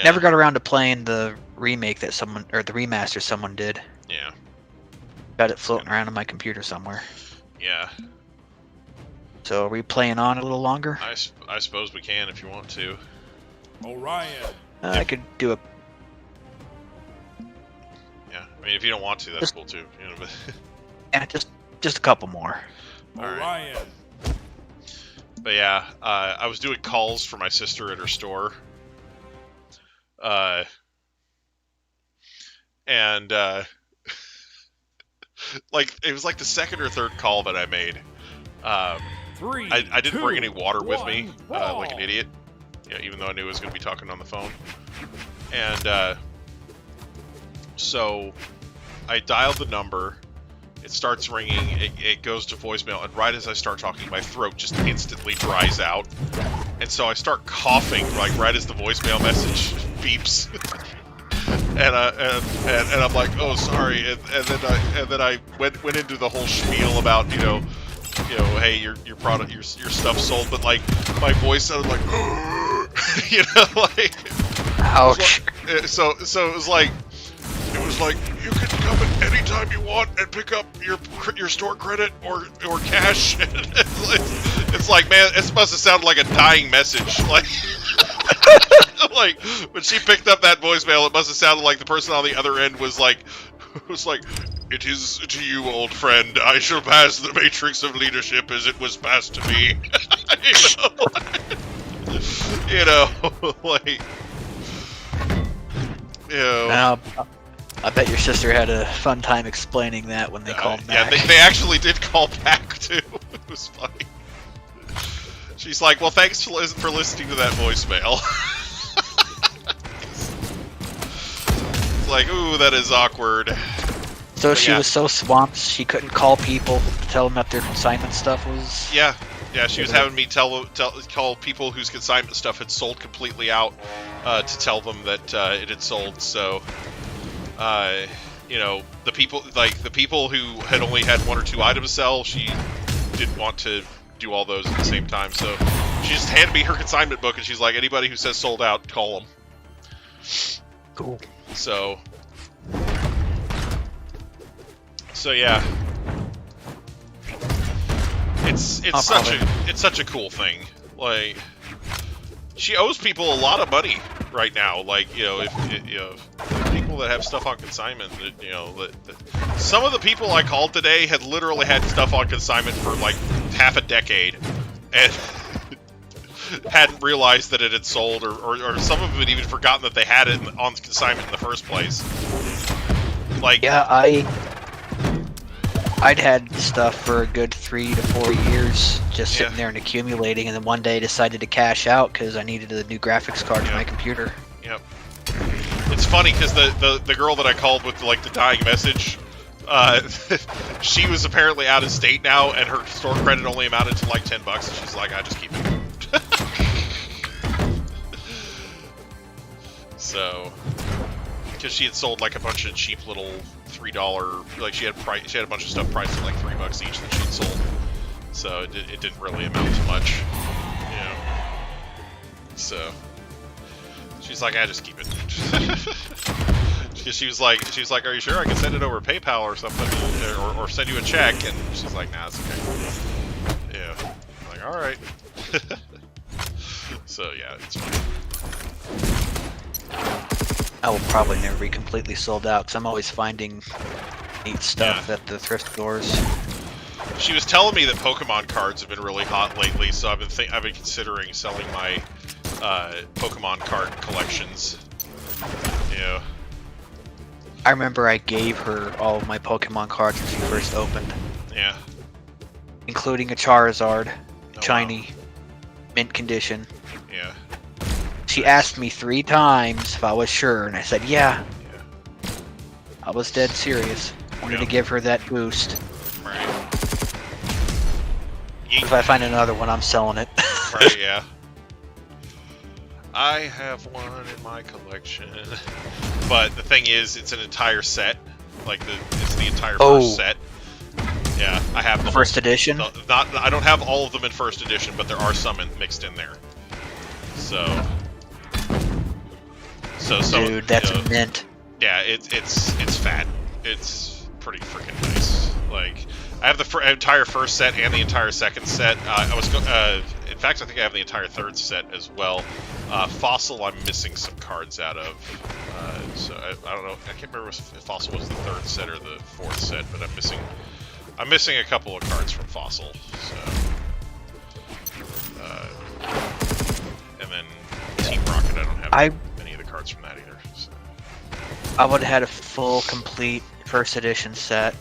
Never got around to playing the remake that the remaster someone did. Yeah. Got it floating around on my computer somewhere. Yeah. So are we playing on a little longer? I suppose we can if you want to. Orion. I could do a... Yeah, I mean, if you don't want to, that's cool too. You know, but... Yeah, just a couple more. Orion. But yeah, I was doing calls for my sister at her store. And like it was like the second or third call that I made. I didn't bring any water with me, like an idiot. You know, even though I knew I was going to be talking on the phone. And so I dialed the number. It starts ringing. It goes to voicemail, and right as I start talking, my throat just instantly dries out. And so I start coughing, like right as the voicemail message beeps. and I'm like, oh, sorry. And then I went into the whole spiel about you know, hey, your product, your stuff sold, but like my voice sounded like, you know, like, ouch. So it was like. It was was like, you can come in anytime you want and pick up your store credit or cash. It's like, man, it must have sounded like a dying message. Like, like when she picked up that voicemail, it must have sounded like the person on the other end was like, it is to you, old friend. I shall pass the matrix of leadership as it was passed to me. You know, like, you know. Now, I bet your sister had a fun time explaining that when they called back. Yeah, they actually did call back too. It was funny. She's like, "Well, thanks for listening to that voicemail." It's like, ooh, that is awkward. So she was so swamped she couldn't call people to tell them that their consignment stuff was... Yeah, she was having me call people whose consignment stuff had sold completely out to tell them that it had sold. So, you know, the people who had only had 1 or 2 items sell, she didn't want to do all those at the same time. So she just handed me her consignment book, and she's like, anybody who says sold out, call them. Cool. So yeah, it's such a cool thing. Like, she owes people a lot of money right now. Like, you know, if people that have stuff on consignment, you know, some of the people I called today had literally had stuff on consignment for like half a decade and hadn't realized that it had sold, or some of them had even forgotten that they had it on consignment in the first place. Like, yeah, I'd had stuff for a good 3 to 4 years just sitting there and accumulating, and then one day decided to cash out because I needed a new graphics card for my computer. Yep. It's funny because the girl that I called with like the dying message, she was apparently out of state now, and her store credit only amounted to like $10, and she's like, I just keep it. So, because she had sold like a bunch of cheap little $3, like she had a bunch of stuff priced at like $3 each that she'd sold, so it didn't really amount to much, you know. So she's like, I just keep it. she was like, are you sure I can send it over PayPal or something, or send you a check? And she's like, nah, it's okay. Yeah, I'm like, all right. So yeah, it's funny. I will probably never be completely sold out because I'm always finding neat stuff at the thrift stores. She was telling me that Pokemon cards have been really hot lately, so I've been considering selling my Pokemon card collections. Yeah. I remember I gave her all of my Pokemon cards when she first opened. Yeah. Including a Charizard, shiny, mint condition. Yeah. She asked me 3 times if I was sure, and I said, yeah. I was dead serious. I wanted to give her that boost. Right. If I find another one, I'm selling it. Right, yeah. I have one in my collection. But the thing is, it's an entire set. Like, it's the entire first set. Yeah, I have the first edition? I don't have all of them in first edition, but there are some mixed in there. So dude, that's mint. Yeah, it's fat. It's pretty freaking nice. Like, I have the entire first set and the entire second set. In fact, I think I have the entire third set as well. Fossil, I'm missing some cards out of. So I don't know. I can't remember if Fossil was the third set or the fourth set, but I'm missing a couple of cards from Fossil. So, and then Team Rocket, I don't have any of the cards from that either. So. I would have had a full, complete first edition set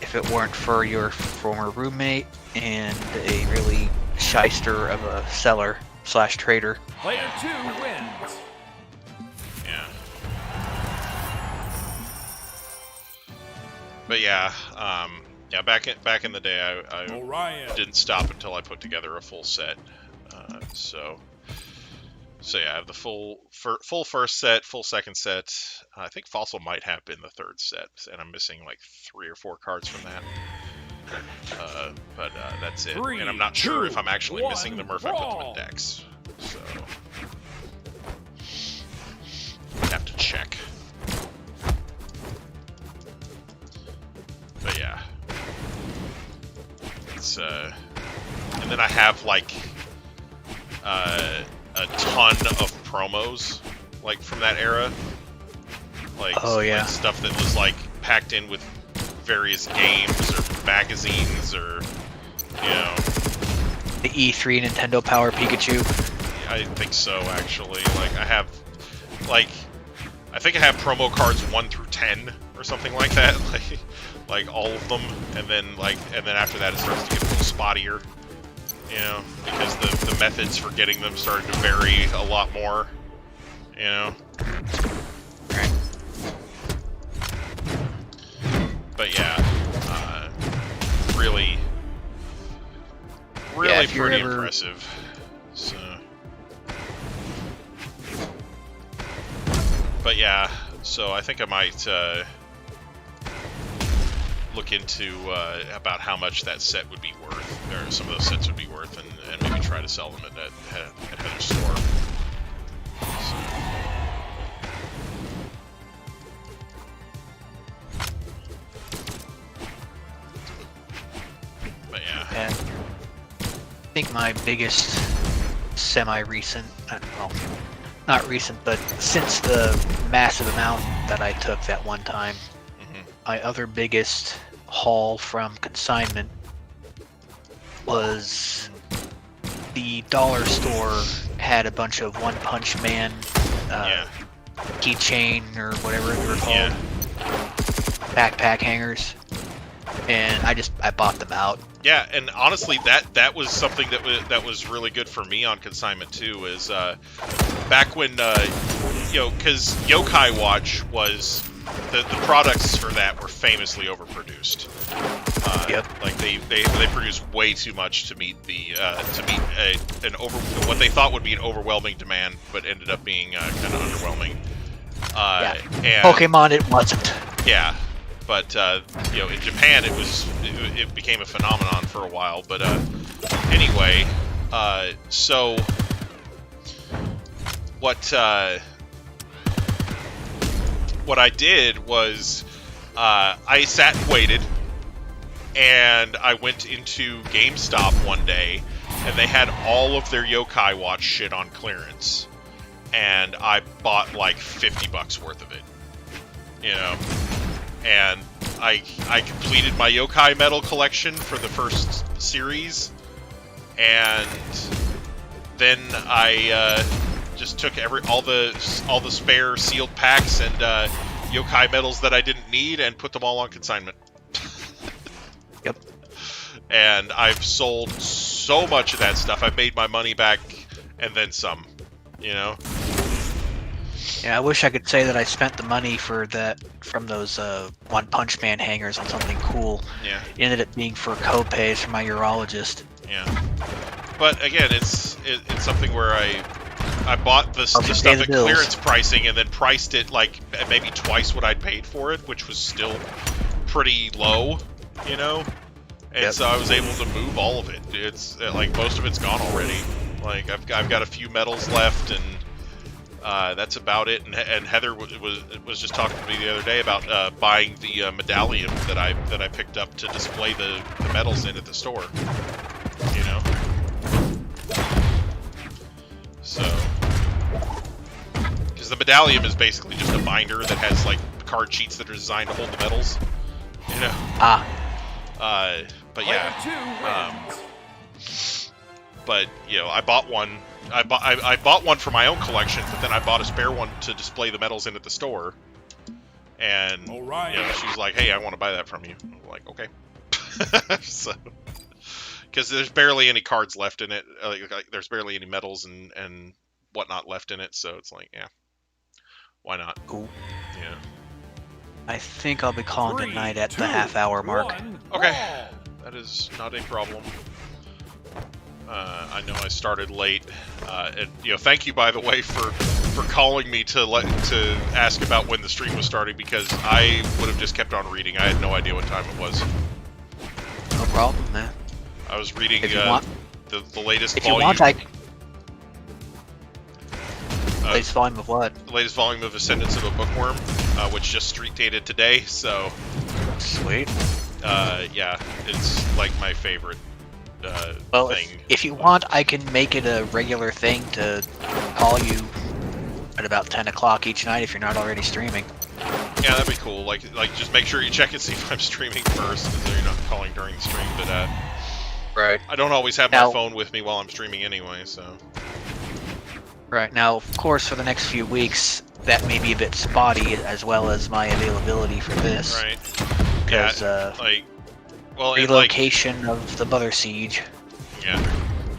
if it weren't for your former roommate and a really shyster of a seller / trader. Player 2 wins. Yeah. But yeah, back in the day, I didn't stop until I put together a full set. So yeah, I have the full first set, full second set. I think Fossil might have been the third set, and I'm missing like 3 or 4 cards from that. But that's it. And I'm not sure if I'm actually missing them or if I put them in decks. So have to check. it's and then I have like a ton of promos like from that era, like like stuff that was like packed in with various games or magazines or the E3 Nintendo Power Pikachu. I think so, actually. Like I have I think I have promo cards 1 through 10 or something like that, like all of them, and then after that it starts to get a little spottier, because the methods for getting them started to vary a lot more, But yeah, really pretty impressive. So, but yeah, so I think I might look into about how much that set would be worth, or some of those sets would be worth, and maybe try to sell them at Heather's store. So. But yeah. And I think my biggest semi-recent, well, not recent, but since the massive amount that I took that one time, my other biggest haul from consignment was the dollar store had a bunch of One Punch Man keychain or whatever they were called, backpack hangers, and I bought them out. Yeah, and honestly, that was something that was really good for me on consignment too. Is back when because Yokai Watch was the products for that were famously overproduced. Like they produced way too much to meet what they thought would be an overwhelming demand, but ended up being kind of underwhelming. And Pokemon, it wasn't. Yeah. But in Japan, it became a phenomenon for a while. But anyway, so what I did was I sat and waited, and I went into GameStop one day, and they had all of their Yokai Watch shit on clearance, and I bought like $50 worth of it, and I completed my Yokai Metal collection for the first series, and then I just took all the spare sealed packs and Yokai Metals that I didn't need and put them all on consignment. Yep. And I've sold so much of that stuff. I've made my money back and then some, Yeah, I wish I could say that I spent the money from those One Punch Man hangers on something cool. Yeah. It ended up being for co-pays for my urologist. Yeah. But again, it's something where I bought the stuff at clearance pricing and then priced it like maybe twice what I'd paid for it, which was still pretty low, And so I was able to move all of it. It's like most of it's gone already. Like I've got a few medals left, and that's about it. And Heather was just talking to me the other day about buying the medallion that I picked up to display the medals in at the store. So, because the medallion is basically just a binder that has like card sheets that are designed to hold the medals. But yeah. But I bought one. I bought one for my own collection, but then I bought a spare one to display the medals in at the store. And she's like, "Hey, I want to buy that from you." I'm like, "Okay." So, because there's barely any cards left in it, like there's barely any medals and whatnot left in it, so it's like, yeah, why not? Cool. Yeah. I think I'll be calling it night at the half-hour mark. Okay, that is not a problem. I know I started late, and thank you by the way for calling me to ask about when the stream was starting, because I would have just kept on reading. I had no idea what time it was. No problem, man. I was reading the latest if volume. You want, latest volume of what? The latest volume of Ascendance of a Bookworm, which just street dated today. So sweet. Yeah, it's like my favorite well, thing. If you want, I can make it a regular thing to call you at about 10 o'clock each night if you're not already streaming. Yeah, that'd be cool. Like just make sure you check and see if I'm streaming first, so you're not calling during the stream. But right. I don't always have my phone with me while I'm streaming anyway, so. Right now, of course, for the next few weeks, that may be a bit spotty, as well as my availability for this. Right. Because relocation of the Mother Siege. Yeah.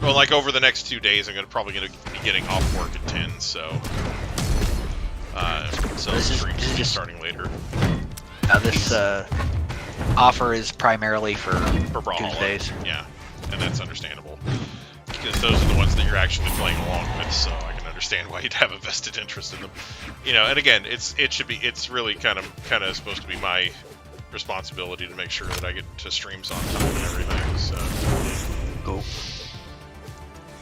Well, like over the next 2 days, I'm probably gonna be getting off work at 10, so. So the stream will be starting later. Now this offer is primarily for Brawlhalla. Tuesdays. Yeah, and that's understandable. Because those are the ones that you're actually playing along with, so I can understand why you'd have a vested interest in them. You know, and again, it's really kind of supposed to be my responsibility to make sure that I get to streams on time and everything. So cool.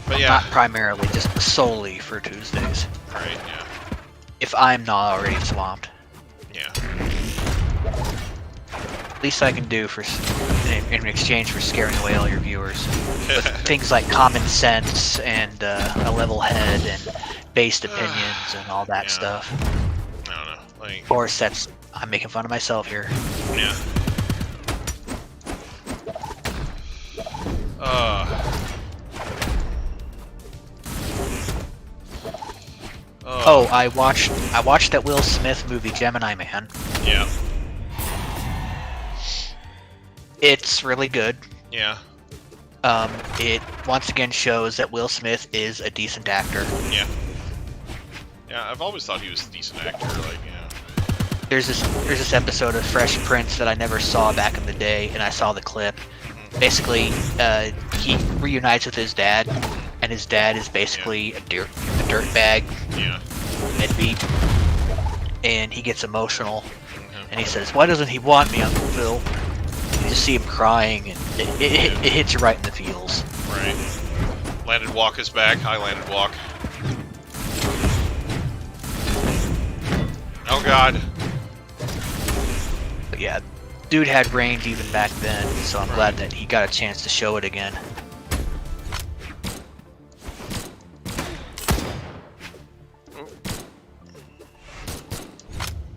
But yeah, not primarily, just solely for Tuesdays. Right. Yeah. If I'm not already swamped. Yeah. Least I can do for in exchange for scaring away all your viewers with things like common sense and a level head and based opinions and all that stuff. I don't know. Like, of course, I'm making fun of myself here. Yeah. Oh, I watched that Will Smith movie, Gemini Man. Yeah. It's really good. Yeah. It once again shows that Will Smith is a decent actor. Yeah. Yeah, I've always thought he was a decent actor. Like, yeah. There's this episode of Fresh Prince that I never saw back in the day, and I saw the clip. Basically, he reunites with his dad, and his dad is basically a dirtbag, deadbeat, and he gets emotional, and he says, "Why doesn't he want me, Uncle Phil?" You just see him crying, and it hits you right in the feels. Right. Landed Walk is back. Hi, Landed Walk. Oh God. But yeah, dude had range even back then, so I'm glad that he got a chance to show it again.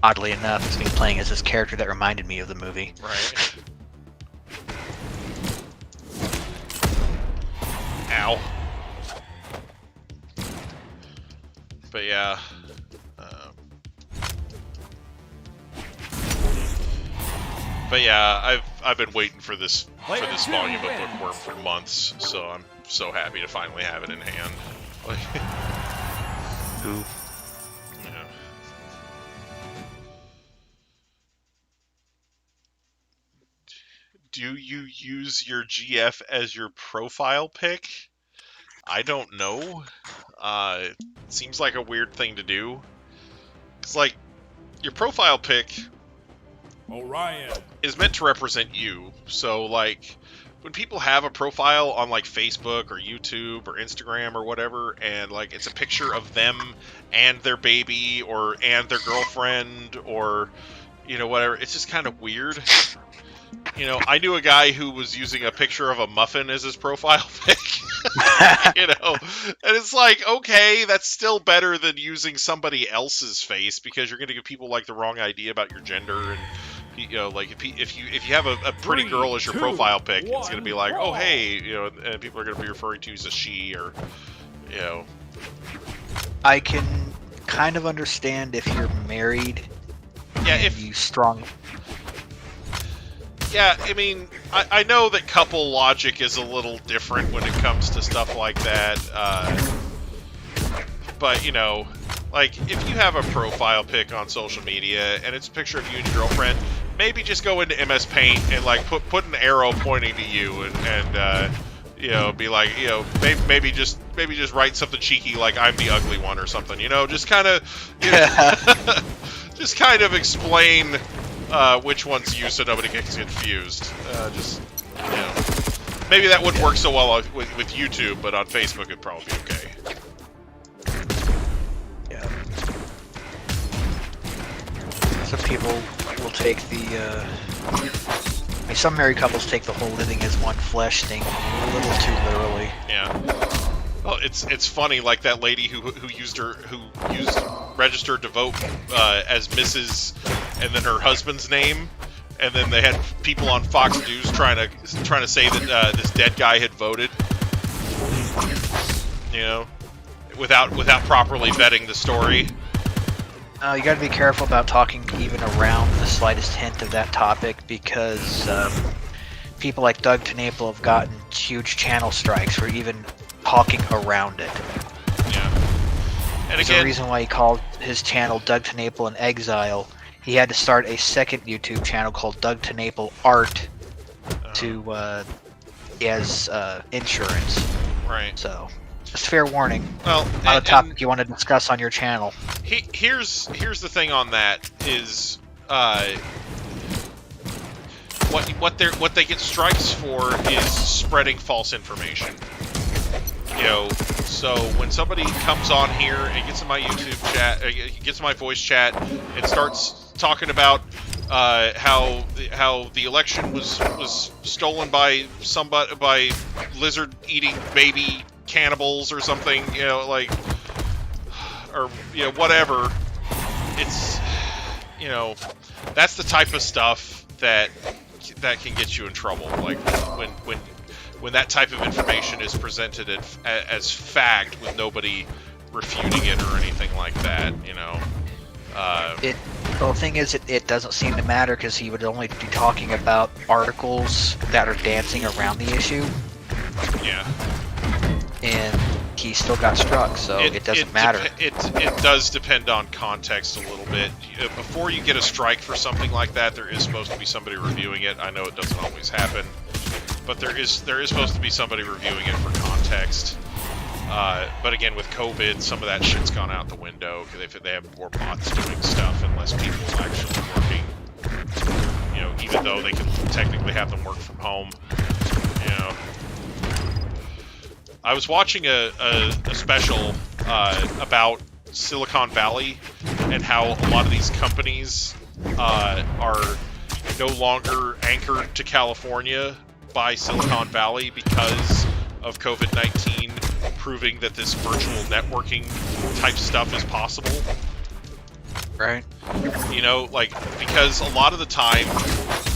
Oddly enough, it's me playing as this character that reminded me of the movie. Right. Ow. But yeah. But yeah, I've been waiting for this volume of Bookworm for months, so I'm so happy to finally have it in hand. Like, Ooh. Yeah. Do you use your GF as your profile pic? I don't know. Seems like a weird thing to do. It's like your profile pic Orion is meant to represent you. So like when people have a profile on like Facebook or YouTube or Instagram or whatever, and like it's a picture of them and their baby and their girlfriend or whatever, it's just kind of weird. I knew a guy who was using a picture of a muffin as his profile pic. And it's like, okay, that's still better than using somebody else's face, because you're going to give people like the wrong idea about your gender. And like if you have a pretty girl as your profile pic, it's going to be like, oh hey, and people are going to be referring to you as a she, or I can kind of understand if you're married. Yeah, if you strong. Yeah, I mean, I know that couple logic is a little different when it comes to stuff like that, but, like, if you have a profile pic on social media, and it's a picture of you and your girlfriend, maybe just go into MS Paint and, like, put an arrow pointing to you, and be like, maybe just write something cheeky like, I'm the ugly one or something, just kind of, just kind of explain which one's you so nobody gets confused. Maybe that wouldn't work so well with YouTube, but on Facebook it'd probably be okay. Yeah. Some people will take the some married couples take the whole living as one flesh thing a little too literally. Yeah. Well, it's funny, like that lady who registered to vote as Mrs. and then her husband's name, and then they had people on Fox News trying to say that this dead guy had voted. You know, without properly vetting the story. You got to be careful about talking even around the slightest hint of that topic, because people like Doug TenNapel have gotten huge channel strikes for even talking around it. Yeah. And There's again, a reason why he called his channel Doug TenNapel in Exile. He had to start a second YouTube channel called Doug TenNapel Art to he has insurance. Right. So, just fair warning. Well, not a topic you want to discuss on your channel. Here's the thing on that is what they get strikes for is spreading false information. You know, so when somebody comes on here and gets in my YouTube chat, gets in my voice chat, and starts talking about how the election was stolen by lizard-eating baby cannibals or something, you know, like, or you know, whatever. It's, you know, that's the type of stuff that can get you in trouble. Like when that type of information is presented as fact with nobody refuting it or anything like that, you know. Well, the thing is, it doesn't seem to matter, because he would only be talking about articles that are dancing around the issue. Yeah. And he still got struck, so it doesn't matter. It does depend on context a little bit. Before you get a strike for something like that, there is supposed to be somebody reviewing it. I know it doesn't always happen, but there is supposed to be somebody reviewing it for context. But again, with COVID, some of that shit's gone out the window, because they have more bots doing stuff and less people actually working. You know, even though they can technically have them work from home. You know, I was watching a special about Silicon Valley and how a lot of these companies are no longer anchored to California by Silicon Valley because of COVID-19 proving that this virtual networking type stuff is possible. Right. You know, like, because a lot of the time,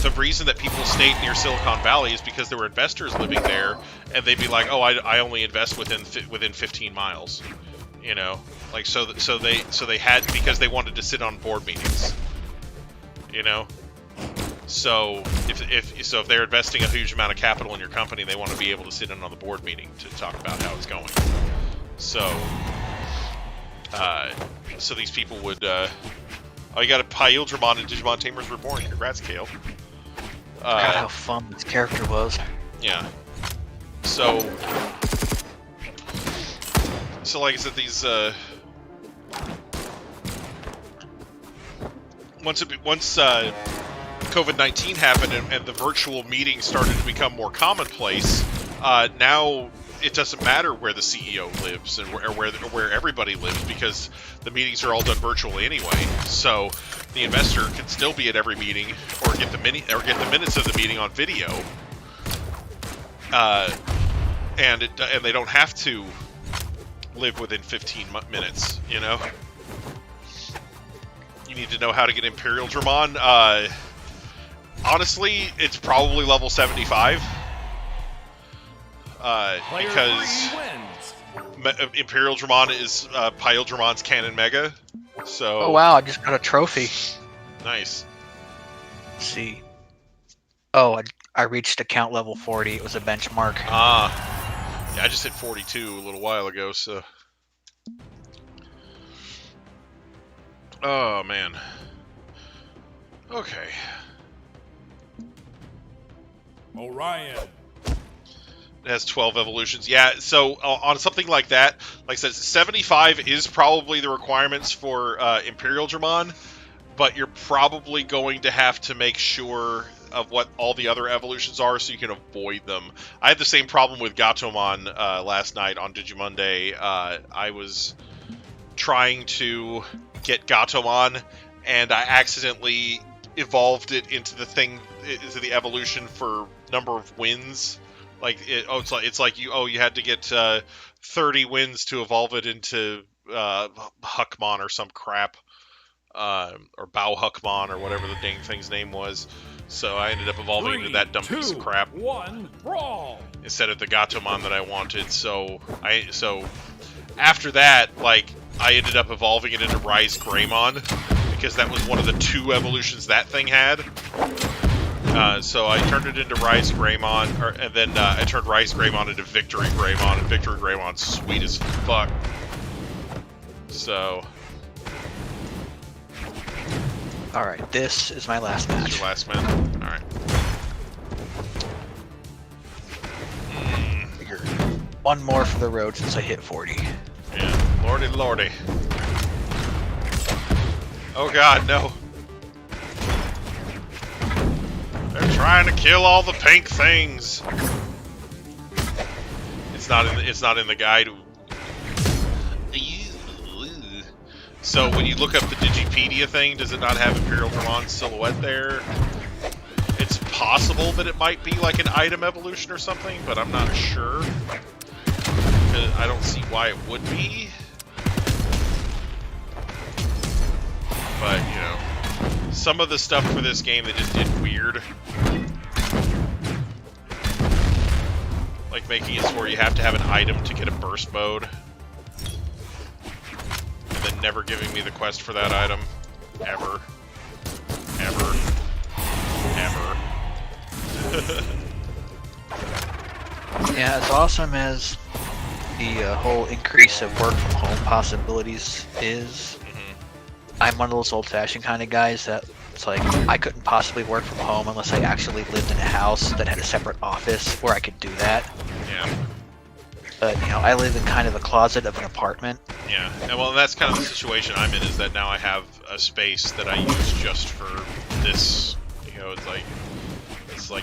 the reason that people stayed near Silicon Valley is because there were investors living there, and they'd be like, oh, I only invest within 15 miles. You know, like, so they had, because they wanted to sit on board meetings. You know? So if they're investing a huge amount of capital in your company, they want to be able to sit in on the board meeting to talk about how it's going. So so these people would oh, you got a Paildramon in Digimon Tamers Reborn. Congrats, Kale. God, how fun this character was. Yeah. So like I said, these once COVID-19 happened and the virtual meetings started to become more commonplace, now it doesn't matter where the CEO lives and where everybody lives, because the meetings are all done virtually anyway. So the investor can still be at every meeting, or get the minutes of the meeting on video, and they don't have to live within 15 minutes. You know, you need to know how to get Imperial Dramon. Honestly, it's probably level 75. Because Imperial Dramon is Paildramon's Canon Mega. So. Oh wow! I just got a trophy. Nice. Let's see. Oh, I reached account level 40. It was a benchmark. Ah. Yeah, I just hit 42 a little while ago. So. Oh man. Okay. Orion. It has 12 evolutions. Yeah, so on something like that, like I said, 75 is probably the requirements for Imperial Dramon, but you're probably going to have to make sure of what all the other evolutions are so you can avoid them. I had the same problem with Gatomon last night on Digimonday. I was trying to get Gatomon, and I accidentally evolved it into the thing, into the evolution for number of wins. Like it's like you had to get 30 wins to evolve it into Huckmon or some crap, or Bao Huckmon or whatever the dang thing's name was. So I ended up evolving into that dumb piece of crap. 1, brawl! Instead of the Gatomon that I wanted. So after that, like, I ended up evolving it into Rise Greymon, because that was one of the 2 evolutions that thing had. So I turned it into Rise Greymon, and then I turned Rise Greymon into Victory Greymon, and Victory Greymon's sweet as fuck. So... Alright, this is my last match. Your last match? Alright. Figure one more for the road since I hit 40. Yeah, lordy lordy. Oh god, no. They're trying to kill all the pink things. It's not in the guide. So when you look up the Digipedia thing, does it not have Imperial Dramon silhouette there? It's possible that it might be like an item evolution or something, but I'm not sure. I don't see why it would be. But, you know, some of the stuff for this game they just did weird. Like making it so where you have to have an item to get a burst mode. And then never giving me the quest for that item. Ever. Ever. Ever. Yeah, as awesome as the whole increase of work from home possibilities is, I'm one of those old-fashioned kind of guys that it's like, I couldn't possibly work from home unless I actually lived in a house that had a separate office where I could do that. Yeah. But, you know, I live in kind of a closet of an apartment. Yeah, and well, that's kind of the situation I'm in, is that now I have a space that I use just for this, you know, it's like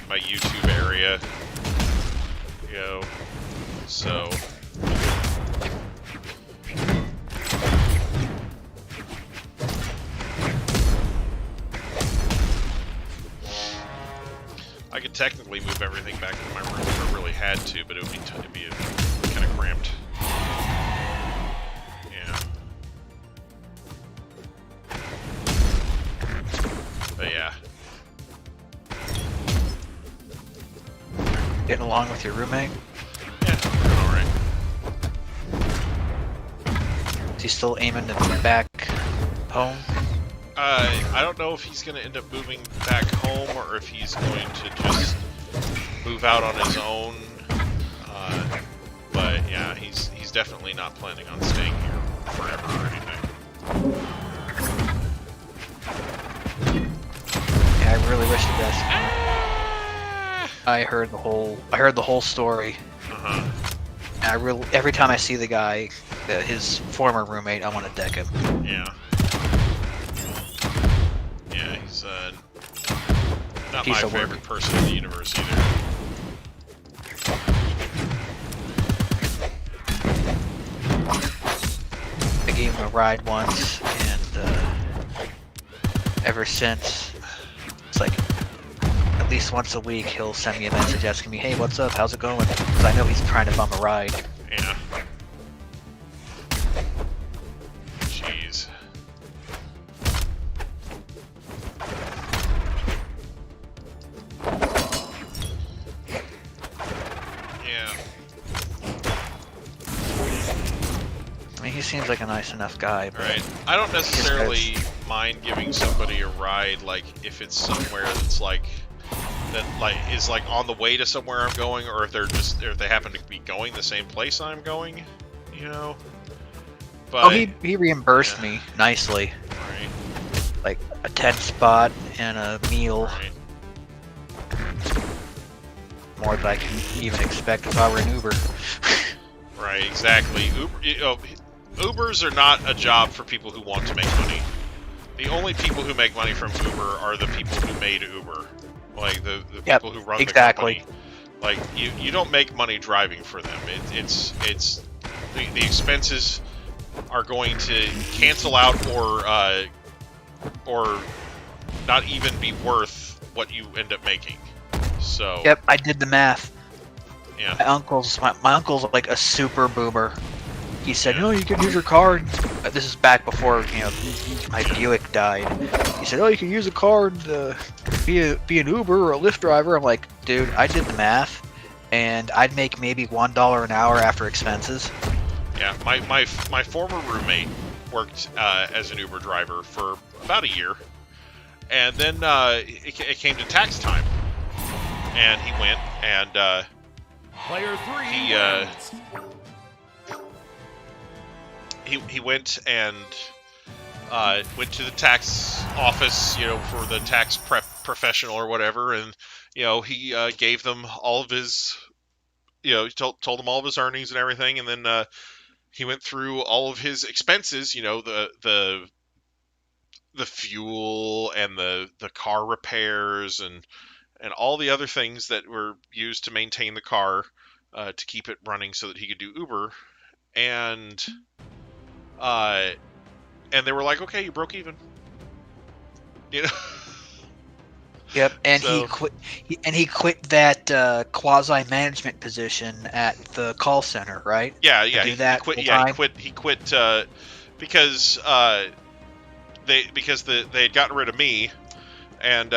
my YouTube area, you know, so... I could technically move everything back to my room if I really had to, but it would be kind of cramped. Yeah. But yeah. Getting along with your roommate? Yeah, doing alright. Is he still aiming to move back home? I don't know if he's going to end up moving back home or if he's going to just move out on his own. But yeah, he's definitely not planning on staying here forever or anything. Yeah, I really wish the best. I heard the whole story. Every time I see the guy, his former roommate, I want to deck him. Yeah. Yeah, he's not Piece my of favorite work. person in the universe either. I gave him a ride once, and ever since, it's like at least once a week he'll send me a message asking me, "Hey, what's up? How's it going?" Because I know he's trying to bum a ride. Yeah. Jeez. Yeah. I mean, he seems like a nice enough guy. But Right. I don't necessarily mind giving somebody a ride, like if it's somewhere that's like is like on the way to somewhere I'm going, or if they happen to be going the same place I'm going, you know. But he reimbursed me nicely, right. like a tent spot and a meal. Right. More than I can even expect if I were an Uber. Right, exactly. Ubers are not a job for people who want to make money. The only people who make money from Uber are the people who made Uber. Like, the people who run the company. Like, you don't make money driving for them. It's the expenses are going to cancel out or not even be worth what you end up making. So. Yep, I did the math. Yeah. My uncle's like a super boomer. He said, "No, you can use your card." This is back before my Buick died. He said, "Oh, you can use a card to be an Uber or a Lyft driver." I'm like, dude, I did the math, and I'd make maybe $1 an hour after expenses. Yeah, my former roommate worked as an Uber driver for about a year, and then it came to tax time, and he went and Player 3 he went and went to the tax office, for the tax prep professional or whatever, and he gave them all of his, he told them all of his earnings and everything, and then he went through all of his expenses, the fuel and the car repairs and all the other things that were used to maintain the car to keep it running so that he could do Uber, and they were like, "Okay, you broke even." Yep, and So- he quit that quasi-management position at the call center, right? Yeah, To yeah. do that he quit. full-time? He quit because they had gotten rid of me, and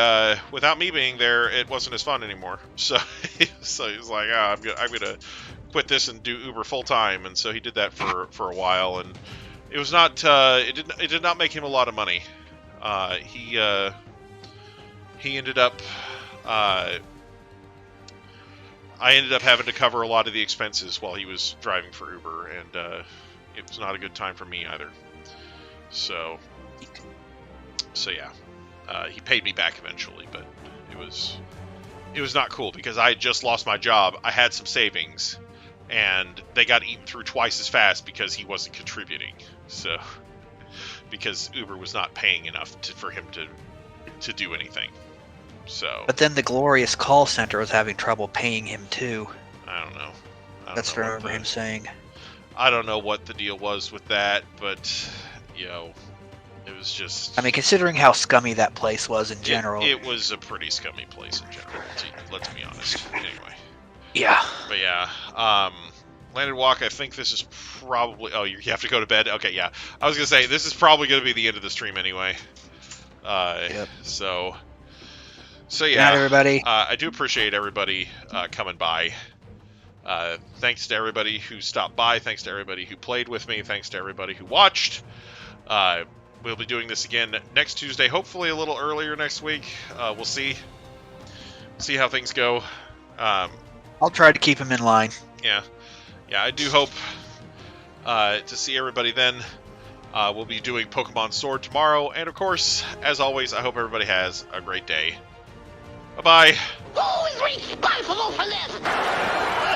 without me being there, it wasn't as fun anymore. So he was like, I'm gonna quit this and do Uber full time, and so he did that for a while, and it was not it did not make him a lot of money. He ended up. I ended up having to cover a lot of the expenses while he was driving for Uber, and it was not a good time for me either. So yeah, he paid me back eventually, but it was not cool because I had just lost my job. I had some savings, and they got eaten through twice as fast because he wasn't contributing. So because Uber was not paying enough for him to do anything. So. But then the glorious call center was having trouble paying him too. I don't know. That's what I remember him saying. I don't know what the deal was with that, but it was just. I mean, considering how scummy that place was in general. It was a pretty scummy place in general. Let's be honest. Anyway. Yeah. But yeah, Landed Walk. I think this is probably. Oh, you have to go to bed. Okay, yeah. I was gonna say this is probably gonna be the end of the stream anyway. Yep. So yeah. Good night, everybody. I do appreciate everybody coming by. Thanks to everybody who stopped by. Thanks to everybody who played with me. Thanks to everybody who watched. We'll be doing this again next Tuesday, hopefully a little earlier next week. We'll see how things go. I'll try to keep him in line. Yeah, I do hope to see everybody then. We'll be doing Pokemon Sword tomorrow, and of course, as always, I hope everybody has a great day. Bye-bye. Who's responsible for this?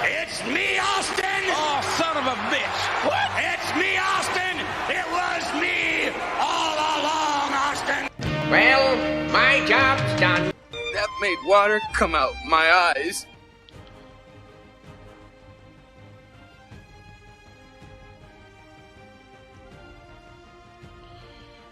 It's me, Austin! Oh, son of a bitch! What? It's me, Austin! It was me all along, Austin! Well, my job's done. That made water come out my eyes.